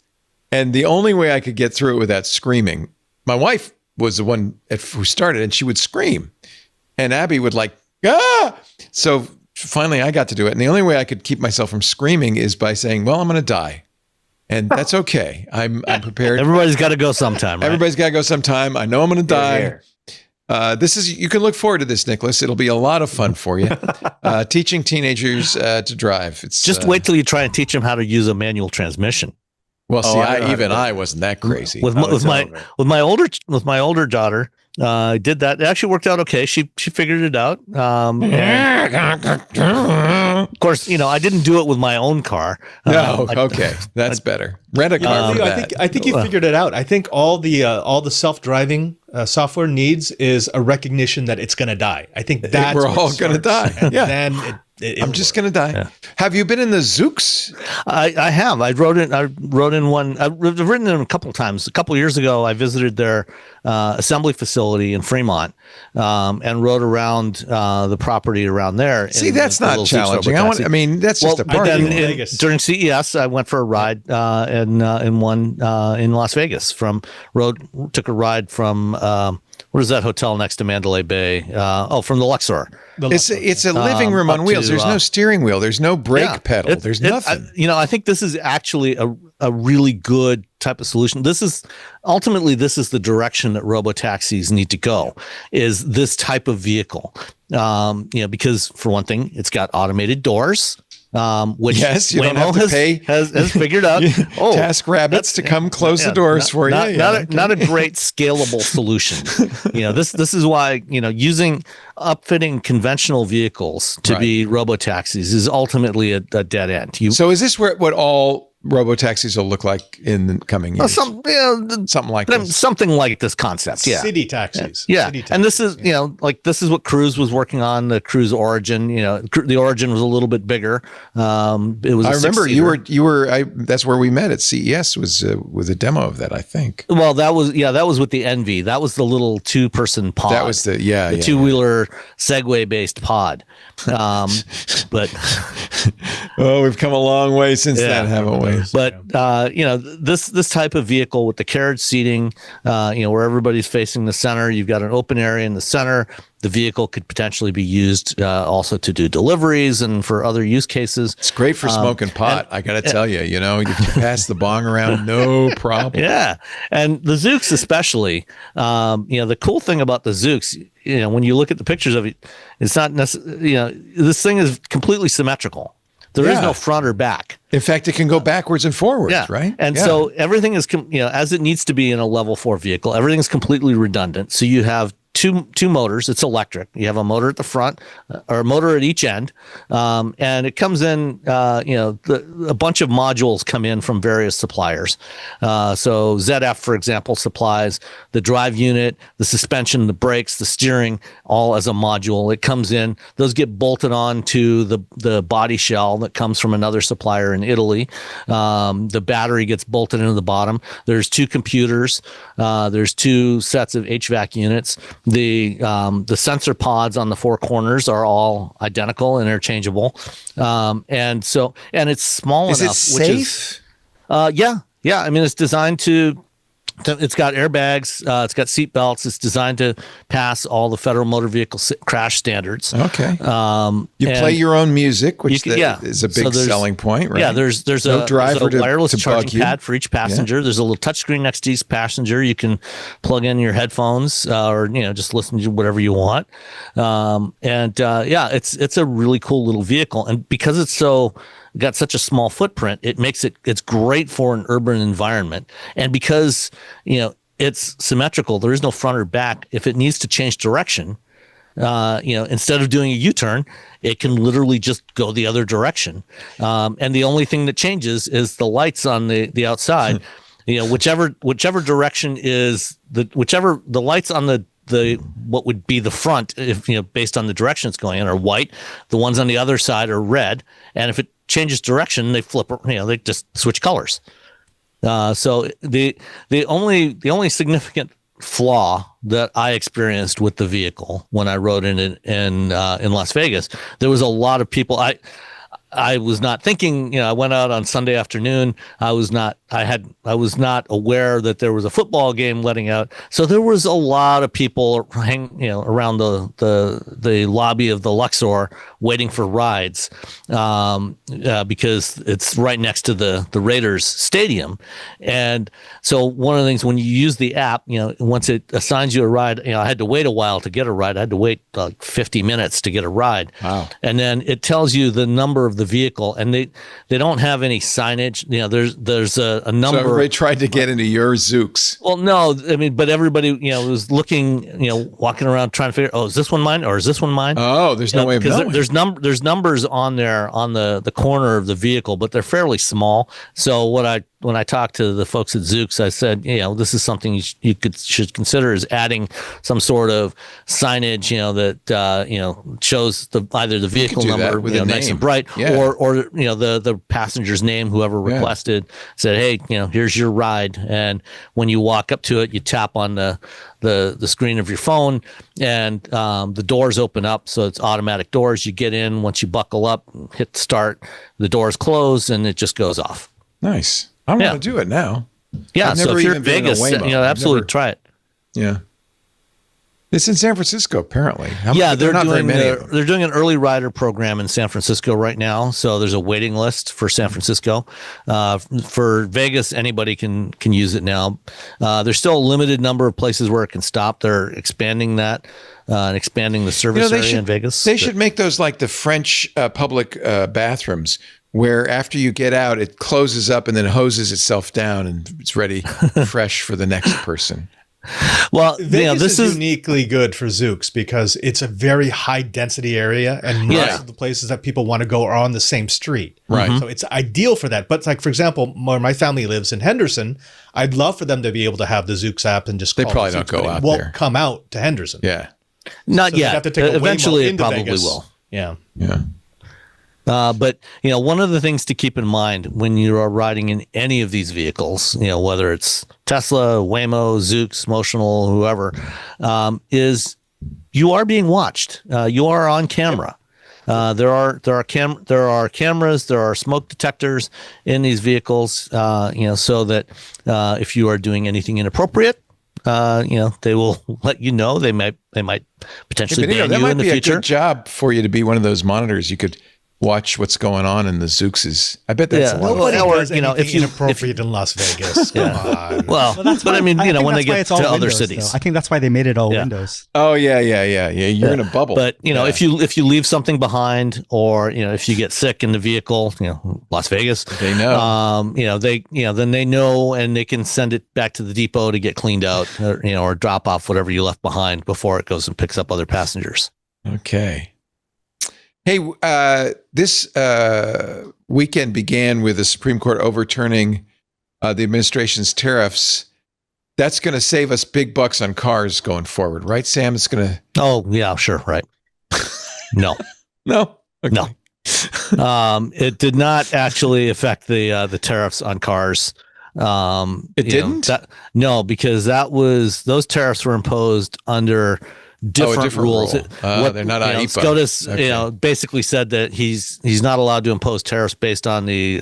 Speaker 1: and the only way I could get through it without screaming, my wife was the one who started, and she would scream. And Abby would ah! So finally I got to do it. And the only way I could keep myself from screaming is by saying, well, I'm going to die. And that's okay. I'm prepared.
Speaker 6: Everybody's got to go sometime, right?
Speaker 1: Everybody's got to go sometime. I know I'm going to die. You can look forward to this, Nicholas. It'll be a lot of fun for you. Teaching teenagers to drive. It's
Speaker 6: just wait till you try and teach them how to use a manual transmission.
Speaker 1: Well, see, I wasn't that crazy.
Speaker 6: With my older daughter, I did that. It actually worked out okay. She figured it out. Of course, I didn't do it with my own car.
Speaker 1: No, okay, that's better. Rent a car.
Speaker 4: I think you figured it out. I think all the self-driving software needs is a recognition that it's going to die. I think that's
Speaker 1: we're all going to die. Yeah.
Speaker 4: Then
Speaker 1: I'm just going to die. Yeah. Have you been in the Zucks?
Speaker 6: I have. I wrote in one. I've written in a couple of times. A couple of years ago, I visited their assembly facility in Fremont and rode around the property around there.
Speaker 1: See, that's not challenging. That's just a part.
Speaker 6: During CES, I went for a ride in one in Las Vegas. Took a ride from what is that hotel next to Mandalay Bay? From the Luxor.
Speaker 1: It's a living room on wheels. There's no steering wheel. There's no brake pedal. There's nothing.
Speaker 6: I think this is actually a really good type of solution. This is the direction that robotaxis need to go, is this type of vehicle. Because for one thing, it's got automated doors. Which Waymo has figured out.
Speaker 1: Task rabbits to come close the doors for you.
Speaker 6: Not a great scalable solution. This is why upfitting conventional vehicles to be robotaxis is ultimately a dead end.
Speaker 1: So is this what all robotaxis will look like in the coming years? Something like this.
Speaker 6: Something like this concept. Yeah.
Speaker 4: City taxis.
Speaker 6: Yeah.
Speaker 4: City taxis.
Speaker 6: And this is, this is what Cruise was working on, the Cruise Origin. The Origin was a little bit bigger. It was.
Speaker 1: I remember you were. That's where we met at CES. Was with a demo of that, I think.
Speaker 6: Well, that was with the Envy. That was the little 2-person pod.
Speaker 1: That was the
Speaker 6: 2-wheeler Segway based pod. But
Speaker 1: we've come a long way since then, haven't we?
Speaker 6: But this type of vehicle with the carriage seating, where everybody's facing the center, you've got an open area in the center. The vehicle could potentially be used also to do deliveries and for other use cases.
Speaker 1: It's great for smoking pot. I got to tell you, you pass the bong around, no problem.
Speaker 6: Yeah. And the Zoox especially, the cool thing about the Zoox, when you look at the pictures of it, it's not necessarily, this thing is completely symmetrical. There is no front or back.
Speaker 1: In fact, it can go backwards and forwards, right?
Speaker 6: And so everything is, as it needs to be in a level 4 vehicle, everything is completely redundant. So you have two motors. It's electric. You have a motor at the front or a motor at each end. And it comes in, a bunch of modules come in from various suppliers. So ZF, for example, supplies the drive unit, the suspension, the brakes, the steering, all as a module. It comes in. Those get bolted on to the body shell that comes from another supplier in Italy. The battery gets bolted into the bottom. There's 2 computers. There's 2 sets of HVAC units. The sensor pods on the 4 corners are all identical, interchangeable, and it's small enough.
Speaker 1: Is it safe?
Speaker 6: Yeah. I mean, it's designed to. It's got airbags. It's got seat belts. It's designed to pass all the federal motor vehicle crash standards.
Speaker 1: Okay. You play your own music, which is a big selling point, right?
Speaker 6: Yeah. There's
Speaker 1: no
Speaker 6: a
Speaker 1: driver
Speaker 6: wireless
Speaker 1: to
Speaker 6: charging pad for each passenger. There's a little touchscreen next to each passenger. You can plug in your headphones or just listen to whatever you want. It's a really cool little vehicle, and because it's got such a small footprint, it's great for an urban environment. And because, it's symmetrical, there is no front or back. If it needs to change direction, instead of doing a U-turn, it can literally just go the other direction. And the only thing that changes is the lights on the outside, whichever direction is the lights on the what would be the front, if based on the direction it's going in, are white. The ones on the other side are red. And if it changes direction, they flip. They just switch colors. So the only significant flaw that I experienced with the vehicle when I rode in Las Vegas, there was a lot of people. I was not thinking, I went out on Sunday afternoon. I was not aware that there was a football game letting out. So there was a lot of people around the lobby of the Luxor waiting for rides, because it's right next to the Raiders stadium. And so one of the things when you use the app, once it assigns you a ride, I had to wait a while to get a ride. I had to wait like 50 minutes to get a ride. Wow. And then it tells you the number of the vehicle, and they don't have any signage. There's a number. So
Speaker 1: everybody tried to get into your Zoox.
Speaker 6: Well, no, I mean, but everybody was looking, walking around trying to figure, is this one mine or is this one mine?
Speaker 1: Oh, there's no way of knowing.
Speaker 6: There's numbers on there on the corner of the vehicle, but they're fairly small. So when I talked to the folks at Zoox, I said, this is something you should consider, is adding some sort of signage, that shows either the vehicle number, nice and bright, or the passenger's name, whoever requested, said, hey, here's your ride, and when you walk up to it, you tap on the screen of your phone, and the doors open up, so it's automatic doors. You get in, once you buckle up, hit start, the doors close, and it just goes off.
Speaker 1: Nice. I want to do it now.
Speaker 6: Yeah, so if you're in Vegas, absolutely try it.
Speaker 1: Yeah. It's in San Francisco, apparently.
Speaker 6: They're doing an early rider program in San Francisco right now. So there's a waiting list for San Francisco. For Vegas, anybody can use it now. There's still a limited number of places where it can stop. They're expanding that and expanding the service area in Vegas.
Speaker 1: They should make those like the French public bathrooms, where after you get out, it closes up and then hoses itself down and it's ready, fresh for the next person.
Speaker 6: Well,
Speaker 4: Vegas
Speaker 6: this
Speaker 4: is uniquely good for Zooks because it's a very high density area, and most of the places that people want to go are on the same street.
Speaker 1: Right.
Speaker 4: So it's ideal for that. But like, for example, where my family lives in Henderson, I'd love for them to be able to have the Zooks app and just
Speaker 1: They
Speaker 4: call
Speaker 1: probably
Speaker 4: the
Speaker 1: don't
Speaker 4: Zooks,
Speaker 1: go
Speaker 4: but it
Speaker 1: out
Speaker 4: won't
Speaker 1: there.
Speaker 4: come out to Henderson.
Speaker 1: Yeah.
Speaker 6: Not
Speaker 4: So they'd
Speaker 6: yet.
Speaker 4: have to take a Waymo
Speaker 6: Eventually, it
Speaker 4: into
Speaker 6: probably
Speaker 4: Vegas.
Speaker 6: will.
Speaker 4: Yeah.
Speaker 1: Yeah.
Speaker 6: But one of the things to keep in mind when you are riding in any of these vehicles, whether it's Tesla, Waymo, Zoox, Motional, whoever, is you are being watched. You are on camera. There are cameras, there are smoke detectors in these vehicles, so that if you are doing anything inappropriate, they will let you know. They might potentially ban
Speaker 1: that
Speaker 6: you
Speaker 1: might
Speaker 6: in the
Speaker 1: be
Speaker 6: future.
Speaker 1: a good job for you to be one of those monitors. You could watch what's going on in the Zooxes. I bet that's a lot of
Speaker 4: Nobody
Speaker 1: fun.
Speaker 4: does anything inappropriate in Las Vegas. Come on.
Speaker 6: Well,
Speaker 7: that's
Speaker 6: but
Speaker 7: why,
Speaker 6: I mean,
Speaker 7: think
Speaker 6: when they
Speaker 7: that's why
Speaker 6: get
Speaker 7: it's all
Speaker 6: to other
Speaker 7: Windows,
Speaker 6: cities,
Speaker 7: though. I think that's why they made it all Windows.
Speaker 1: Oh yeah. You're in a bubble.
Speaker 6: But if you leave something behind, or if you get sick in the vehicle, Las Vegas,
Speaker 1: they know.
Speaker 6: Then they know, and they can send it back to the depot to get cleaned out, or drop off whatever you left behind before it goes and picks up other passengers.
Speaker 1: Okay. Hey, this weekend began with the Supreme Court overturning the administration's tariffs. That's going to save us big bucks on cars going forward, right, Sam? It's going to.
Speaker 6: Oh yeah, sure, right. No,
Speaker 1: no, okay.
Speaker 6: No. It did not actually affect the tariffs on cars.
Speaker 1: It didn't.
Speaker 6: No, because those tariffs were imposed under different rules.
Speaker 1: Rule. They're not IEEPA.
Speaker 6: SCOTUS,
Speaker 1: Okay.
Speaker 6: basically said that he's not allowed to impose tariffs based on the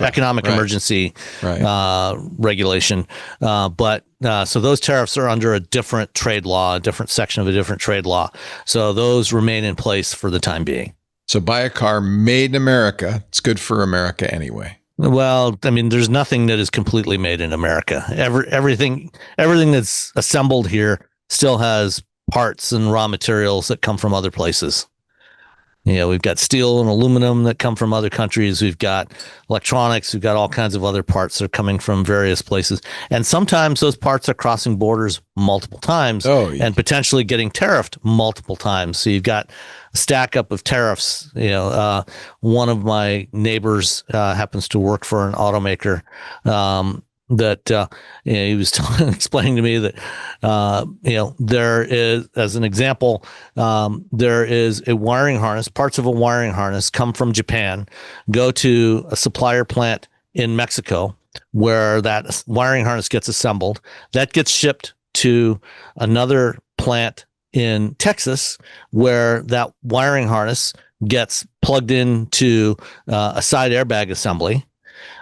Speaker 6: economic emergency regulation. So those tariffs are under a different trade law, a different section of a different trade law. So those remain in place for the time being.
Speaker 1: So buy a car made in America. It's good for America anyway.
Speaker 6: Well, I mean, there's nothing that is completely made in America. Everything that's assembled here still has parts and raw materials that come from other places. We've got steel and aluminum that come from other countries. We've got electronics. We've got all kinds of other parts that are coming from various places. And sometimes those parts are crossing borders multiple times and potentially getting tariffed multiple times. So you've got a stack up of tariffs. One of my neighbors happens to work for an automaker. He was explaining to me that there is, as an example, there is a wiring harness. Parts of a wiring harness come from Japan, go to a supplier plant in Mexico, where that wiring harness gets assembled. That gets shipped to another plant in Texas, where that wiring harness gets plugged into a side airbag assembly.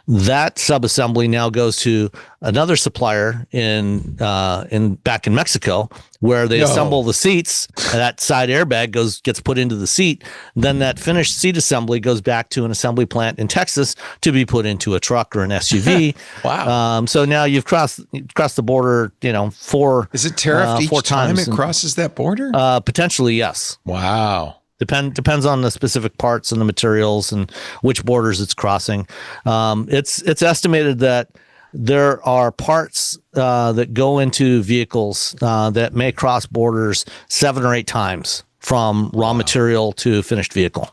Speaker 6: That subassembly now goes to another supplier in back in Mexico, where they assemble the seats. That side airbag gets put into the seat. Then that finished seat assembly goes back to an assembly plant in Texas to be put into a truck or an SUV.
Speaker 1: Wow!
Speaker 6: So now you've crossed the border. Four.
Speaker 1: Is it tariffed each time it
Speaker 6: and,
Speaker 1: crosses that border?
Speaker 6: Potentially, yes.
Speaker 1: Wow.
Speaker 6: Depends on the specific parts and the materials and which borders it's crossing. It's estimated that there are parts that go into vehicles that may cross borders 7 or 8 times from raw material to finished vehicle.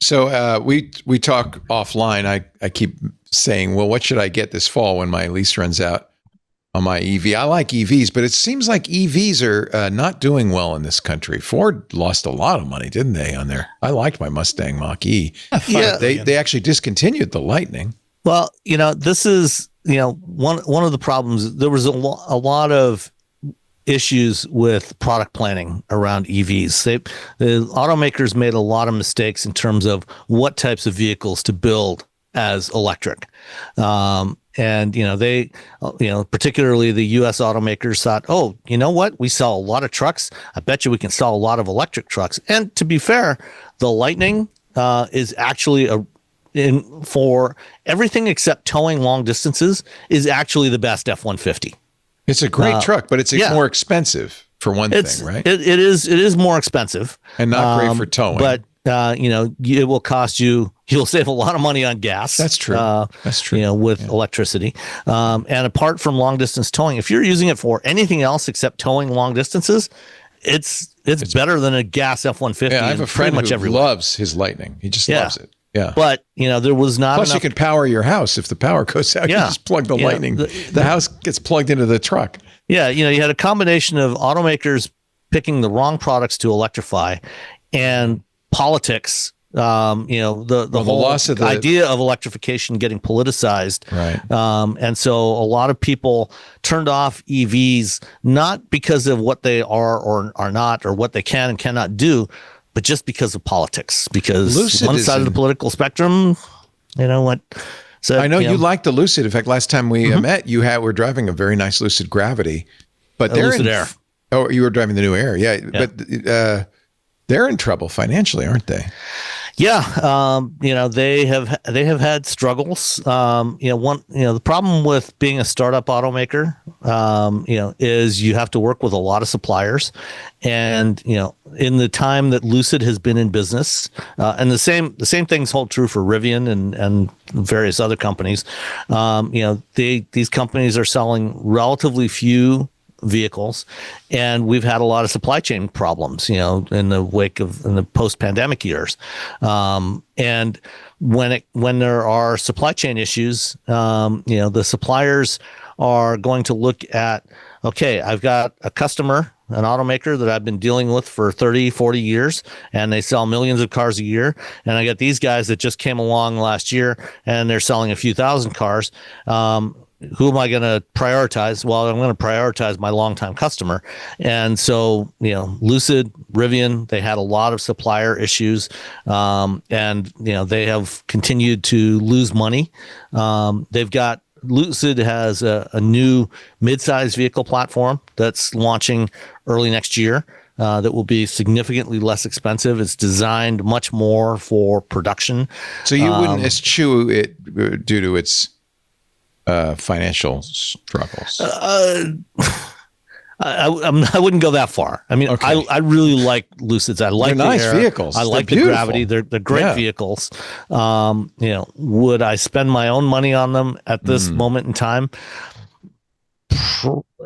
Speaker 1: So we talk offline. I keep saying, well, what should I get this fall when my lease runs out on my EV? I like EVs, but it seems like EVs are not doing well in this country. Ford lost a lot of money, didn't they, on there? I liked my Mustang Mach-E. Yeah. They actually discontinued the Lightning. Well,
Speaker 6: this is, one of the problems. There was a lot of issues with product planning around EVs. The automakers made a lot of mistakes in terms of what types of vehicles to build as electric. And, they, particularly the U.S. automakers thought, oh, you know what? We sell a lot of trucks. I bet you we can sell a lot of electric trucks. And to be fair, the Lightning is actually for everything except towing long distances, is actually the best F-150.
Speaker 1: It's a great truck, but it's more expensive for one thing, right?
Speaker 6: It is more expensive.
Speaker 1: And not great for towing.
Speaker 6: But it will cost you'll save a lot of money on gas.
Speaker 1: That's true. That's true.
Speaker 6: With electricity. And apart from long distance towing, if you're using it for anything else except towing long distances, it's better than a gas F-150.
Speaker 1: Yeah, I have a friend who loves his Lightning. He just loves it. Yeah.
Speaker 6: But, there was not
Speaker 1: Plus,
Speaker 6: enough.
Speaker 1: you can power your house. If the power goes out, you just plug the Lightning. The house gets plugged into the truck.
Speaker 6: Yeah, you had a combination of automakers picking the wrong products to electrify and politics, the whole
Speaker 1: loss of
Speaker 6: idea of electrification getting politicized.
Speaker 1: Right.
Speaker 6: And so a lot of people turned off EVs, not because of what they are or are not, or what they can and cannot do, but just because of politics, because
Speaker 1: Lucid
Speaker 6: one side of the political spectrum, what? So,
Speaker 1: I know you like the Lucid. In fact, last time we met, we're driving a very nice Lucid Gravity, but they're
Speaker 6: Lucid Air.
Speaker 1: Oh, you were driving the new Air. Yeah. But they're in trouble financially, aren't they?
Speaker 6: Yeah, they have had struggles. The problem with being a startup automaker, is you have to work with a lot of suppliers, and in the time that Lucid has been in business, and the same things hold true for Rivian and various other companies. These companies are selling relatively few vehicles, and we've had a lot of supply chain problems, in the post-pandemic years. And when there are supply chain issues, the suppliers are going to look at, okay, I've got a customer, an automaker that I've been dealing with for 30, 40 years, and they sell millions of cars a year. And I got these guys that just came along last year and they're selling a few thousand cars. Who am I going to prioritize? Well, I'm going to prioritize my longtime customer. And so, Lucid, Rivian, they had a lot of supplier issues, and, they have continued to lose money. Lucid has a new mid-size vehicle platform that's launching early next year. That will be significantly less expensive. It's designed much more for production.
Speaker 1: So you wouldn't eschew it due to its financial struggles?
Speaker 6: I wouldn't go that far. I mean, okay. I really like Lucids. I like
Speaker 1: they're nice vehicles.
Speaker 6: I like the Gravity. They're great vehicles. Would I spend my own money on them at this moment in time?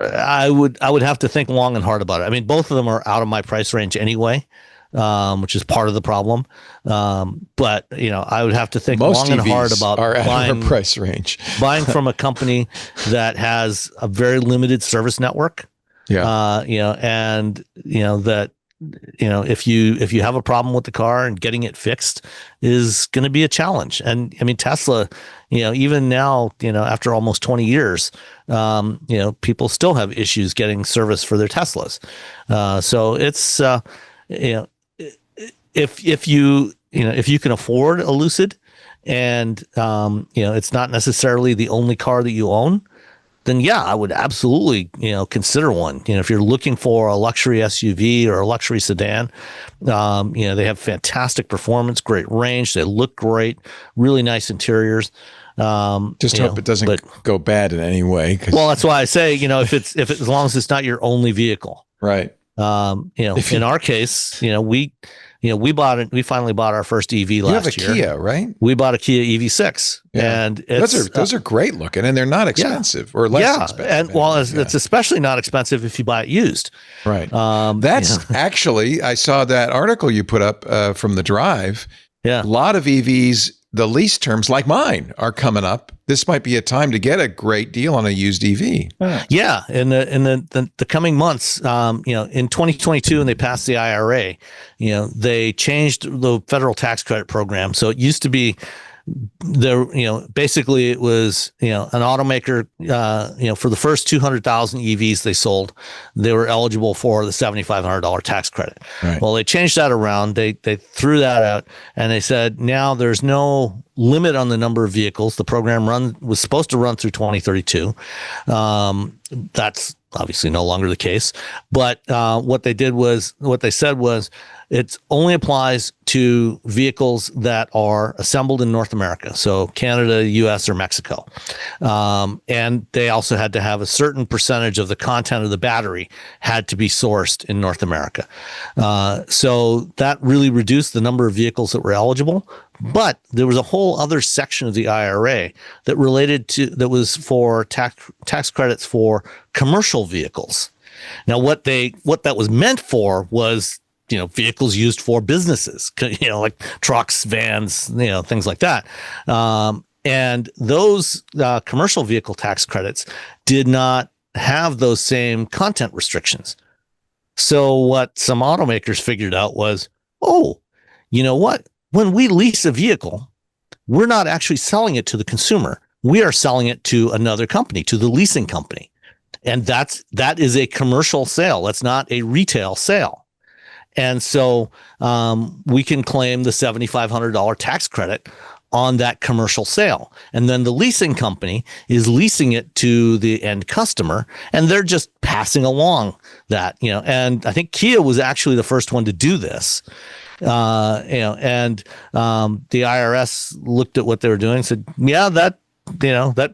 Speaker 6: I would have to think long and hard about it. I mean, both of them are out of my price range anyway. Which is part of the problem. But I would have to think long and hard about
Speaker 1: buying price range.
Speaker 6: Buying from a company that has a very limited service network.
Speaker 1: Yeah.
Speaker 6: That if you have a problem with the car and getting it fixed is going to be a challenge. And I mean, Tesla, even now, after almost 20 years, people still have issues getting service for their Teslas. So it's if you can afford a Lucid and it's not necessarily the only car that you own, then yeah, I would absolutely consider one. If you're looking for a luxury SUV or a luxury sedan, they have fantastic performance, great range, they look great, really nice interiors.
Speaker 1: Just hope it doesn't go bad in any way.
Speaker 6: Well, that's why I say if as long as it's not your only vehicle,
Speaker 1: right?
Speaker 6: In our case, we bought it. We finally bought our first EV last year.
Speaker 1: You have a Kia, right?
Speaker 6: We bought a Kia EV6, and
Speaker 1: those are great looking, and they're not expensive or less expensive.
Speaker 6: And it's especially not expensive if you buy it used.
Speaker 1: Right. That's actually, I saw that article you put up from the Drive.
Speaker 6: Yeah.
Speaker 1: A lot of EVs, the lease terms like mine are coming up. This might be a time to get a great deal on a used EV.
Speaker 6: Yeah, in the coming months, in 2022, when they passed the IRA, they changed the federal tax credit program. So it used to be basically it was, an automaker, for the first 200,000 EVs they sold, they were eligible for the $7,500 tax credit.
Speaker 1: Right.
Speaker 6: Well, they changed that around. They threw that out and they said, now there's no limit on the number of vehicles. The program was supposed to run through 2032. That's obviously no longer the case. But what they said was, it only applies to vehicles that are assembled in North America, so Canada, US, or Mexico. And they also had to have a certain percentage of the content of the battery had to be sourced in North America. So that really reduced the number of vehicles that were eligible. But there was a whole other section of the IRA that was for tax credits for commercial vehicles. Now, what that was meant for was, vehicles used for businesses, like trucks, vans, things like that. And those commercial vehicle tax credits did not have those same content restrictions. So what some automakers figured out was, you know what? When we lease a vehicle, we're not actually selling it to the consumer. We are selling it to another company, to the leasing company. And that is a commercial sale. That's not a retail sale. And so we can claim the $7,500 tax credit on that commercial sale. And then the leasing company is leasing it to the end customer, and they're just passing along that, and I think Kia was actually the first one to do this. And the IRS looked at what they were doing and said, yeah, that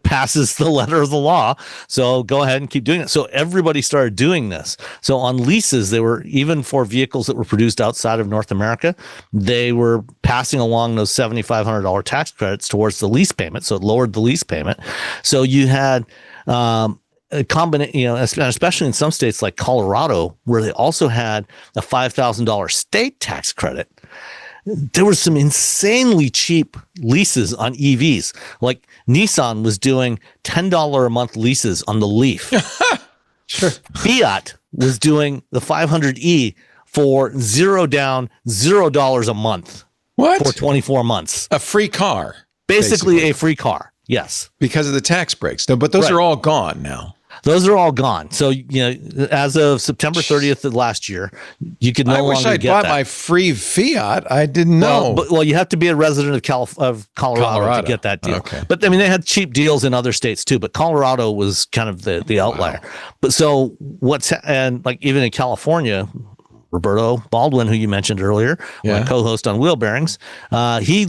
Speaker 6: passes the letter of the law. So go ahead and keep doing it. So everybody started doing this. So on leases, they were, even for vehicles that were produced outside of North America, they were passing along those $7,500 tax credits towards the lease payment. So it lowered the lease payment. So you had, a combination, especially in some states like Colorado, where they also had a $5,000 state tax credit. There were some insanely cheap leases on EVs. Like Nissan was doing $10 a month leases on the Leaf. Sure. Fiat was doing the 500e for $0 down, $0 a month.
Speaker 1: What?
Speaker 6: For 24 months.
Speaker 1: A free car.
Speaker 6: Basically a free car. Yes.
Speaker 1: Because of the tax breaks. No, but those are all gone now.
Speaker 6: Those are all gone. So, as of September 30th of last year, you could no longer get that. I wish I'd bought
Speaker 1: my free Fiat. I didn't know.
Speaker 6: Well, you have to be a resident of Colorado to get that deal. Okay. But, they had cheap deals in other states too, but Colorado was kind of the outlier. Wow. But so and like even in California, Roberto Baldwin, who you mentioned earlier, my co-host on Wheel Bearings, he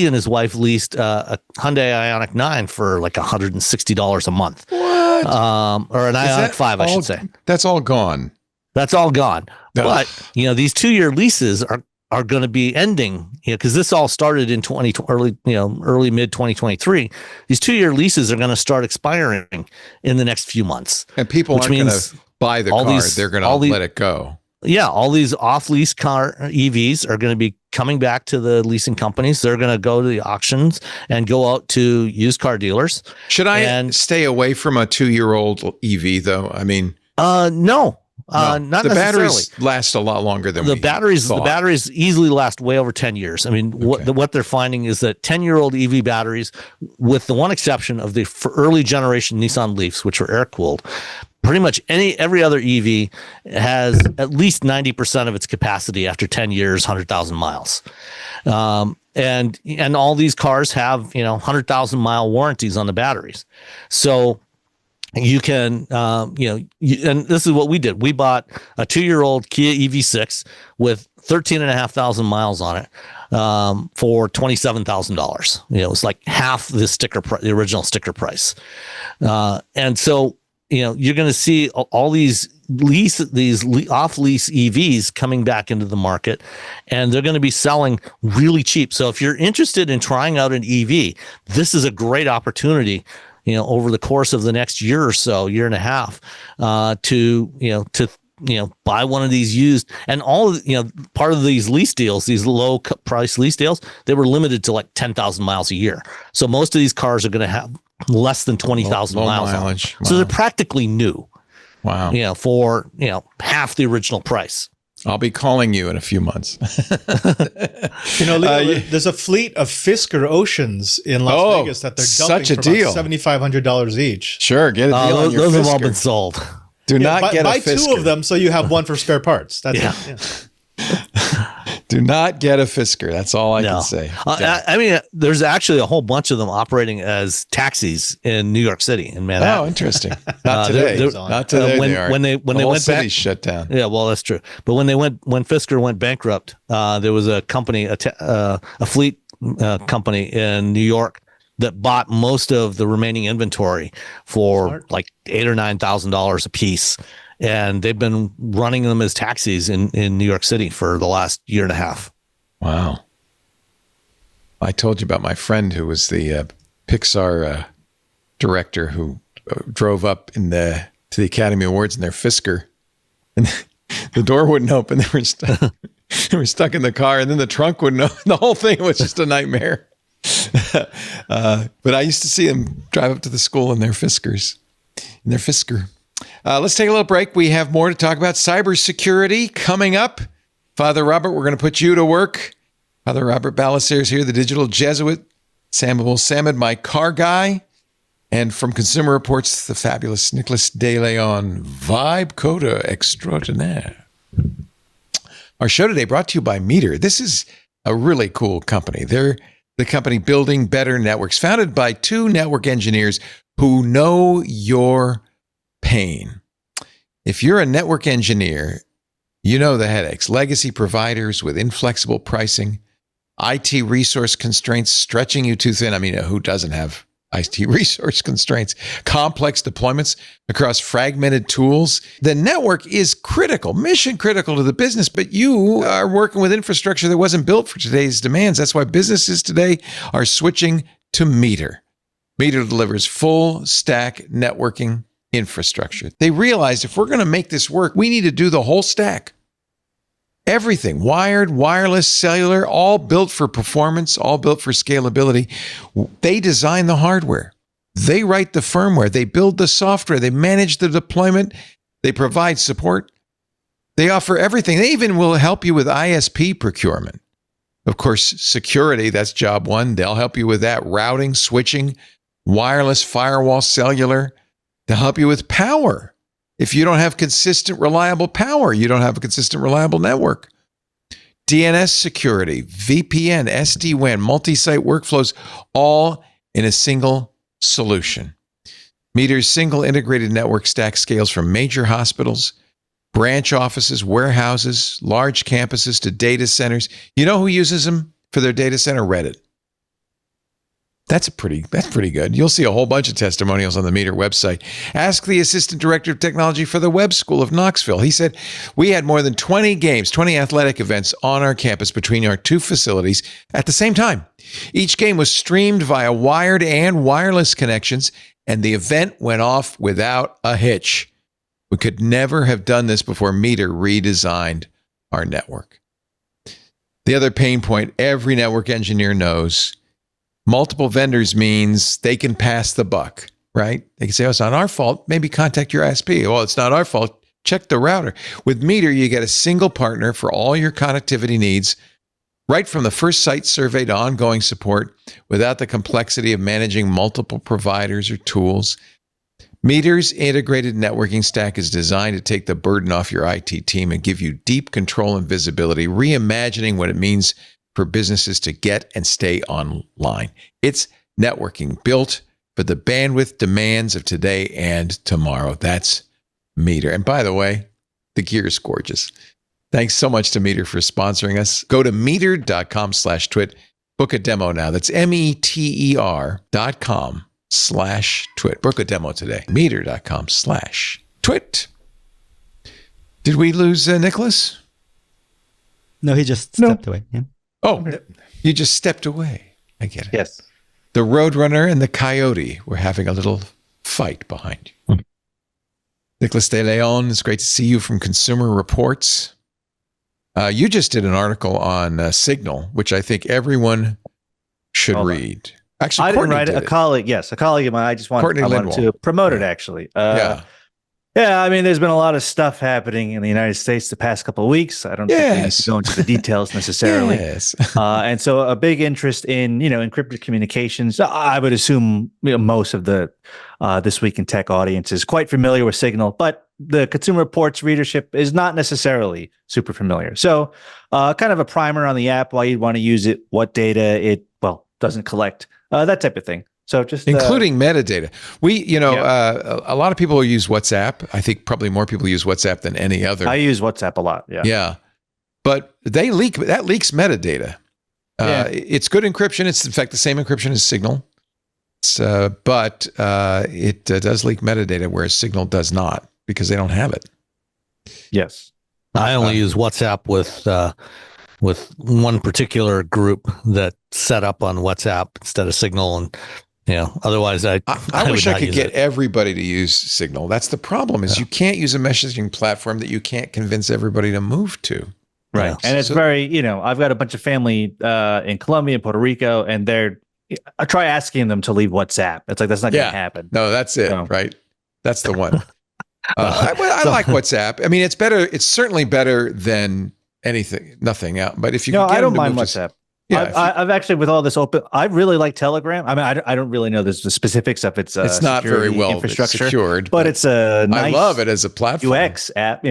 Speaker 6: and his wife leased a Hyundai Ioniq 9 for like $160 a month.
Speaker 1: What?
Speaker 6: Or an Ioniq 5, I should say.
Speaker 1: That's all gone.
Speaker 6: That's all gone. No. But these 2-year leases are going to be ending, because this all started in early mid 2023. These 2-year leases are going to start expiring in the next few months,
Speaker 1: and people aren't going to buy the car; they're going to let it go.
Speaker 6: Yeah, all these off-lease car EVs are going to be coming back to the leasing companies. They're going to go to the auctions and go out to used car dealers.
Speaker 1: Should I stay away from a 2-year-old EV, though? I mean,
Speaker 6: no. Not
Speaker 1: the
Speaker 6: necessarily.
Speaker 1: Batteries last a lot longer than
Speaker 6: the batteries easily last way over 10 years. I mean, what they're finding is that 10-year-old EV batteries, with the one exception of the early generation Nissan Leafs, which were air-cooled, pretty much every other EV has at least 90% of its capacity after 10 years, 100,000 miles. And all these cars have, 100,000 mile warranties on the batteries. So you can, and this is what we did. We bought a 2-year-old Kia EV6 with 13,500 miles on it for $27,000. It was like half the original sticker price. And so, you're going to see all these off-lease EVs coming back into the market, and they're going to be selling really cheap. So if you're interested in trying out an EV, this is a great opportunity, over the course of the next year or so, year and a half, to buy one of these used. And all, part of these lease deals, these low price lease deals, they were limited to like 10,000 miles a year. So most of these cars are going to have less than 20,000 miles mileage. Wow. So they're practically new.
Speaker 1: Wow.
Speaker 6: For half the original price.
Speaker 1: I'll be calling you in a few months.
Speaker 4: Leo, there's a fleet of Fisker Oceans in Las Vegas that they're dumping
Speaker 1: such a
Speaker 4: for
Speaker 1: deal.
Speaker 4: about $7,500 each.
Speaker 1: Sure, get a deal on your
Speaker 6: those
Speaker 1: Fisker.
Speaker 6: Have all been sold.
Speaker 1: Do not get a
Speaker 4: buy
Speaker 1: Fisker.
Speaker 4: 2 of them so you have one for spare parts. That's it. Yeah.
Speaker 1: Do not get a Fisker. That's all I can say.
Speaker 6: I mean, there's actually a whole bunch of them operating as taxis in New York City, in Manhattan.
Speaker 1: Oh, interesting. Not today. Not today.
Speaker 6: When they went
Speaker 1: city's shut down.
Speaker 6: Yeah, well, that's true. But when Fisker went bankrupt, there was a company, a fleet company in New York that bought most of the remaining inventory for like $8,000 or $9,000 a piece. And they've been running them as taxis in New York City for the last year and a half.
Speaker 1: Wow. I told you about my friend who was the Pixar director who drove up to the Academy Awards in their Fisker. And the door wouldn't open. They were stuck in the car, and then the trunk wouldn't open. The whole thing was just a nightmare. But I used to see them drive up to the school in their Fiskers. In their Fisker. Let's take a little break. We have more to talk about. Cybersecurity coming up. Father Robert, we're going to put you to work. Father Robert Balacer is here, the digital Jesuit. Sam Abul Samad, my car guy. And from Consumer Reports, the fabulous Nicholas De Leon, Vibe Coda Extraordinaire. Our show today brought to you by Meter. This is a really cool company. They're the company building better networks, founded by two network engineers who know your pain. If you're a network engineer, you know the headaches. Legacy providers with inflexible pricing, IT resource constraints stretching you too thin. I mean, who doesn't have IT resource constraints? Complex deployments across fragmented tools. The network is critical, mission critical to the business, but you are working with infrastructure that wasn't built for today's demands. That's why businesses today are switching to Meter. Meter delivers full stack networking infrastructure. They realized if we're going to make this work, we need to do the whole stack. Everything, wired, wireless, cellular, all built for performance, all built for scalability. They design the hardware. They write the firmware. They build the software. They manage the deployment. They provide support. They offer everything. They even will help you with ISP procurement. Of course, security, that's job one. They'll help you with that. Routing, switching, wireless, firewall, cellular. They'll help you with power. If you don't have consistent, reliable power, you don't have a consistent, reliable network. DNS security, VPN, SD-WAN, multi-site workflows, all in a single solution. Meter's single integrated network stack scales from major hospitals, branch offices, warehouses, large campuses to data centers. You know who uses them for their data center? Reddit. That's pretty good. You'll see a whole bunch of testimonials on the Meter website. Ask the Assistant Director of Technology for the Web School of Knoxville. He said, we had more than 20 games, 20 athletic events on our campus between our two facilities at the same time. Each game was streamed via wired and wireless connections, and the event went off without a hitch. We could never have done this before Meter redesigned our network. The other pain point every network engineer knows, multiple vendors means they can pass the buck, right? They can say, oh, it's not our fault. Maybe contact your ISP. Well, it's not our fault. Check the router. With Meter, you get a single partner for all your connectivity needs, right from the first site survey to ongoing support, without the complexity of managing multiple providers or tools. Meter's integrated networking stack is designed to take the burden off your IT team and give you deep control and visibility, reimagining what it means for businesses to get and stay online. It's networking built for the bandwidth demands of today and tomorrow. That's Meter. And by the way, the gear is gorgeous. Thanks so much to Meter for sponsoring us. Go to meter.com/twit. Book a demo now. That's meter.com/twit. Book a demo today. Meter.com/twit. Did we lose Nicholas?
Speaker 7: No, he just stepped away. Yeah.
Speaker 1: Oh, you just stepped away. I get it.
Speaker 5: Yes.
Speaker 1: The Roadrunner and the Coyote were having a little fight behind you. Nicholas De Leon, it's great to see you from Consumer Reports. You just did an article on Signal, which I think everyone should read. Actually,
Speaker 5: I
Speaker 1: Courtney
Speaker 5: didn't write it. A colleague of mine. I wanted to promote it, actually. Yeah, I mean, there's been a lot of stuff happening in the United States the past couple of weeks. I don't think we need to go into the details necessarily. And so a big interest in, encrypted communications. I would assume most of the This Week in Tech audience is quite familiar with Signal, but the Consumer Reports readership is not necessarily super familiar. So kind of a primer on the app, why you'd want to use it, what data it, doesn't collect, that type of thing. So just
Speaker 1: including metadata. A lot of people use WhatsApp. I think probably more people use WhatsApp than any other.
Speaker 5: I use WhatsApp a lot.
Speaker 1: Yeah. But that leaks metadata. It's good encryption. It's in fact the same encryption as Signal. But it does leak metadata, whereas Signal does not because they don't have it.
Speaker 5: Yes.
Speaker 6: I only use WhatsApp with one particular group that set up on WhatsApp instead of Signal, and otherwise I
Speaker 1: wish I could get everybody to use Signal. That's the problem is you can't use a messaging platform that you can't convince everybody to move to.
Speaker 5: Right. And it's very, I've got a bunch of family in Colombia and Puerto Rico, and I try asking them to leave WhatsApp. It's like, that's not going to happen.
Speaker 1: No, that's it. Right. That's the one. I like WhatsApp. I mean, it's better. It's certainly better than nothing out. But if you
Speaker 5: I don't mind WhatsApp. I've actually, with all this open, I really like Telegram. I mean, I don't really know the specifics of its
Speaker 1: not very well
Speaker 5: infrastructure,
Speaker 1: secured,
Speaker 5: but it's a nice
Speaker 1: I love it as a platform.
Speaker 5: UX app,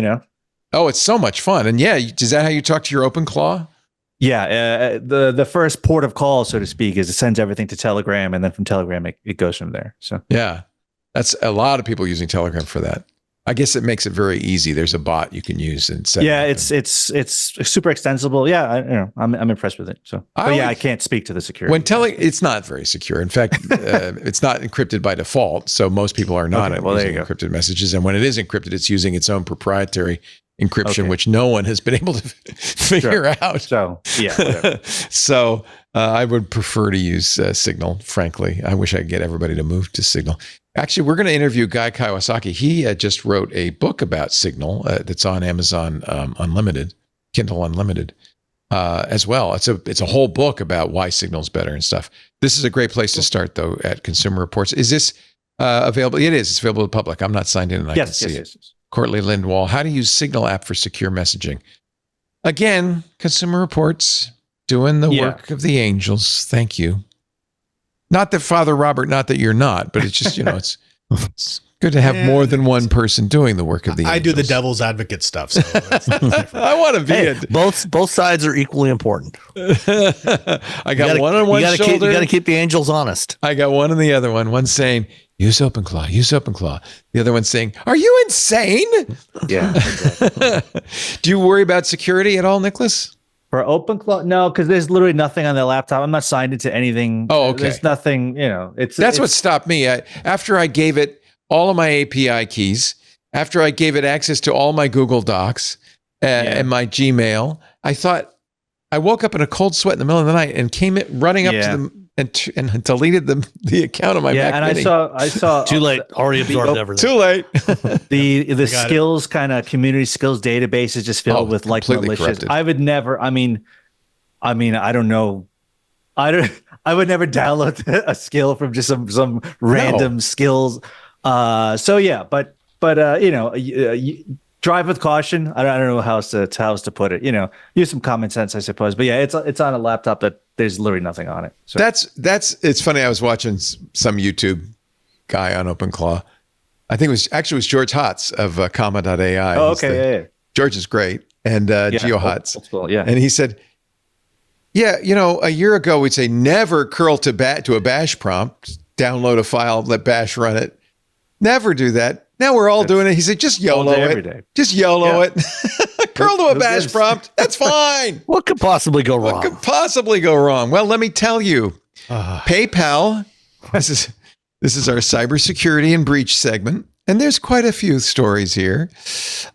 Speaker 1: Oh, it's so much fun. And is that how you talk to your OpenClaw?
Speaker 5: Yeah, the first port of call, so to speak, is it sends everything to Telegram, and then from Telegram it goes from there. So
Speaker 1: yeah, that's a lot of people using Telegram for that. I guess it makes it very easy. There's a bot you can use and set.
Speaker 5: Yeah, it's super extensible. Yeah, I'm impressed with it. So, I can't speak to the security.
Speaker 1: It's not very secure. In fact, it's not encrypted by default. So most people are not using encrypted messages. And when it is encrypted, it's using its own proprietary encryption, which no one has been able to figure out.
Speaker 5: So yeah,
Speaker 1: so I would prefer to use Signal. Frankly, I wish I could get everybody to move to Signal. Actually, we're going to interview Guy Kawasaki. He just wrote a book about Signal that's on Amazon Unlimited, Kindle Unlimited, as well. It's a whole book about why Signal's better and stuff. This is a great place to start, though, at Consumer Reports. Is this available? It is. It's available to the public. I'm not signed in, and I can see it. Yes. Courtney Lindwall, how to use Signal app for secure messaging. Again, Consumer Reports doing the work of the angels. Thank you. Not that Father Robert, not that you're not, but it's just, it's good to have more than one person doing the work of the angels.
Speaker 4: I do the devil's advocate stuff. So
Speaker 1: I want to be
Speaker 6: both sides are equally important.
Speaker 1: I got one on one shoulder.
Speaker 6: You got to keep the angels honest.
Speaker 1: I got one on the other one. One saying, use OpenClaw, use OpenClaw. The other one saying, are you insane?
Speaker 5: Yeah. Exactly.
Speaker 1: Do you worry about security at all, Nicholas?
Speaker 5: For OpenClaw, no, because there's literally nothing on the laptop. I'm not signed into anything.
Speaker 1: Oh, okay.
Speaker 5: There's nothing,
Speaker 1: That's what stopped me. After I gave it all of my API keys, after I gave it access to all my Google Docs and my Gmail, I thought, I woke up in a cold sweat in the middle of the night and came running up to them and deleted the account on my Mac Mini.
Speaker 5: I saw
Speaker 6: too late, already absorbed everything.
Speaker 1: Too late.
Speaker 5: the skills kind of community skills database is just filled with like malicious.
Speaker 1: Corrupted.
Speaker 5: I would never. I mean, I don't know. I would never download a skill from just some random skills. So yeah, but drive with caution. I don't know how else to put it. Use some common sense, I suppose. But yeah, it's on a laptop that there's literally nothing on it. So
Speaker 1: it's funny. I was watching some YouTube guy on OpenClaw. I think it was George Hotz of Comma.ai.
Speaker 5: Oh, okay, yeah.
Speaker 1: George is great, and Geo Hotz.
Speaker 5: Cool, yeah.
Speaker 1: And he said, "Yeah, a year ago we'd say never curl to a bash prompt, download a file, let bash run it, never do that." Now we're all doing it. He said, just YOLO it.
Speaker 5: Every day.
Speaker 1: Just YOLO it. Curl to a bash prompt. That's fine.
Speaker 6: What could possibly go wrong?
Speaker 1: What could possibly go wrong? Well, let me tell you. PayPal, this is our cybersecurity and breach segment, and there's quite a few stories here.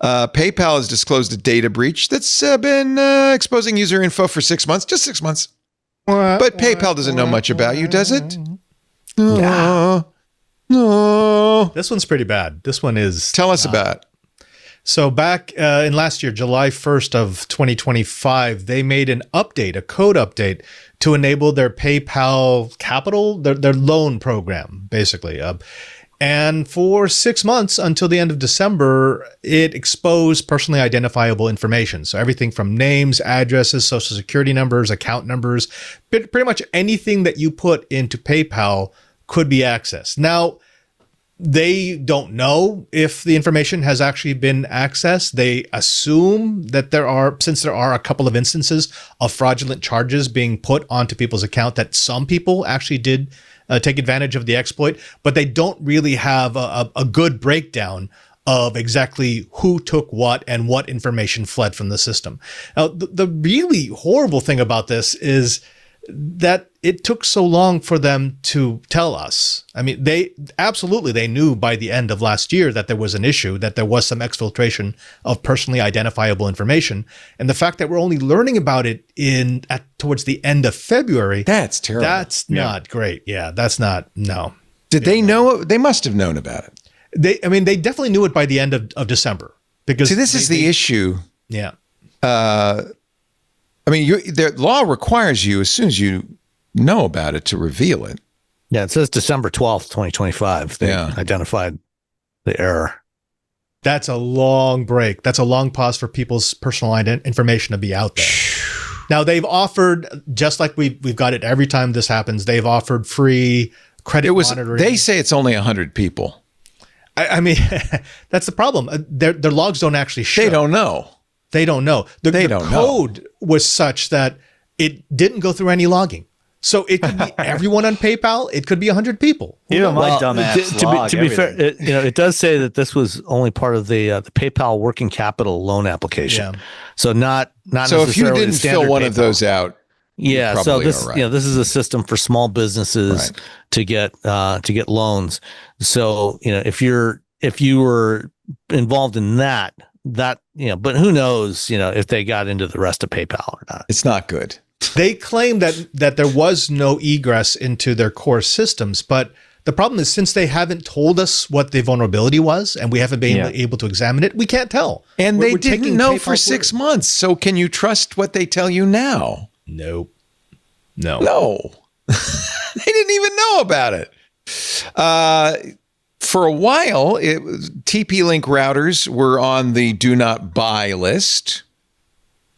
Speaker 1: PayPal has disclosed a data breach that's been exposing user info for 6 months, just 6 months. But PayPal doesn't know much about you, does it? No.
Speaker 4: This one's pretty bad. This one is.
Speaker 1: Tell us about it.
Speaker 4: So back in last year, July 1st of 2025, they made a code update to enable their PayPal Capital, their loan program, basically. And for 6 months until the end of December, it exposed personally identifiable information. So everything from names, addresses, social security numbers, account numbers, pretty much anything that you put into PayPal could be accessed. Now, They don't know if the information has actually been accessed. They assume that since there are a couple of instances of fraudulent charges being put onto people's account, that some people actually did take advantage of the exploit, but they don't really have a good breakdown of exactly who took what and what information fled from the system. Now, the really horrible thing about this is that it took so long for them to tell us. I mean, they knew by the end of last year that there was an issue, that there was some exfiltration of personally identifiable information. And the fact that we're only learning about it towards the end of February.
Speaker 1: That's terrible.
Speaker 4: That's not great. Yeah, that's not, no.
Speaker 1: Did they know? They must have known about it.
Speaker 4: They definitely knew it by the end of December. Because
Speaker 1: see, this is the issue.
Speaker 4: Yeah.
Speaker 1: I mean, the law requires you, as soon as you know about it, to reveal it.
Speaker 6: Yeah, it says December 12th, 2025. They identified the error.
Speaker 4: That's a long break. That's a long pause for people's personal information to be out there. Now, they've offered, just like we've got it every time this happens, they've offered free credit monitoring.
Speaker 1: They say it's only 100 people.
Speaker 4: I mean, that's the problem. Their logs don't actually show.
Speaker 1: They don't know.
Speaker 4: They don't know. The code was such that it didn't go through any logging. So it could be everyone on PayPal. It could be 100 people.
Speaker 5: Even my dumbass
Speaker 6: to be fair, it does say that this was only part of the PayPal working capital loan application. Yeah. So not
Speaker 1: so
Speaker 6: necessarily
Speaker 1: if you didn't fill one
Speaker 6: PayPal.
Speaker 1: of those out.
Speaker 6: Yeah, so this this is a system for small businesses to get loans. So if you were involved in that, but who knows if they got into the rest of PayPal or not.
Speaker 1: It's not good.
Speaker 4: They claim that there was no egress into their core systems, but the problem is, since they haven't told us what the vulnerability was and we haven't been able to examine it, we can't tell.
Speaker 1: And they didn't know for 6 months. So can you trust what they tell you now?
Speaker 4: Nope.
Speaker 1: No. They didn't even know about it. For a while, TP-Link routers were on the do not buy list.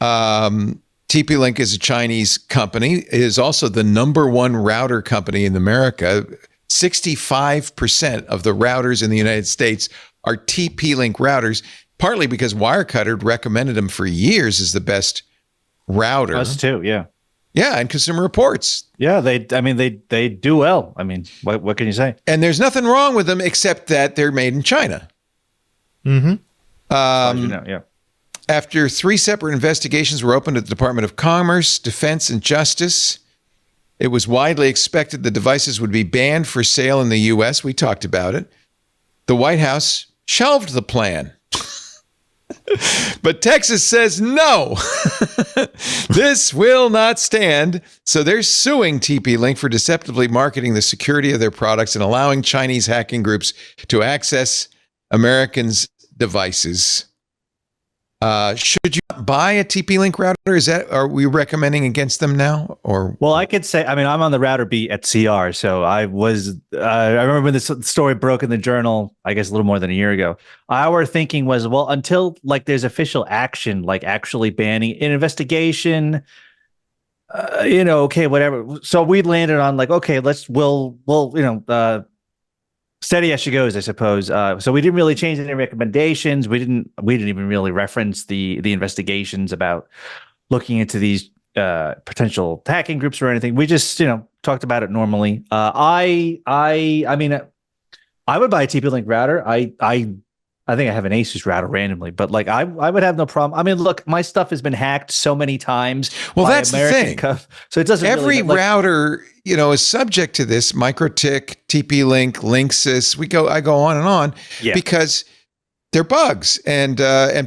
Speaker 1: TP-Link is a Chinese company. It is also the #1 router company in America. 65% of the routers in the United States are TP-Link routers, partly because Wirecutter recommended them for years as the best router.
Speaker 5: Us too, yeah.
Speaker 1: Yeah, and Consumer Reports.
Speaker 5: Yeah, they do well. I mean, what can you say?
Speaker 1: And there's nothing wrong with them except that they're made in China.
Speaker 4: Mm-hmm.
Speaker 5: Yeah.
Speaker 1: After 3 separate investigations were opened at the Department of Commerce, Defense, and Justice, it was widely expected the devices would be banned for sale in the U.S. We talked about it. The White House shelved the plan. But Texas says no. This will not stand. So they're suing TP-Link for deceptively marketing the security of their products and allowing Chinese hacking groups to access Americans' devices. Should you buy a TP-Link router? Are we recommending against them now? Or
Speaker 5: well, I could say, I'm on the router beat at CR, so I remember when this story broke in the Journal, I guess a little more than a year ago. Our thinking was, well, until there's official action, like actually banning an investigation, okay, whatever. So we landed on okay, we'll steady as she goes, I suppose. So we didn't really change any recommendations. We didn't even really reference the investigations about looking into these potential hacking groups or anything. We just talked about it normally. I mean, I would buy a TP-Link router. I think I have an Asus router randomly, but I would have no problem. I mean, look, my stuff has been hacked so many times.
Speaker 1: Well, that's American the thing.
Speaker 5: So it doesn't.
Speaker 1: Every router, is subject to this. MikroTik, TP-Link, Linksys. I go on and on because they're bugs, and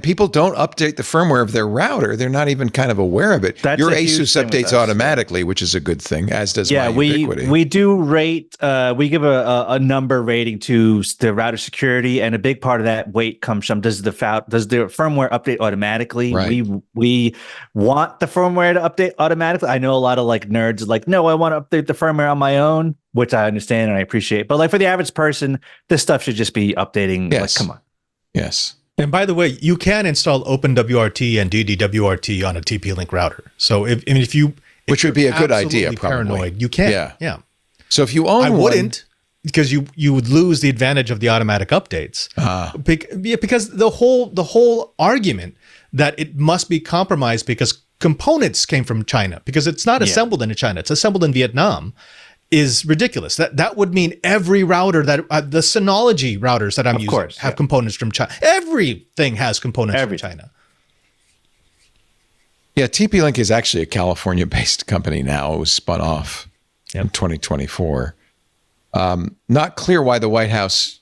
Speaker 1: people don't update the firmware of their router. They're not even kind of aware of it. Your Asus updates automatically, which is a good thing, as does my Ubiquiti.
Speaker 5: we do rate. We give a number rating to the router security, and a big part of that weight comes from does the firmware update automatically?
Speaker 1: Right.
Speaker 5: We want the firmware to update automatically. I know a lot of nerds no, I want to update the firmware on my own, which I understand and I appreciate. But for the average person, this stuff should just be updating.
Speaker 1: Yes.
Speaker 5: Come on.
Speaker 1: Yes.
Speaker 4: And by the way, you can install OpenWRT and DDWRT on a TP-Link router. So which
Speaker 1: would be a good idea, probably.
Speaker 4: Paranoid, you can.
Speaker 1: Yeah. So if you own
Speaker 4: I wouldn't. because you would lose the advantage of the automatic updates. Because the whole argument that it must be compromised because components came from China, because it's not assembled in China, it's assembled in Vietnam, is ridiculous. That would mean every router that the Synology routers that I'm using have components from China. Everything has components from China.
Speaker 1: Yeah, TP-Link is actually a California-based company now. It was spun off in 2024. Not clear why the White House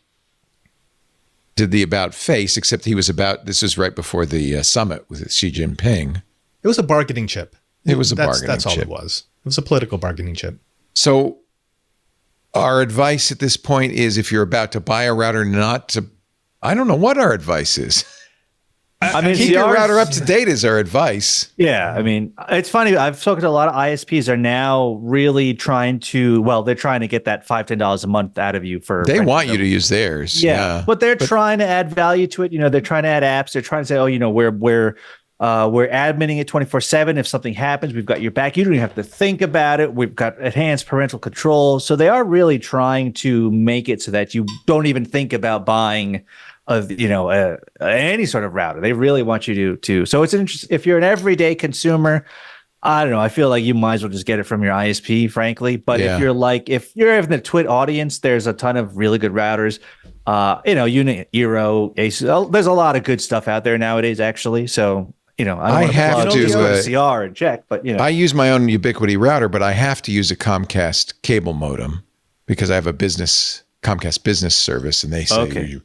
Speaker 1: did the about face, except this was right before the summit with Xi Jinping.
Speaker 4: It was a bargaining chip. That's all
Speaker 1: chip.
Speaker 4: it was. It was a political bargaining chip.
Speaker 1: So our advice at this point is, if you're about to buy a router, I don't know what our advice is.
Speaker 5: I mean,
Speaker 1: keep your router up to date is our advice.
Speaker 5: Yeah, I mean, it's funny. I've spoken to a lot of ISPs are now really trying to, they're trying to get that $5-10 a month out of you for.
Speaker 1: They want you to use theirs.
Speaker 5: Yeah, but they're trying to add value to it. They're trying to add apps. They're trying to say, we're adminning it 24/7. If something happens, we've got your back. You don't even have to think about it. We've got enhanced parental control. So they are really trying to make it so that you don't even think about buying any sort of router. They really want you to. So it's interesting. If you're an everyday consumer, I don't know. I feel like you might as well just get it from your ISP, frankly. But if you're in the Twit audience, there's a ton of really good routers. Unit, Eero, Ace. There's a lot of good stuff out there nowadays, actually. So
Speaker 1: I have to
Speaker 5: CR and check, but
Speaker 1: I use my own Ubiquiti router, but I have to use a Comcast cable modem because I have a Comcast business service, and they say you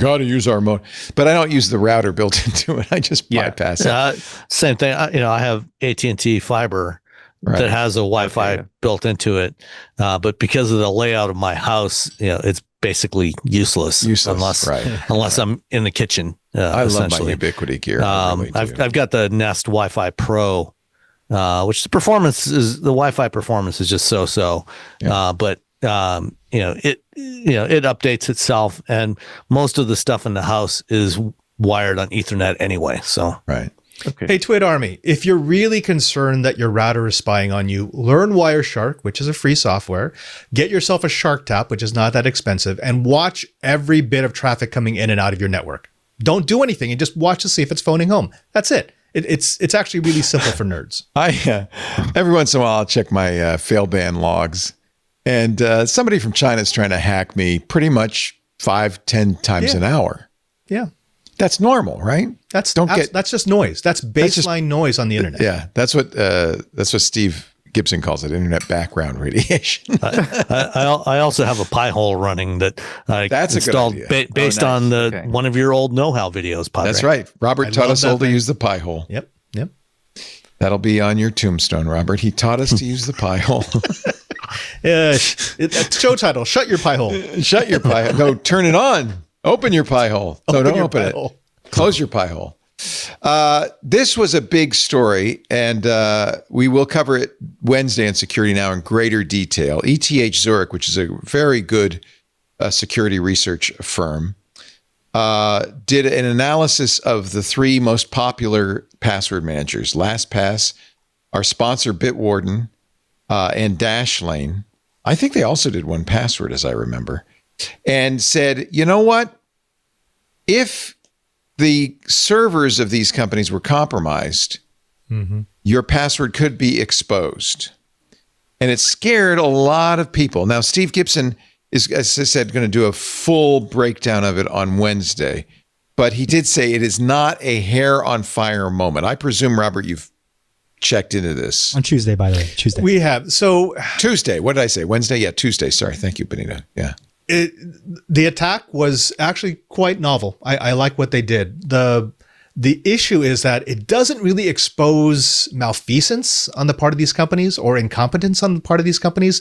Speaker 1: got to use our modem. But I don't use the router built into it. I just bypass it.
Speaker 6: Same thing. I have AT&T fiber that has a Wi-Fi built into it, but because of the layout of my house, it's basically useless unless I'm in the kitchen.
Speaker 1: I love my Ubiquiti gear.
Speaker 6: I've got the Nest Wi-Fi Pro, which the Wi-Fi performance is just so. But it updates itself, and most of the stuff in the house is wired on Ethernet anyway. So
Speaker 4: Okay. Hey, Twit Army, if you're really concerned that your router is spying on you, learn Wireshark, which is a free software. Get yourself a Shark Tap, which is not that expensive, and watch every bit of traffic coming in and out of your network. Don't do anything and just watch to see if it's phoning home. That's it. It's actually really simple for nerds.
Speaker 1: Every once in a while, I'll check my failban logs, and somebody from China is trying to hack me pretty much 5-10 times an hour.
Speaker 4: Yeah.
Speaker 1: That's normal, right?
Speaker 4: That's just noise. That's baseline noise on the internet.
Speaker 1: Yeah, that's what Steve Gibson calls it, internet background radiation.
Speaker 6: I also have a Pi hole running that I installed based on one of your old know-how videos, Padre.
Speaker 1: That's right. Robert taught us all to use the Pi hole.
Speaker 4: Yep.
Speaker 1: That'll be on your tombstone, Robert. He taught us to use the Pi hole.
Speaker 4: Show title: Shut your Pi hole.
Speaker 1: Shut your Pi hole. No, turn it on. Open your Pi hole. No, don't open it. Close your Pi hole. This was a big story, and we will cover it Wednesday on Security Now in greater detail. ETH Zurich, which is a very good security research firm, did an analysis of the 3 most popular password managers: LastPass, our sponsor Bitwarden, and Dashlane. I think they also did 1Password, as I remember. And said, you know what? If the servers of these companies were compromised, your password could be exposed. And it scared a lot of people. Now, Steve Gibson is, as I said, going to do a full breakdown of it on Wednesday. But he did say it is not a hair on fire moment. I presume, Robert, you've checked into this.
Speaker 7: On Tuesday, by the way. Tuesday.
Speaker 4: We have. So
Speaker 1: Tuesday. What did I say? Wednesday? Yeah, Tuesday. Sorry. Thank you, Benita. Yeah.
Speaker 4: The attack was actually quite novel. I like what they did. The issue is that it doesn't really expose malfeasance on the part of these companies or incompetence on the part of these companies.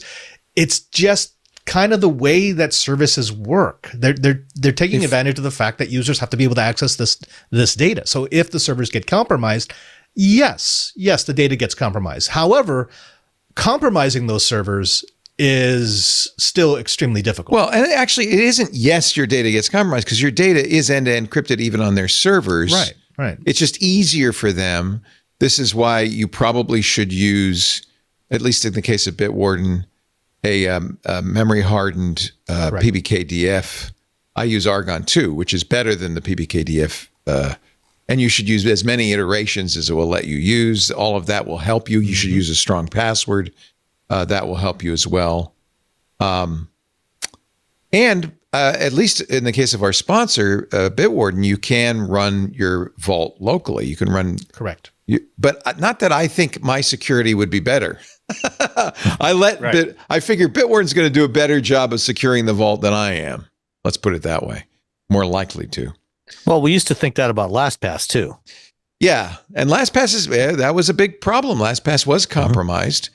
Speaker 4: It's just kind of the way that services work. They're taking advantage of the fact that users have to be able to access this data. So if the servers get compromised, yes, the data gets compromised. However, compromising those servers is still extremely difficult.
Speaker 1: Well, and actually it isn't your data gets compromised, because your data is end-to-end encrypted even on their servers.
Speaker 4: Right.
Speaker 1: It's just easier for them. This is why you probably should use, at least in the case of Bitwarden, a memory hardened PBKDF. I use Argon 2, which is better than the PBKDF. And you should use as many iterations as it will let you use. All of that will help you. You should use a strong password. That will help you as well. And at least in the case of our sponsor, Bitwarden, you can run your vault locally. You can run.
Speaker 4: Correct.
Speaker 1: But not that I think my security would be better. I figure Bitwarden's going to do a better job of securing the vault than I am. Let's put it that way. More likely to.
Speaker 6: Well, we used to think that about LastPass too.
Speaker 1: Yeah, and LastPass that was a big problem. LastPass was compromised,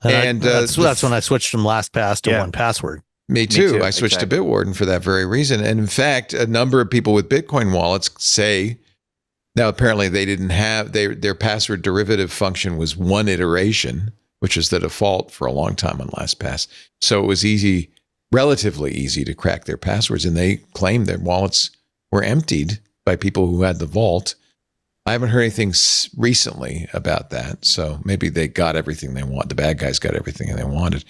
Speaker 1: and
Speaker 6: that's when I switched from LastPass to 1Password.
Speaker 1: Me too. I switched to Bitwarden for that very reason. And in fact, a number of people with Bitcoin wallets say now apparently they didn't have their password derivative function was one iteration, which is the default for a long time on LastPass. So it was relatively easy to crack their passwords, and they claimed their wallets were emptied by people who had the vault. I haven't heard anything recently about that, so maybe they got everything they want. The bad guys got everything they wanted.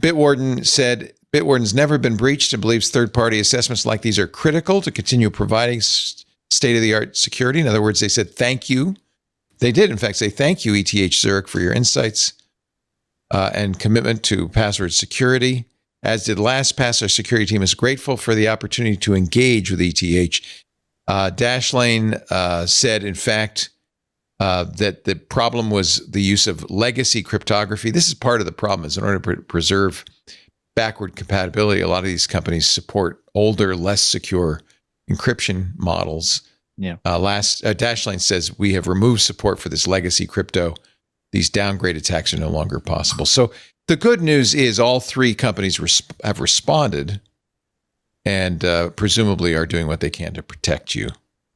Speaker 1: Bitwarden said Bitwarden's never been breached and believes third-party assessments like these are critical to continue providing state-of-the-art security. In other words, they said thank you. They did, in fact, say thank you, ETH Zurich, for your insights and commitment to password security. As did LastPass, our security team is grateful for the opportunity to engage with ETH. Dashlane said, in fact, that the problem was the use of legacy cryptography. This is part of the problem, is in order to preserve backward compatibility, a lot of these companies support older, less secure encryption models.
Speaker 5: Yeah.
Speaker 1: Dashlane says, we have removed support for this legacy crypto. These downgrade attacks are no longer possible. So the good news is all three companies have responded and presumably are doing what they can to protect you.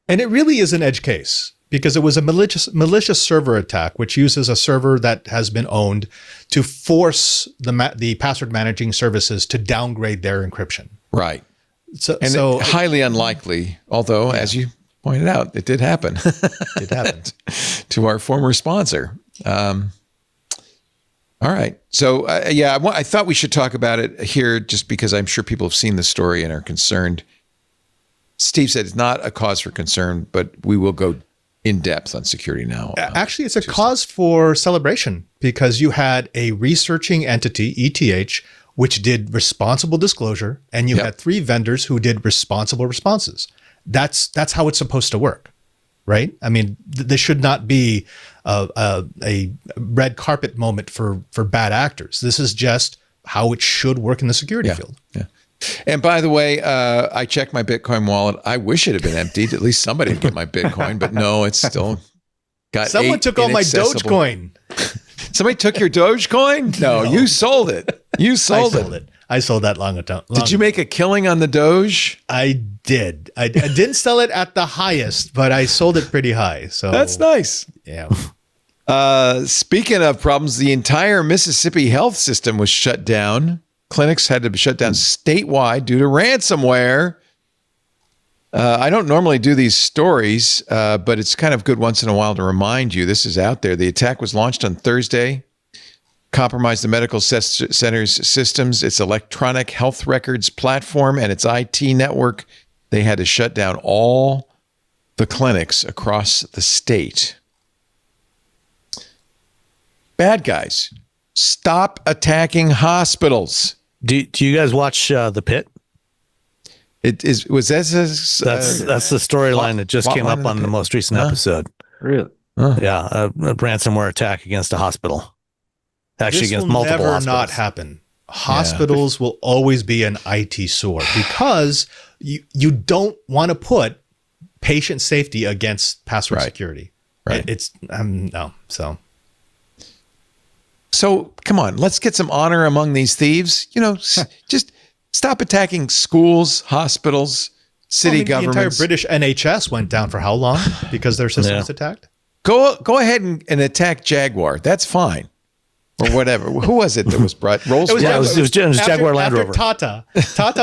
Speaker 4: And it really is an edge case because it was a malicious server attack, which uses a server that has been owned to force the password managing services to downgrade their encryption.
Speaker 1: Right.
Speaker 4: So
Speaker 1: highly unlikely, although, as you pointed out, it did happen.
Speaker 4: It happened.
Speaker 1: To our former sponsor. All right. So, I thought we should talk about it here just because I'm sure people have seen the story and are concerned. Steve said it's not a cause for concern, but we will go in depth on security now.
Speaker 4: Actually, it's a cause for celebration because you had a researching entity, ETH, which did responsible disclosure, and you had three vendors who did responsible responses. That's how it's supposed to work, right? I mean, this should not be a red carpet moment for bad actors. This is just how it should work in the security field.
Speaker 1: Yeah. And by the way, I checked my Bitcoin wallet. I wish it had been emptied. At least somebody would get my Bitcoin, but no, it's still got
Speaker 4: Someone took all my Dogecoin.
Speaker 1: Somebody took your Dogecoin? No, you sold it. You sold it.
Speaker 4: I sold that long ago.
Speaker 1: Did you make a killing on the Doge?
Speaker 4: I did. I didn't sell it at the highest, but I sold it pretty high. So
Speaker 1: that's nice.
Speaker 4: Yeah.
Speaker 1: Speaking of problems, the entire Mississippi health system was shut down. Clinics had to be shut down statewide due to ransomware. I don't normally do these stories, but it's kind of good once in a while to remind you this is out there. The attack was launched on Thursday, compromised the medical center's systems, its electronic health records platform, and its IT network. They had to shut down all the clinics across the state. Bad guys, stop attacking hospitals.
Speaker 6: Do you guys watch The Pit?
Speaker 1: That's the
Speaker 6: storyline that just came up on the most recent episode.
Speaker 5: Really?
Speaker 6: Yeah, a ransomware attack against a hospital. Actually, against multiple hospitals.
Speaker 4: This will never not happen. Hospitals will always be an IT sore because you don't want to put patient safety against password security.
Speaker 1: Right.
Speaker 4: It's no.
Speaker 1: So come on, let's get some honor among these thieves. Just stop attacking schools, hospitals, city governments.
Speaker 4: The entire British NHS went down for how long because their system was attacked?
Speaker 1: Go ahead and attack Jaguar. That's fine. or whatever. Who was it that was brought? Rolls.
Speaker 4: It was,
Speaker 1: Royce?
Speaker 6: it was Jaguar Land Rover.
Speaker 4: Tata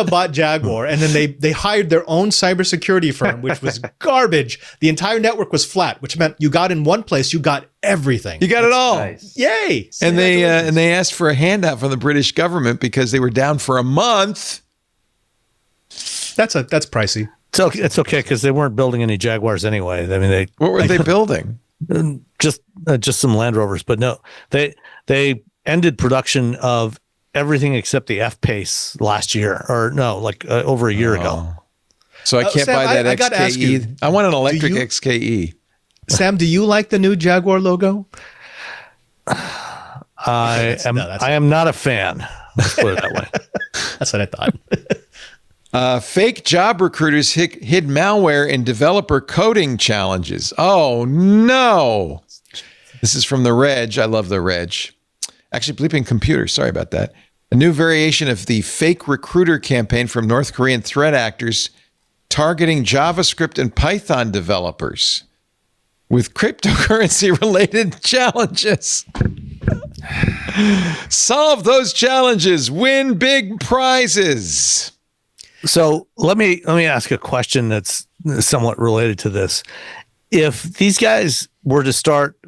Speaker 4: bought Jaguar, and then they hired their own cybersecurity firm, which was garbage. The entire network was flat, which meant you got in one place, you got everything.
Speaker 1: You got it all.
Speaker 5: Nice.
Speaker 4: Yay!
Speaker 1: And they asked for a handout from the British government because they were down for a month.
Speaker 4: That's pricey.
Speaker 6: It's okay because they weren't building any Jaguars anyway. I mean,
Speaker 1: what were they building?
Speaker 6: Just some Land Rovers, but no, they ended production of everything except the F-Pace last year, or no, like over a year ago.
Speaker 1: So I can't
Speaker 4: Sam,
Speaker 1: buy that
Speaker 4: I gotta ask you,
Speaker 1: XKE. I want an electric XKE.
Speaker 4: Sam, do you like the new Jaguar logo?
Speaker 6: I am not a fan. Let's put it that way.
Speaker 4: That's what I thought.
Speaker 1: Fake job recruiters hid malware in developer coding challenges. Oh, no. This is from the Reg. I love the Reg. Actually, bleeping computer. Sorry about that. A new variation of the fake recruiter campaign from North Korean threat actors targeting JavaScript and Python developers with cryptocurrency-related challenges. Solve those challenges. Win big prizes.
Speaker 6: So let me ask a question that's somewhat related to this. If these guys were to start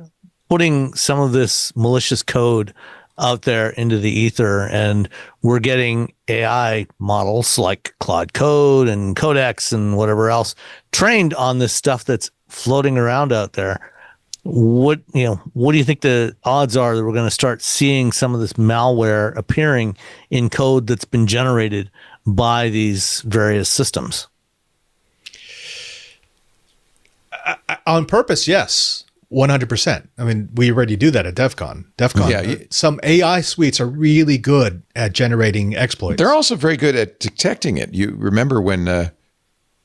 Speaker 6: putting some of this malicious code out there into the ether, and we're getting AI models like Claude Code and Codex and whatever else trained on this stuff that's floating around out there, what do you think the odds are that we're going to start seeing some of this malware appearing in code that's been generated by these various systems?
Speaker 4: On purpose, yes. 100%. I mean, we already do that at DEF CON. Some AI suites are really good at generating exploits.
Speaker 1: They're also very good at detecting it. You remember when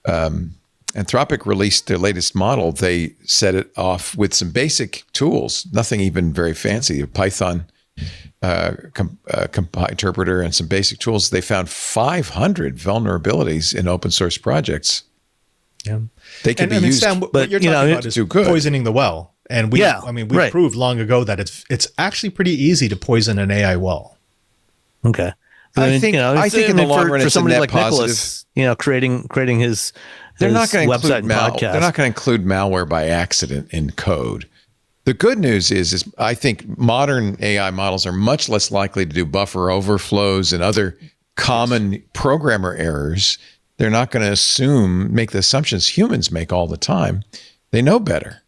Speaker 1: Anthropic released their latest model, they set it off with some basic tools, nothing even very fancy, a Python interpreter and some basic tools. They found 500 vulnerabilities in open source projects.
Speaker 4: Yeah,
Speaker 1: they can be used.
Speaker 4: Sam, what you're talking about is poisoning the well, and we proved long ago that it's actually pretty easy to poison an AI well.
Speaker 6: Okay,
Speaker 1: I think in the long run,
Speaker 6: for
Speaker 1: it's
Speaker 6: somebody
Speaker 1: a net
Speaker 6: like
Speaker 1: positive.
Speaker 6: Nicholas, creating his
Speaker 1: they're not going to
Speaker 6: website and podcast.
Speaker 1: They're not going to include malware by accident in code. The good news is I think modern AI models are much less likely to do buffer overflows and other common programmer errors. They're not going to make the assumptions humans make all the time. They know better.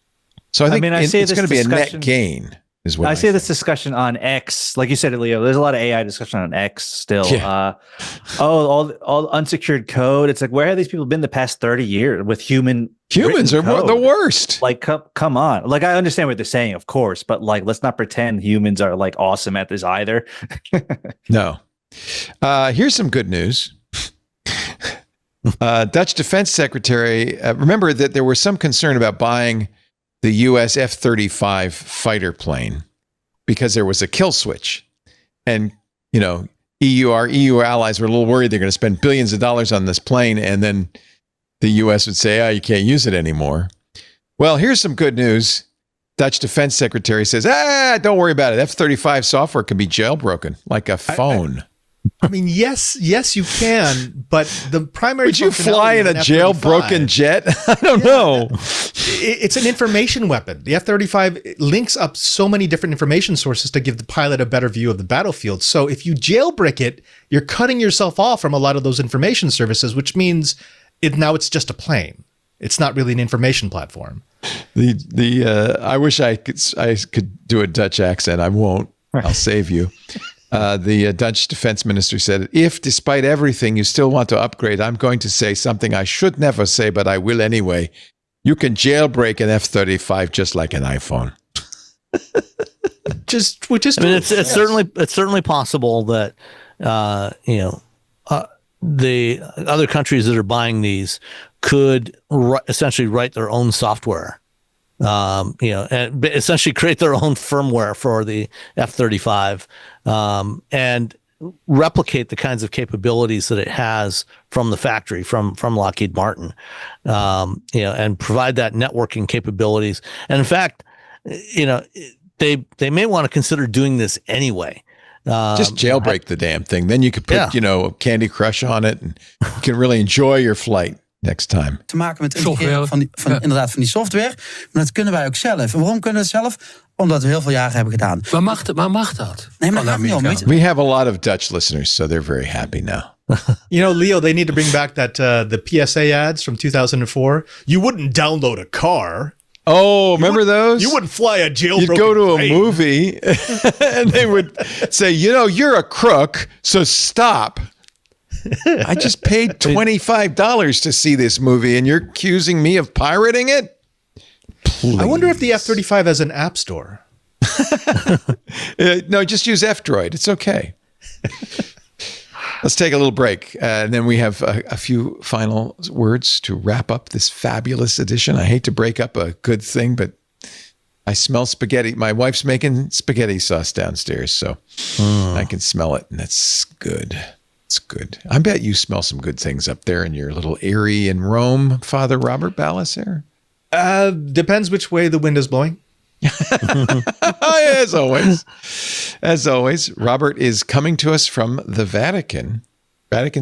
Speaker 1: So I think it's going to be a net gain. Is what
Speaker 5: I see this discussion on X, like you said, Leo. There's a lot of AI discussion on X still. Yeah. All unsecured code. It's like, where have these people been the past 30 years with humans
Speaker 1: are the worst.
Speaker 5: Like, come on. Like, I understand what they're saying, of course, but like, let's not pretend humans are like awesome at this either.
Speaker 1: No. Here's some good news. Dutch Defense Secretary, remember that there was some concern about buying the U.S. F-35 fighter plane because there was a kill switch. And, our EU allies were a little worried they're going to spend billions of dollars on this plane, and then the U.S. would say, you can't use it anymore. Well, here's some good news. Dutch Defense Secretary says, don't worry about it. F-35 software can be jailbroken like a phone.
Speaker 4: I mean, yes, you can, but the primary.
Speaker 1: Would you fly in a jailbroken jet? I don't know.
Speaker 4: It's an information weapon. The F-35 links up so many different information sources to give the pilot a better view of the battlefield. So if you jailbreak it, you're cutting yourself off from a lot of those information services, which means now it's just a plane. It's not really an information platform.
Speaker 1: I wish I could do a Dutch accent. I won't. I'll save you. The Dutch defense minister said, if despite everything you still want to upgrade, I'm going to say something I should never say, but I will anyway. You can jailbreak an F-35 just like an iPhone.
Speaker 6: It's certainly possible that the other countries that are buying these could essentially write their own software. And essentially create their own firmware for the F-35 and replicate the kinds of capabilities that it has from the factory, from Lockheed Martin, and provide that networking capabilities. And in fact, they may want to consider doing this anyway.
Speaker 1: Just jailbreak the damn thing. Then you could put, Candy Crush on it, and you can really enjoy your flight next time.
Speaker 14: Te maken met integreren inderdaad van die software. Maar dat kunnen wij ook zelf. En waarom kunnen we het zelf? Omdat we heel veel jaren hebben gedaan.
Speaker 15: Waar mag dat?
Speaker 14: Nee, maar dat gaat niet om.
Speaker 1: We have a lot of Dutch listeners, so they're very happy now.
Speaker 4: Leo, they need to bring back the PSA ads from 2004. You wouldn't download a car.
Speaker 1: Oh, remember those?
Speaker 4: You wouldn't fly a jailbroken
Speaker 1: You'd go to a
Speaker 4: plane.
Speaker 1: movie and they would say, you're a crook, so stop. I just paid $25 to see this movie and you're accusing me of pirating it? Please.
Speaker 4: I wonder if the F-35 has an app store.
Speaker 1: No, just use F-Droid. It's okay. Let's take a little break. And then we have a few final words to wrap up this fabulous edition. I hate to break up a good thing, but I smell spaghetti. My wife's making spaghetti sauce downstairs, so I can smell it, and it's good. It's good. I bet you smell some good things up there in your little eyrie in Rome, Father Robert Ballaser.
Speaker 4: Depends which way the wind is blowing.
Speaker 1: As always, Robert is coming to us from the Vatican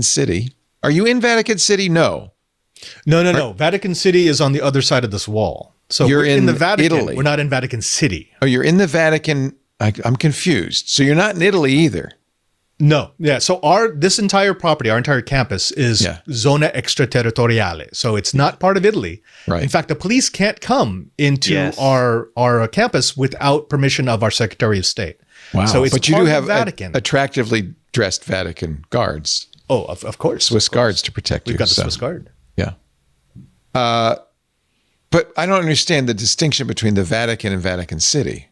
Speaker 1: City. Are you in Vatican City? No.
Speaker 4: No. Vatican City is on the other side of this wall. So
Speaker 1: you're
Speaker 4: in the Vatican.
Speaker 1: Italy.
Speaker 4: We're not in Vatican City.
Speaker 1: Oh, you're in the Vatican. I'm confused. So you're not in Italy either.
Speaker 4: No. Yeah. So this entire property, our entire campus is zona extraterritoriale. So it's not part of Italy.
Speaker 1: Right.
Speaker 4: In fact, the police can't come into our campus without permission of our Secretary of State.
Speaker 1: Wow.
Speaker 4: So it's
Speaker 1: but you
Speaker 4: part
Speaker 1: do
Speaker 4: of
Speaker 1: have
Speaker 4: Vatican.
Speaker 1: Attractively dressed Vatican guards.
Speaker 4: Oh, of course.
Speaker 1: Swiss guards to protect you.
Speaker 4: We've got the Swiss guard.
Speaker 1: Yeah. But I don't understand the distinction between the Vatican and Vatican City.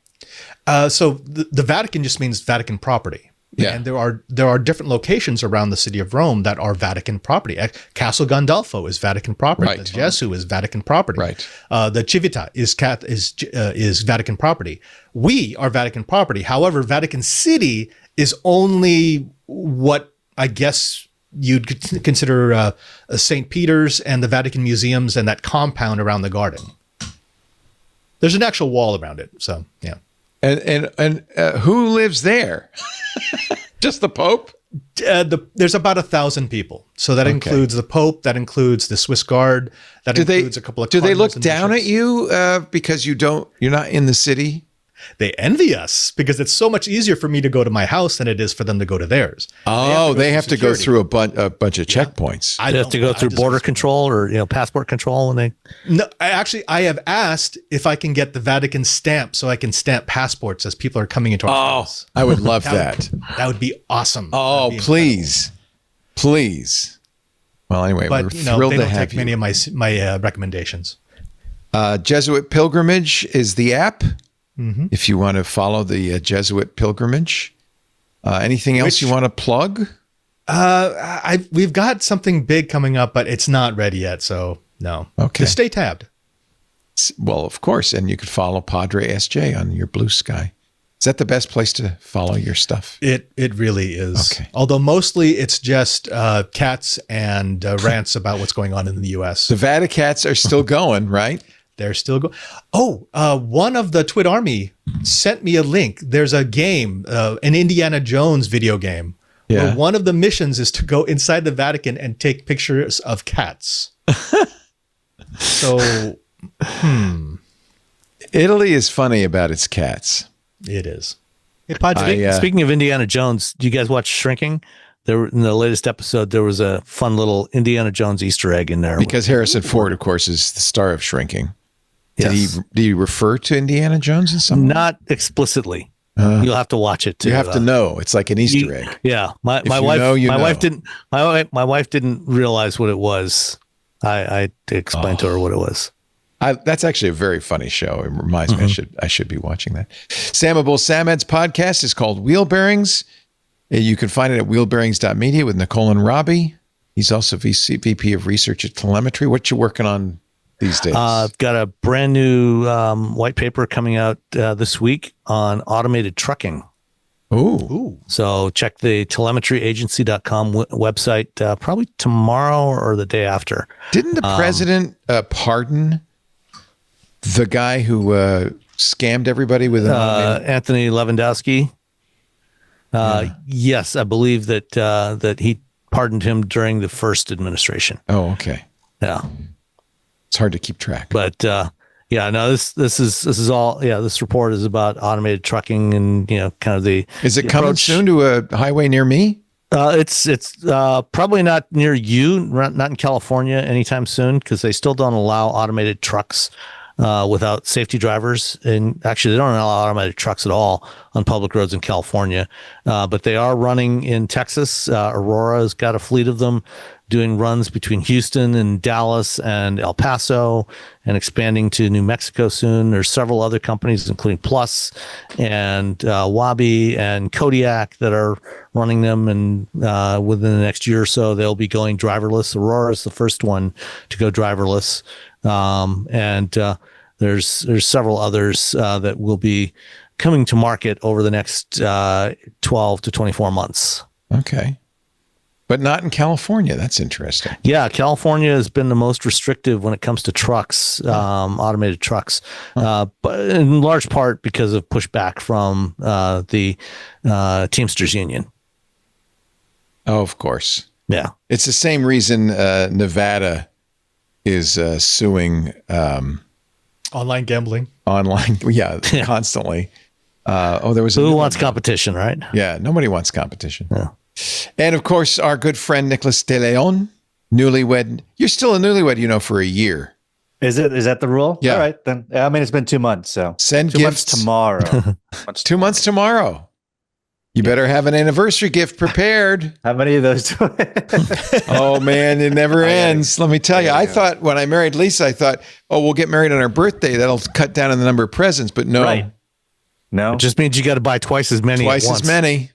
Speaker 4: So the Vatican just means Vatican property.
Speaker 1: Yeah.
Speaker 4: And there are different locations around the city of Rome that are Vatican property. Castle Gandolfo is Vatican property.
Speaker 1: Right.
Speaker 4: The Gesù is Vatican property.
Speaker 1: Right.
Speaker 4: The Civita is Vatican property. We are Vatican property. However, Vatican City is only what I guess you'd consider St. Peter's and the Vatican museums and that compound around the garden. There's an actual wall around it. So, yeah.
Speaker 1: And who lives there? Just the Pope?
Speaker 4: There's about 1,000 people. So that includes the Pope. That includes the Swiss Guard. That includes a couple of.
Speaker 1: Do they look
Speaker 4: and
Speaker 1: down
Speaker 4: bishops.
Speaker 1: at you because you're not in the city?
Speaker 4: They envy us because it's so much easier for me to go to my house than it is for them to go to theirs.
Speaker 1: Oh, they have to go through a bunch of checkpoints.
Speaker 6: They have to go through border control or passport control when they.
Speaker 4: No, I have asked if I can get the Vatican stamp so I can stamp passports as people are coming into our house.
Speaker 1: I would love that.
Speaker 4: That would be awesome.
Speaker 1: Oh, please. Well, anyway,
Speaker 4: but
Speaker 1: we're thrilled
Speaker 4: they
Speaker 1: to
Speaker 4: don't
Speaker 1: have
Speaker 4: take
Speaker 1: you.
Speaker 4: many of my recommendations.
Speaker 1: Jesuit Pilgrimage is the app. Mm-hmm. If you want to follow the Jesuit Pilgrimage. Anything else you want to plug?
Speaker 4: We've got something big coming up, but it's not ready yet. So no.
Speaker 1: Okay.
Speaker 4: Just stay tabbed.
Speaker 1: Well, of course. And you could follow Padre SJ on your Blue Sky. Is that the best place to follow your stuff?
Speaker 4: It really is.
Speaker 1: Okay.
Speaker 4: Although mostly it's just cats and rants about what's going on in the U.S.
Speaker 1: The Vaticats are still going, right?
Speaker 4: They're still going. Oh, one of the Twit Army sent me a link. There's a game, an Indiana Jones video game, where one of the missions is to go inside the Vatican and take pictures of cats. So,
Speaker 1: Italy is funny about its cats.
Speaker 4: It is.
Speaker 6: Speaking of Indiana Jones, do you guys watch Shrinking? There, in the latest episode, there was a fun little Indiana Jones Easter egg in there.
Speaker 1: Because Harrison Ford, of course, is the star of Shrinking.
Speaker 6: Yes.
Speaker 1: Did he refer to Indiana Jones in some way?
Speaker 6: Not explicitly. You'll have to watch it too.
Speaker 1: You have to know. It's like an Easter egg.
Speaker 6: Yeah. My wife didn't realize what it was. I explained to her what it was.
Speaker 1: That's actually a very funny show. It reminds me I should be watching that. Sam Abul Samed's podcast is called Wheel Bearings. You can find it at wheelbearings.media with Nicole and Robbie. He's also VP of Research at Telemetry. What you working on these days?
Speaker 6: I've got a brand new white paper coming out this week on automated trucking.
Speaker 1: Ooh.
Speaker 6: So check the telemetryagency.com website probably tomorrow or the day after.
Speaker 1: Didn't the president pardon the guy who scammed everybody with an automated...
Speaker 6: Anthony Lewandowski. Yes, I believe that he pardoned him during the first administration.
Speaker 1: Oh, okay.
Speaker 6: Yeah,
Speaker 1: it's hard to keep track.
Speaker 6: But this is all. Yeah, this report is about automated trucking and kind of the.
Speaker 1: Is it coming soon to a highway near me?
Speaker 6: It's probably not near you, not in California anytime soon, because they still don't allow automated trucks without safety drivers. And actually, they don't allow automated trucks at all on public roads in California. But they are running in Texas. Aurora's got a fleet of them doing runs between Houston and Dallas and El Paso, and expanding to New Mexico soon. There's several other companies, including Plus and Wabi and Kodiak, that are running them. And within the next year or so, they'll be going driverless. Aurora is the first one to go driverless. There's several others that will be coming to market over the next 12 to 24 months.
Speaker 1: Okay. But not in California. That's interesting.
Speaker 6: Yeah, California has been the most restrictive when it comes to trucks, automated trucks, but in large part because of pushback from the Teamsters Union.
Speaker 1: Oh, of course.
Speaker 6: Yeah.
Speaker 1: It's the same reason Nevada is suing
Speaker 4: online gambling.
Speaker 1: Constantly. There was
Speaker 6: who wants competition, right?
Speaker 1: Yeah, nobody wants competition.
Speaker 6: Yeah.
Speaker 1: And of course, our good friend Nicholas De Leon, newlywed. You're still a newlywed, for a year.
Speaker 5: Is that the rule?
Speaker 1: Yeah.
Speaker 5: All right, then. I mean, it's been 2 months, so
Speaker 1: send
Speaker 5: 2
Speaker 1: gifts
Speaker 5: months tomorrow.
Speaker 1: 2 months tomorrow. You better have an anniversary gift prepared.
Speaker 5: How many of those do
Speaker 1: Oh, man, it never ends. Let me tell you, I thought when I married Lisa, I thought, we'll get married on our birthday. That'll cut down on the number of presents. But no.
Speaker 5: Right. No.
Speaker 6: It just means you got to buy twice as many.
Speaker 1: Twice as many.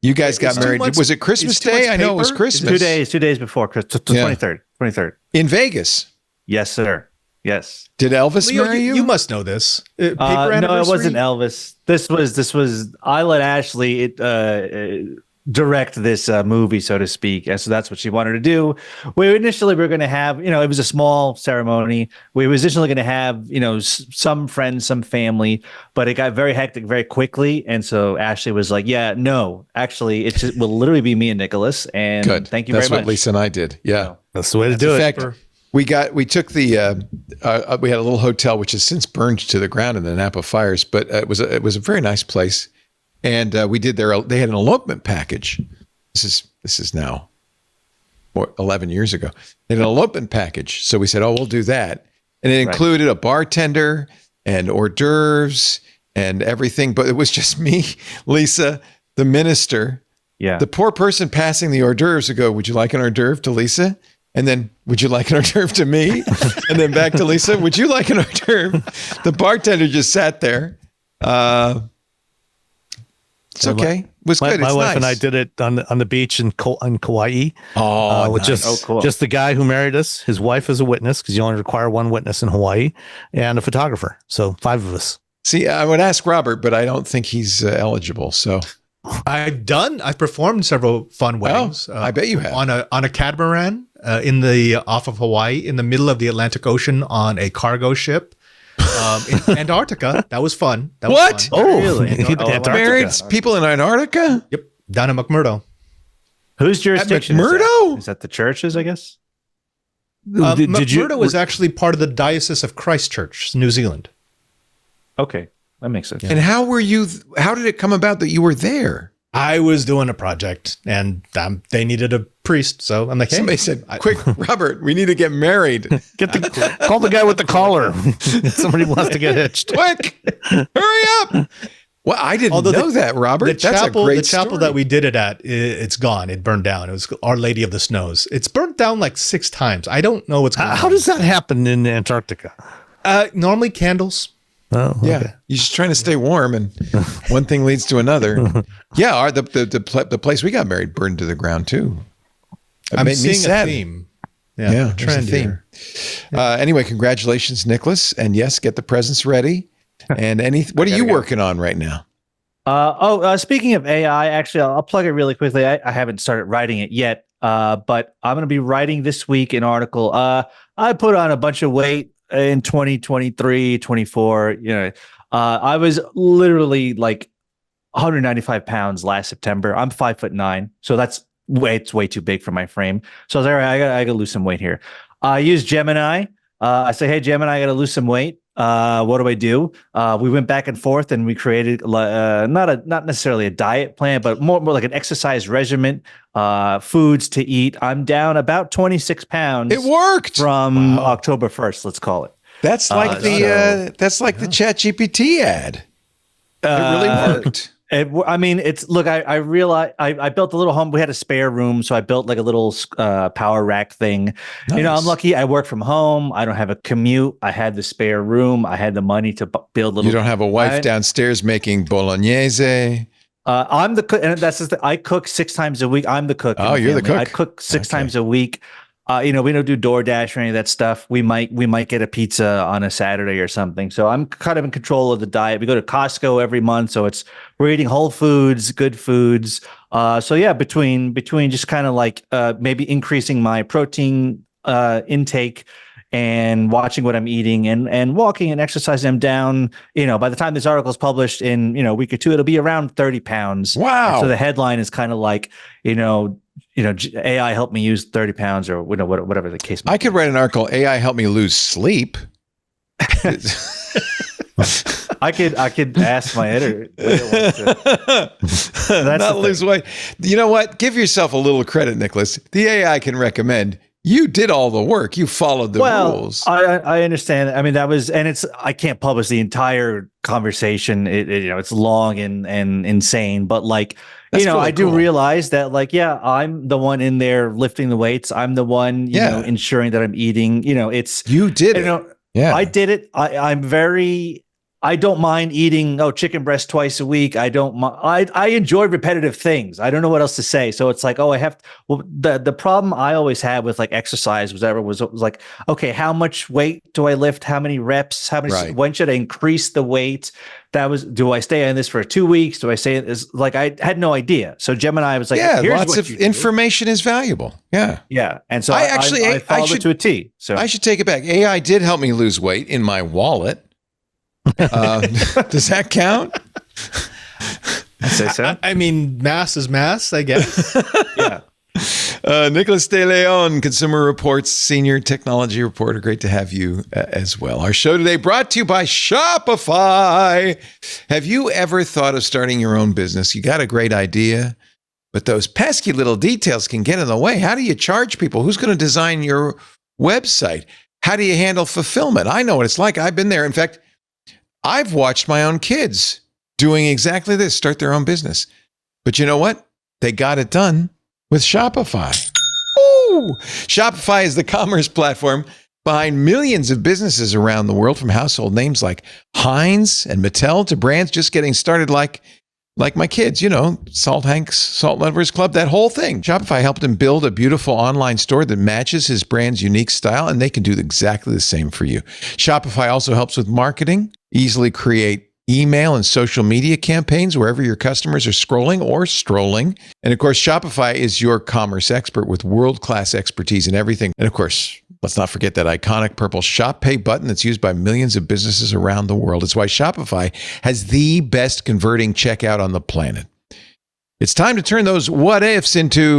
Speaker 1: You guys got married. Was it Christmas Day? I know it was Christmas.
Speaker 5: 2 days before Christmas. 23rd.
Speaker 1: In Vegas.
Speaker 5: Yes, sir. Yes.
Speaker 1: Did Elvis
Speaker 4: Leo,
Speaker 1: marry you?
Speaker 4: You must know this. Paper
Speaker 5: No,
Speaker 4: anniversary?
Speaker 5: it wasn't Elvis. This was I let Ashley direct this movie, so to speak, and so that's what she wanted to do. We initially were going to have, it was a small ceremony. We were initially going to have, some friends, some family, but it got very hectic very quickly, and so Ashley was like, "Yeah, no, actually, it will literally be me and Nicholas." And
Speaker 1: Good.
Speaker 5: Thank you
Speaker 1: That's
Speaker 5: very
Speaker 1: what
Speaker 5: much.
Speaker 1: Lisa and I did. Yeah,
Speaker 6: that's the way to do it.
Speaker 1: In fact, we took the we had a little hotel which has since burned to the ground in the Napa fires, but it was a very nice place, and we did they had an elopement package. This is now 11 years ago. They had an elopement package, so we said, we'll do that, and it included a bartender and hors d'oeuvres and everything, but it was just me, Lisa, the minister.
Speaker 5: Yeah, the
Speaker 1: poor person passing the hors d'oeuvres would go, "Would you like an hors d'oeuvre?" to Lisa. And then, "Would you like an hors d'oeuvre?" to me? And then back to Lisa, "Would you like an hors d'oeuvre?" The bartender just sat there. It's okay. It was good.
Speaker 6: My
Speaker 1: it's
Speaker 6: wife
Speaker 1: nice.
Speaker 6: and I did it on the beach in Kauai. With
Speaker 1: nice.
Speaker 6: just just the guy who married us, his wife as a witness, because you only require one witness in Hawaii, and a photographer. So 5 of us.
Speaker 1: See, I would ask Robert, but I don't think he's eligible. So
Speaker 4: I've performed several fun weddings.
Speaker 1: I bet you have.
Speaker 4: On a catamaran off of Hawaii, in the middle of the Atlantic Ocean, on a cargo ship in Antarctica. That was fun.
Speaker 1: What?
Speaker 4: Fun.
Speaker 1: Oh,
Speaker 5: really?
Speaker 1: Married people in Antarctica?
Speaker 4: Yep, down in McMurdo.
Speaker 5: Whose jurisdiction?
Speaker 1: McMurdo?
Speaker 5: Is that the churches? I guess.
Speaker 4: McMurdo was actually part of the Diocese of Christchurch, New Zealand.
Speaker 5: Okay, that makes sense.
Speaker 1: And how did it come about that you were there?
Speaker 4: I was doing a project, and they needed a priest, so I'm like, hey.
Speaker 1: Somebody said, "Quick, Robert, we need to get married.
Speaker 6: Call the guy with the collar. Somebody wants to get hitched.
Speaker 1: Quick, hurry up!" Well, I didn't know that, Robert. That's a great
Speaker 4: the chapel
Speaker 1: story.
Speaker 4: that we did it at, it's gone. It burned down. It was Our Lady of the Snows. It's burnt down like 6 times. I don't know what's going on.
Speaker 6: How does that happen in Antarctica?
Speaker 4: Normally candles.
Speaker 6: Oh, okay.
Speaker 1: Yeah, you're just trying to stay warm, and one thing leads to another. Yeah, the place we got married burned to the ground too. It
Speaker 4: I'm
Speaker 1: made me
Speaker 4: seeing
Speaker 1: sad.
Speaker 4: a theme.
Speaker 1: Yeah, there's a
Speaker 4: trend
Speaker 1: theme. Anyway, congratulations, Nicholas, and yes, get the presents ready. And what are you working on right now?
Speaker 5: Speaking of AI, actually, I'll plug it really quickly. I haven't started writing it yet, but I'm going to be writing this week an article. I put on a bunch of weight in 2023, 24, I was literally like 195 pounds last September. I'm 5'9", so it's way too big for my frame. So I was like, all right, I gotta lose some weight here. I use Gemini. I say, hey, Gemini, I gotta lose some weight. What do I do? We went back and forth, and we created not necessarily a diet plan, but more like an exercise regimen, foods to eat. I'm down about 26 pounds.
Speaker 1: It worked
Speaker 5: from October 1st. Let's call it.
Speaker 1: That's like the ChatGPT ad. It really worked.
Speaker 5: I realized I built a little home. We had a spare room, so I built like a little power rack thing.
Speaker 1: Nice.
Speaker 5: I'm lucky. I work from home. I don't have a commute. I had the spare room. I had the money to build little.
Speaker 1: You don't have a wife downstairs making bolognese.
Speaker 5: I'm the cook, and that's just I cook 6 times a week. I'm the cook.
Speaker 1: Oh, you're the cook.
Speaker 5: I cook 6 times a week. We don't do DoorDash or any of that stuff. We might get a pizza on a Saturday or something. So I'm kind of in control of the diet. We go to Costco every month, so we're eating whole foods, good foods. Between just kind of like maybe increasing my protein intake and watching what I'm eating and walking and exercising them down. By the time this article is published in a week or two, it'll be around 30 pounds.
Speaker 1: Wow!
Speaker 5: And so the headline is kind of like AI helped me use 30 pounds or whatever the case might be.
Speaker 1: I could write an article, AI helped me lose sleep.
Speaker 5: I could ask my editor.
Speaker 1: Not lose weight. You know what? Give yourself a little credit, Nicholas. The AI can recommend. You did all the work. You followed the rules.
Speaker 5: I understand. I mean, that was, and I can't publish the entire conversation. It's long and insane, but like, really I do realize that I'm the one in there lifting the weights. I'm the one, ensuring that I'm eating,
Speaker 1: you did it.
Speaker 5: I did it. I don't mind eating chicken breast twice a week. I don't mind. I enjoy repetitive things. I don't know what else to say. So it's like, the problem I always had with like exercise was like, okay, how much weight do I lift? How many reps? When should I increase the weight? Do I stay on this for 2 weeks? Do I say it is like, I had no idea. So Gemini was like,
Speaker 1: lots of information is valuable. Yeah.
Speaker 5: Yeah. And so I followed it to a T. So
Speaker 1: I should take it back. AI did help me lose weight in my wallet. Does that count?
Speaker 5: I say so.
Speaker 4: I mean, mass is mass, I guess.
Speaker 5: Yeah.
Speaker 1: Nicholas De Leon, Consumer Reports senior technology reporter. Great to have you as well. Our show today brought to you by Shopify. Have you ever thought of starting your own business? You got a great idea, but those pesky little details can get in the way. How do you charge people? Who's going to design your website? How do you handle fulfillment? I know what it's like. I've been there. In fact, I've watched my own kids doing exactly this, start their own business. But you know what? They got it done with Shopify. Ooh! Shopify is the commerce platform behind millions of businesses around the world, from household names like Heinz and Mattel to brands just getting started like my kids, Salt Hank's Salt Lovers Club, that whole thing. Shopify helped him build a beautiful online store that matches his brand's unique style, and they can do exactly the same for you. Shopify also helps with marketing. Easily create email and social media campaigns wherever your customers are scrolling or strolling. And of course, Shopify is your commerce expert with world-class expertise in everything. And of course, let's not forget that iconic purple Shop Pay button that's used by millions of businesses around the world. It's why Shopify has the best converting checkout on the planet. It's time to turn those what ifs into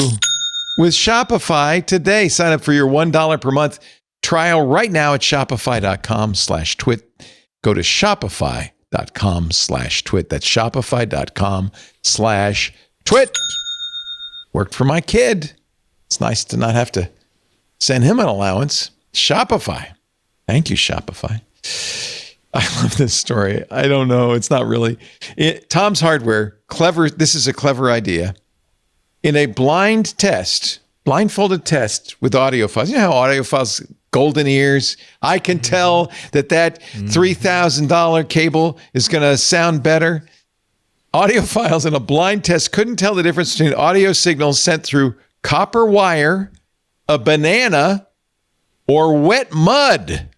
Speaker 1: with Shopify today. Sign up for your $1 per month trial right now at shopify.com/twit. Go to shopify.com/twit. That's shopify.com/twit. Worked for my kid. It's nice to not have to send him an allowance. Shopify. Thank you, Shopify. I love this story. I don't know. It's not really. Tom's Hardware. Clever. This is a clever idea. In a blindfolded test with audiophiles. You know how audiophiles, golden ears. I can tell that $3,000 cable is going to sound better. Audiophiles in a blind test couldn't tell the difference between audio signals sent through copper wire, a banana, or wet mud.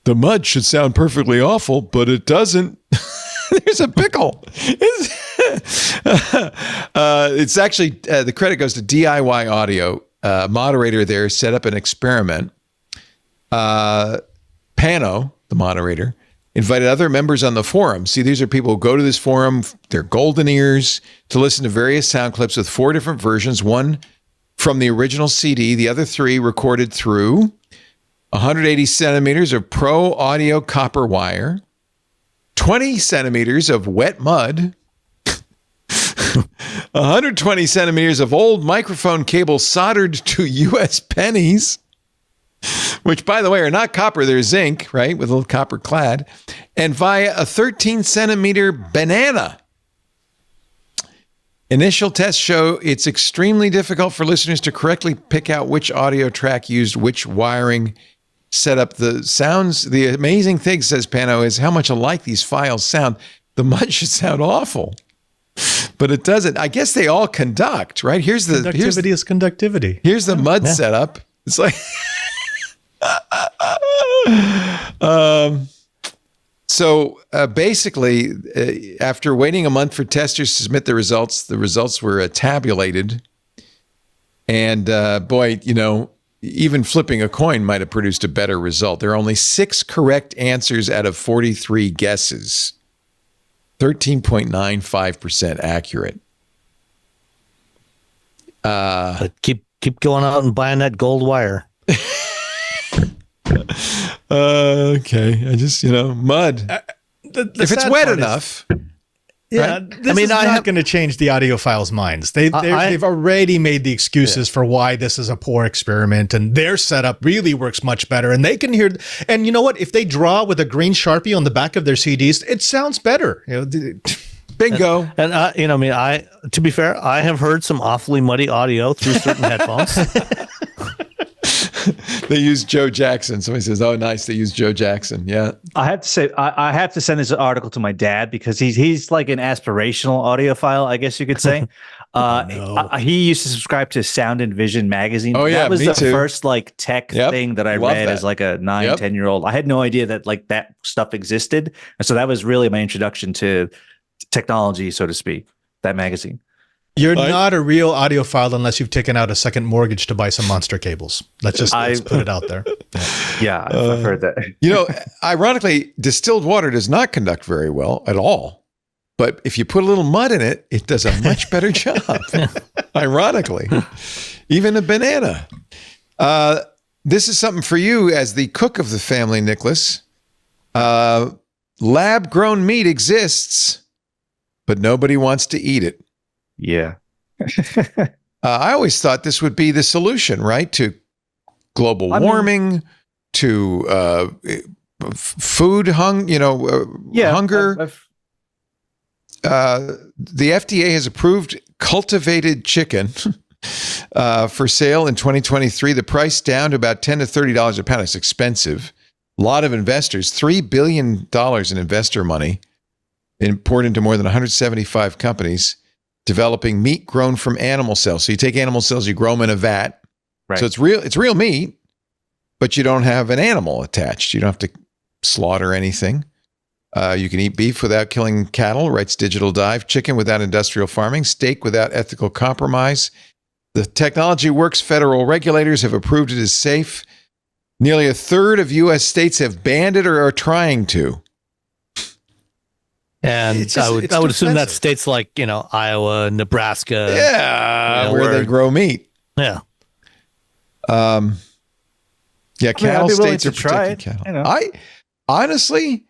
Speaker 1: The mud should sound perfectly awful, but it doesn't. There's a pickle. It's actually, the credit goes to DIY Audio. Moderator there set up an experiment. Pano, the moderator, invited other members on the forum. See, these are people who go to this forum, they're golden ears, to listen to various sound clips with 4 different versions, one from the original CD, the other 3 recorded through 180 centimeters of pro audio copper wire, 20 centimeters of wet mud, 120 centimeters of old microphone cable soldered to U.S. pennies, which, by the way, are not copper, they're zinc, right, with a little copper clad, and via a 13-centimeter banana. Initial tests show it's extremely difficult for listeners to correctly pick out which audio track used which wiring setup. The sounds, the amazing thing, says Pano, is how much alike these files sound. The mud should sound awful, but it doesn't. I guess they all conduct, right?
Speaker 4: Conductivity is conductivity.
Speaker 1: Here's the mud setup. It's like... So basically, after waiting a month for testers to submit the results were tabulated. And boy, even flipping a coin might have produced a better result. There are only 6 correct answers out of 43 guesses. 13.95% accurate.
Speaker 6: But keep going out and buying that gold wire.
Speaker 1: Okay. I just, mud. If it's wet enough.
Speaker 4: Right? This is not going to change the audiophiles' minds. They've already made the excuses for why this is a poor experiment, and their setup really works much better. And they can hear. And you know what? If they draw with a green Sharpie on the back of their CDs, it sounds better.
Speaker 1: Bingo.
Speaker 6: And to be fair, I have heard some awfully muddy audio through certain headphones.
Speaker 1: They use Joe Jackson. Somebody says, "Oh, nice. They use Joe Jackson." Yeah.
Speaker 5: I have to say, I have to send this article to my dad because he's like an aspirational audiophile, I guess you could say. He used to subscribe to Sound and Vision magazine.
Speaker 1: Oh yeah,
Speaker 5: that was
Speaker 1: me
Speaker 5: the
Speaker 1: too.
Speaker 5: first like tech thing that I read as like a 9-10-year-old. I had no idea that like that stuff existed, and so that was really my introduction to technology, so to speak. That magazine.
Speaker 4: You're not a real audiophile unless you've taken out a second mortgage to buy some monster cables. Let's put it out there.
Speaker 5: Yeah, I've heard that.
Speaker 1: Ironically, distilled water does not conduct very well at all. But if you put a little mud in it, it does a much better job. Ironically, even a banana. This is something for you as the cook of the family, Nicholas. Lab-grown meat exists, but nobody wants to eat it.
Speaker 5: Yeah.
Speaker 1: I always thought this would be the solution, right? To global warming, to food hunger. The FDA has approved cultivated chicken for sale in 2023. The price down to about $10 to $30 a pound. It's expensive. A lot of investors, $3 billion in investor money, poured into more than 175 companies. Developing meat grown from animal cells. So you take animal cells, you grow them in a vat. Right. So it's real meat, but you don't have an animal attached. You don't have to slaughter anything. You can eat beef without killing cattle, writes Digital Dive, chicken without industrial farming, steak without ethical compromise. The technology works. Federal regulators have approved it as safe. Nearly a third of U.S. states have banned it or are trying to.
Speaker 6: And I would assume that states like, Iowa, Nebraska.
Speaker 1: Yeah, where they grow meat.
Speaker 6: Yeah.
Speaker 1: Cattle states are protecting cattle. I honestly,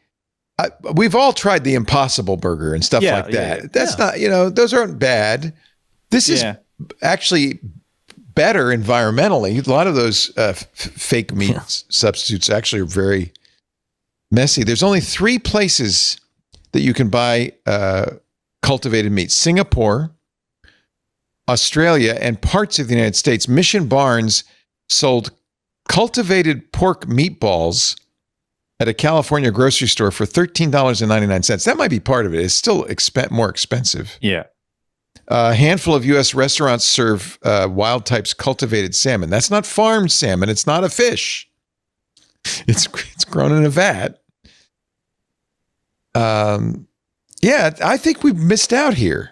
Speaker 1: we've all tried the Impossible Burger and stuff like that. Yeah. That's not, those aren't bad. This is actually better environmentally. A lot of those fake meat substitutes actually are very messy. There's only 3 places that you can buy cultivated meat: Singapore, Australia, and parts of the United States. Mission Barnes sold cultivated pork meatballs at a California grocery store for $13.99. That might be part of it. It's still more expensive.
Speaker 5: Yeah.
Speaker 1: A handful of U.S. restaurants serve Wild Type's cultivated salmon. That's not farmed salmon. It's not a fish. It's grown in a vat. I think we've missed out here.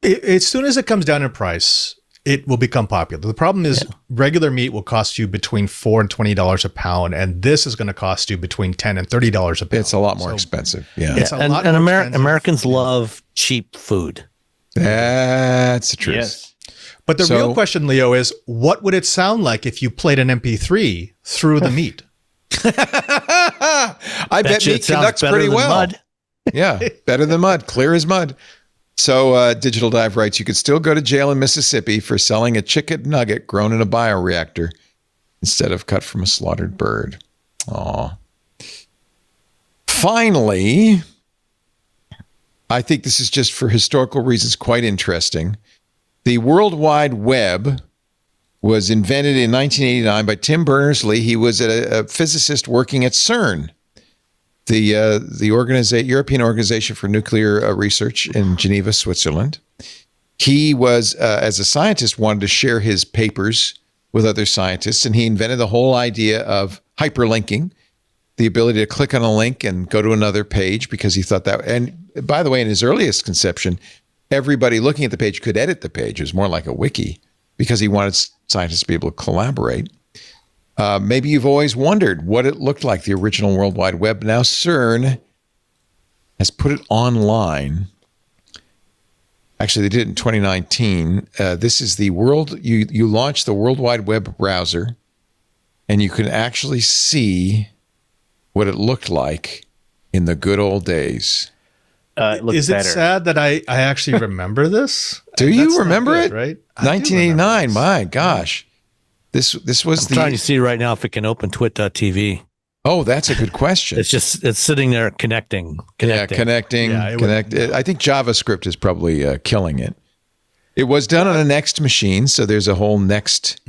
Speaker 4: As soon as it comes down in price, it will become popular. The problem is regular meat will cost you between $4 and $20 a pound, and this is going to cost you between $10 and $30 a pound.
Speaker 1: It's a lot more expensive. Yeah.
Speaker 4: It's a lot
Speaker 6: and
Speaker 4: more expensive.
Speaker 6: Americans love cheap food.
Speaker 1: That's the truth.
Speaker 5: Yes.
Speaker 4: But the real question, Leo, is what would it sound like if you played an MP3 through the meat?
Speaker 1: I bet meat conducts pretty well.
Speaker 6: Mud.
Speaker 1: Yeah, better than mud, clear as mud. So Digital Dive writes, you could still go to jail in Mississippi for selling a chicken nugget grown in a bioreactor instead of cut from a slaughtered bird. Aw. Finally, I think this is just for historical reasons quite interesting. The World Wide Web was invented in 1989 by Tim Berners-Lee. He was a physicist working at CERN, the European Organization for Nuclear Research in Geneva, Switzerland. He was, as a scientist, wanted to share his papers with other scientists, and he invented the whole idea of hyperlinking, the ability to click on a link and go to another page, because he thought that, and by the way, in his earliest conception, everybody looking at the page could edit the page. It was more like a wiki, because he wanted scientists to be able to collaborate. Maybe you've always wondered what it looked like, the original World Wide Web. Now CERN has put it online. Actually, they did it in 2019. This is the you launch the World Wide Web browser, and you can actually see what it looked like in the good old days.
Speaker 4: Is it sad that I actually remember this?
Speaker 1: Do you remember it?
Speaker 4: Right?
Speaker 1: 1989. My gosh. This was
Speaker 6: I'm trying to see right now if it can open twit.tv.
Speaker 1: Oh, that's a good question.
Speaker 6: It's sitting there connecting.
Speaker 1: Yeah, connecting. I think JavaScript is probably killing it. It was done on a Next machine, so there's a whole Next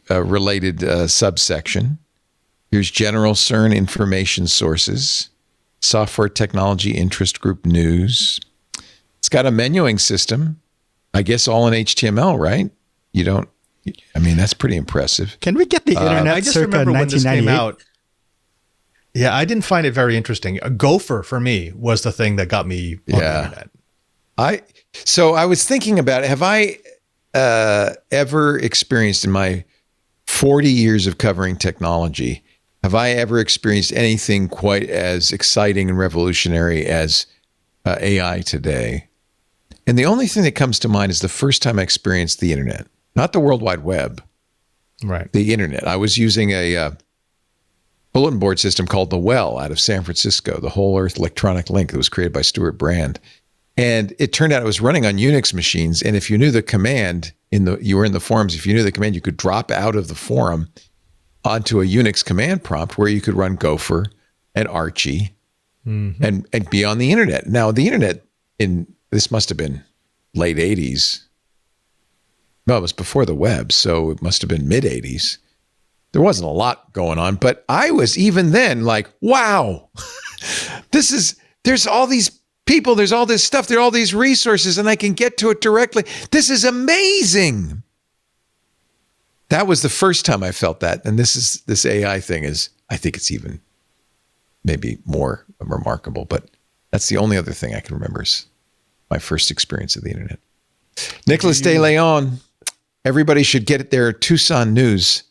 Speaker 1: related subsection. Here's general CERN information sources, software technology interest group news. It's got a menuing system, I guess all in HTML, right? That's pretty impressive.
Speaker 7: Can we get the internet
Speaker 4: I just
Speaker 7: circa
Speaker 4: remember when this came
Speaker 7: 1998?
Speaker 4: out. Yeah, I didn't find it very interesting. A gopher for me was the thing that got me on the internet.
Speaker 1: So I was thinking about it. Have I ever experienced in my 40 years of covering technology, have I ever experienced anything quite as exciting and revolutionary as AI today? And the only thing that comes to mind is the first time I experienced the internet, not the World Wide Web,
Speaker 4: right?
Speaker 1: The internet. I was using a bulletin board system called The Well out of San Francisco, the Whole Earth Electronic Link that was created by Stuart Brand. And it turned out it was running on Unix machines. And if you knew the command, you were in the forums, if you knew the command, you could drop out of the forum onto a Unix command prompt where you could run Gopher and Archie and be on the internet. Now, the internet this must have been late 80s. No, it was before the web, so it must have been mid 80s. There wasn't a lot going on, but I was even then like, wow, there's all these people, there's all this stuff, there are all these resources, and I can get to it directly. This is amazing. That was the first time I felt that. And this AI thing I think it's even maybe more remarkable, but that's the only other thing I can remember is my first experience of the internet. Nicholas De Leon, everybody should get their Tucson news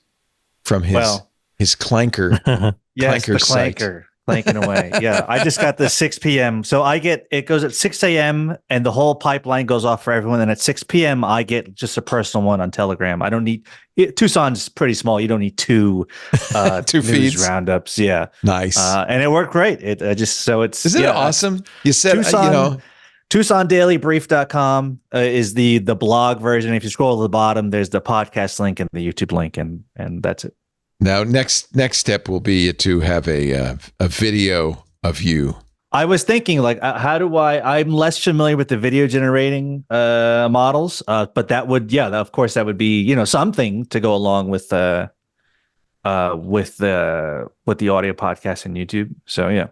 Speaker 1: from his clanker.
Speaker 5: Yes, the
Speaker 1: site.
Speaker 5: clanker. Clanking away. Yeah. I just got the 6 p.m. So it goes at 6 a.m. and the whole pipeline goes off for everyone. And at 6 p.m., I get just a personal one on Telegram. I don't need Tucson's pretty small. You don't need two
Speaker 1: news
Speaker 5: feeds roundups. Yeah.
Speaker 1: Nice.
Speaker 5: And it worked great. Isn't
Speaker 1: it awesome? You said,
Speaker 5: Tucson, TucsonDailyBrief.com is the blog version. If you scroll to the bottom, there's the podcast link and the YouTube link, and that's it.
Speaker 1: Now, next step will be to have a video of you.
Speaker 5: I was thinking, like, how do I'm less familiar with the video generating models, but that would, of course, that would be, something to go along with the audio podcast and YouTube. So, yeah.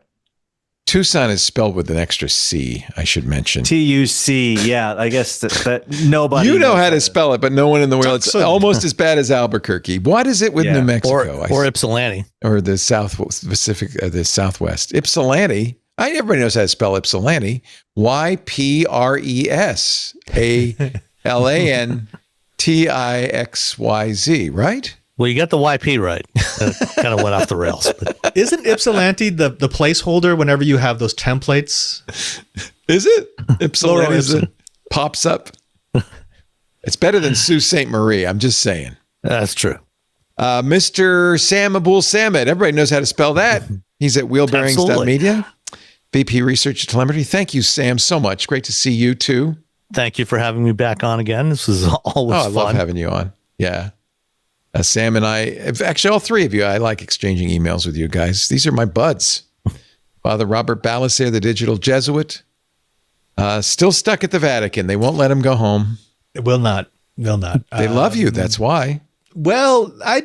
Speaker 1: Tucson is spelled with an extra C, I should mention.
Speaker 5: T-U-C, yeah. I guess that nobody...
Speaker 1: You know how to spell it, but no one in the world. It's almost as bad as Albuquerque. What is it with New Mexico?
Speaker 6: Or Ypsilanti.
Speaker 1: Or the South Pacific, the Southwest. Ypsilanti. Everybody knows how to spell Ypsilanti. Ypressalanti. Tixyz, right?
Speaker 6: Well, you got the YP right. Kind of went off the rails. But.
Speaker 4: Isn't Ypsilanti the placeholder whenever you have those templates?
Speaker 1: Is it? Ypsilanti pops up. It's better than Sault Ste. Marie. I'm just saying.
Speaker 6: That's true.
Speaker 1: Mr. Sam Abul Samad. Everybody knows how to spell that. He's at wheelbearings.media. VP Research and Telemetry. Thank you, Sam, so much. Great to see you, too.
Speaker 6: Thank you for having me back on again. This was always fun.
Speaker 1: I love having you on. Yeah. Sam and I, actually all three of you, I like exchanging emails with you guys. These are my buds. Father Robert Ballaser, the digital Jesuit, still stuck at the Vatican. They won't let him go home.
Speaker 4: Will not.
Speaker 1: They love you. That's why.
Speaker 4: Well, I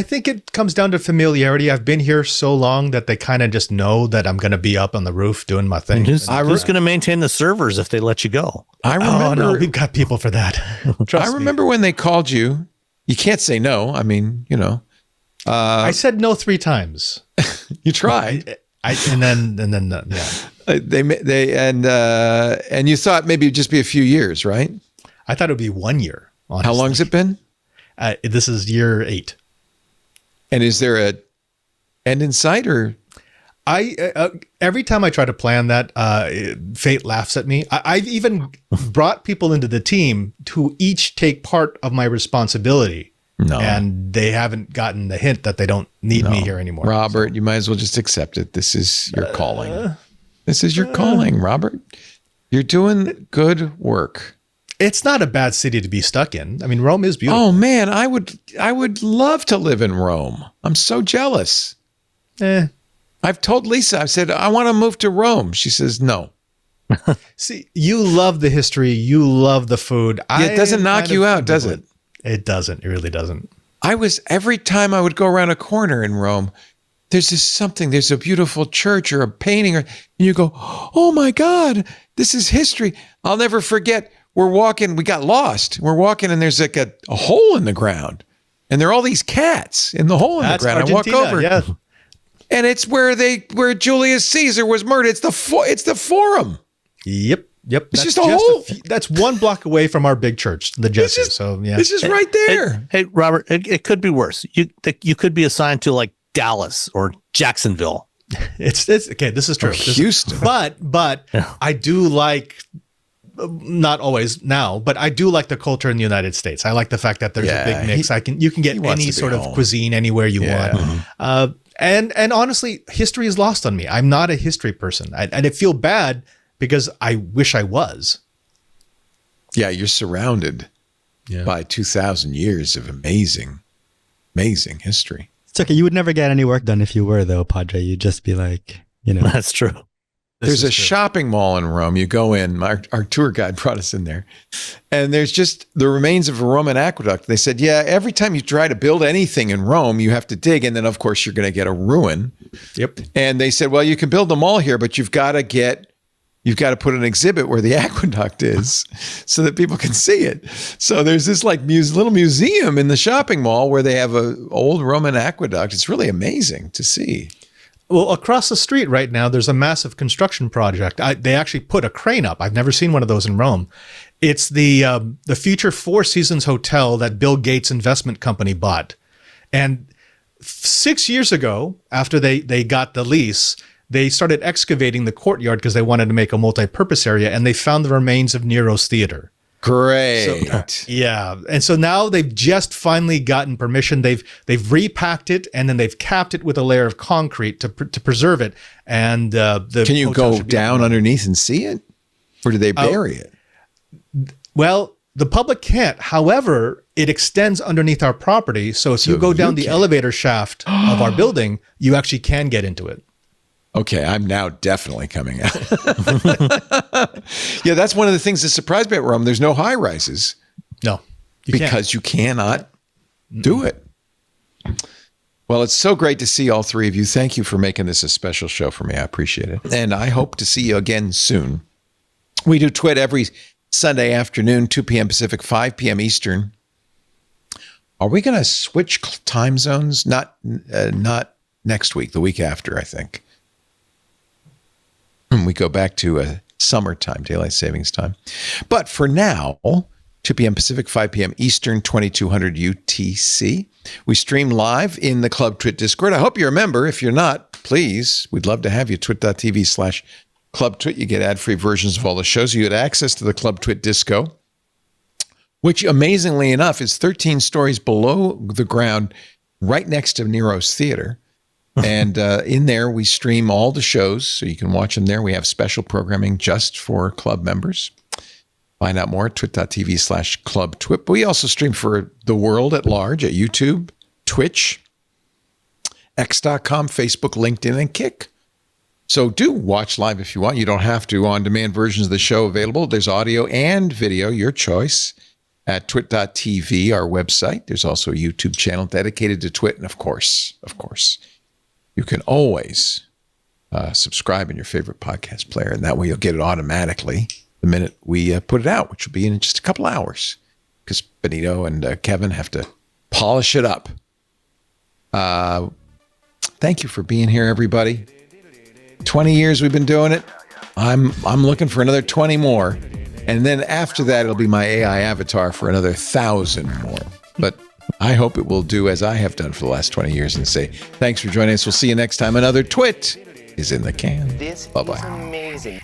Speaker 4: think it comes down to familiarity. I've been here so long that they kind of just know that I'm going to be up on the roof doing my thing.
Speaker 6: Who's going to maintain the servers if they let you go?
Speaker 1: I remember.
Speaker 4: Oh, no, we've got people for that.
Speaker 1: I remember when they called you. You can't say no. I mean, you know.
Speaker 4: I said no 3 times.
Speaker 1: You tried.
Speaker 4: And then
Speaker 1: yeah. And you thought maybe it'd just be a few years, right?
Speaker 4: I thought it would be 1 year. Honestly.
Speaker 1: How long's it been?
Speaker 4: This is year 8.
Speaker 1: And is there a end in sight, or?
Speaker 4: Every time I try to plan that, fate laughs at me. I've even brought people into the team who each take part of my responsibility.
Speaker 1: No.
Speaker 4: And they haven't gotten the hint that they don't need me here anymore.
Speaker 1: Robert, you might as well just accept it. This is your calling. This is your calling, Robert. You're doing good work.
Speaker 4: It's not a bad city to be stuck in. I mean, Rome is beautiful.
Speaker 1: Oh man, I would love to live in Rome. I'm so jealous. I've told Lisa, I said, I want to move to Rome. She says, no.
Speaker 4: See, you love the history. You love the food.
Speaker 1: It doesn't knock you out, does it?
Speaker 4: It doesn't. It really doesn't.
Speaker 1: Every time I would go around a corner in Rome, there's there's a beautiful church or a painting, and you go, oh my God, this is history. I'll never forget. We're walking, we got lost. We're walking and there's like a hole in the ground. And there are all these cats in the hole in the ground.
Speaker 4: Argentina,
Speaker 1: I walk over.
Speaker 4: Yeah.
Speaker 1: And it's where Julius Caesar was murdered. It's the Forum.
Speaker 4: Yep.
Speaker 1: It's just a hole.
Speaker 4: That's 1 block away from our big church, the Jesse. So yeah,
Speaker 1: it's just right there.
Speaker 6: Hey, Robert, it could be worse. You could be assigned to like Dallas or Jacksonville.
Speaker 4: It's okay. This is true.
Speaker 1: Houston.
Speaker 4: But I do like. Not always now, but I do like the culture in the United States. I like the fact that there's a big mix. You can get any sort of cuisine anywhere you want. And honestly, history is lost on me. I'm not a history person. And I feel bad because I wish I was.
Speaker 1: Yeah, you're surrounded by 2,000 years of amazing history.
Speaker 7: It's okay. You would never get any work done if you were, though, Padre. You'd just be like,
Speaker 6: That's true.
Speaker 1: There's a shopping mall in Rome. You go in, our tour guide brought us in there, and there's just the remains of a Roman aqueduct. They said, yeah, every time you try to build anything in Rome, you have to dig, and then, of course, you're going to get a ruin.
Speaker 4: Yep.
Speaker 1: And they said, well, you can build the mall here, but you've got to put an exhibit where the aqueduct is so that people can see it. So there's this like little museum in the shopping mall where they have an old Roman aqueduct. It's really amazing to see.
Speaker 4: Well, across the street right now, there's a massive construction project. They actually put a crane up. I've never seen one of those in Rome. It's the future Four Seasons Hotel that Bill Gates' investment company bought. And 6 years ago, after they got the lease, they started excavating the courtyard because they wanted to make a multi-purpose area, and they found the remains of Nero's theater.
Speaker 1: Great.
Speaker 4: So, yeah. And so now they've just finally gotten permission. They've repacked it, and then they've capped it with a layer of concrete to preserve it. And
Speaker 1: can you go down underneath and see it? Or do they bury it?
Speaker 4: Well, the public can't. However, it extends underneath our property. So if you go down the elevator shaft of our building, you actually can get into it.
Speaker 1: Okay, I'm now definitely coming out. Yeah, that's one of the things that surprised me at Rome. There's no high rises.
Speaker 4: No,
Speaker 1: because you cannot do it. Well, it's so great to see all three of you. Thank you for making this a special show for me. I appreciate it. And I hope to see you again soon. We do Twit every Sunday afternoon, 2 p.m. Pacific, 5 p.m. Eastern. Are we going to switch time zones? Not next week, the week after, I think. We go back to a summertime, daylight savings time. But for now, 2 p.m. Pacific, 5 p.m. Eastern, 2200 UTC. We stream live in the Club Twit Discord. I hope you're a member. If you're not, please, we'd love to have you. Twit.tv/Club Twit. You get ad-free versions of all the shows. You get access to the Club Twit Disco, which amazingly enough is 13 stories below the ground right next to Nero's Theater. And in there, we stream all the shows, so you can watch them there. We have special programming just for club members. Find out more at twit.tv/Club Twit. But we also stream for the world at large at YouTube, Twitch, X.com, Facebook, LinkedIn, and Kick. So do watch live if you want. You don't have to. On-demand versions of the show available. There's audio and video, your choice, at twit.tv, our website. There's also a YouTube channel dedicated to Twit. And of course, you can always subscribe in your favorite podcast player, and that way you'll get it automatically the minute we put it out, which will be in just a couple hours, because Benito and Kevin have to polish it up. Thank you for being here, everybody. 20 years we've been doing it. I'm looking for another 20 more, and then after that, it'll be my AI avatar for another 1,000 more. But I hope it will do as I have done for the last 20 years and say, thanks for joining us. We'll see you next time. Another Twit is in the can.
Speaker 10: This
Speaker 1: Bye-bye.
Speaker 10: is amazing.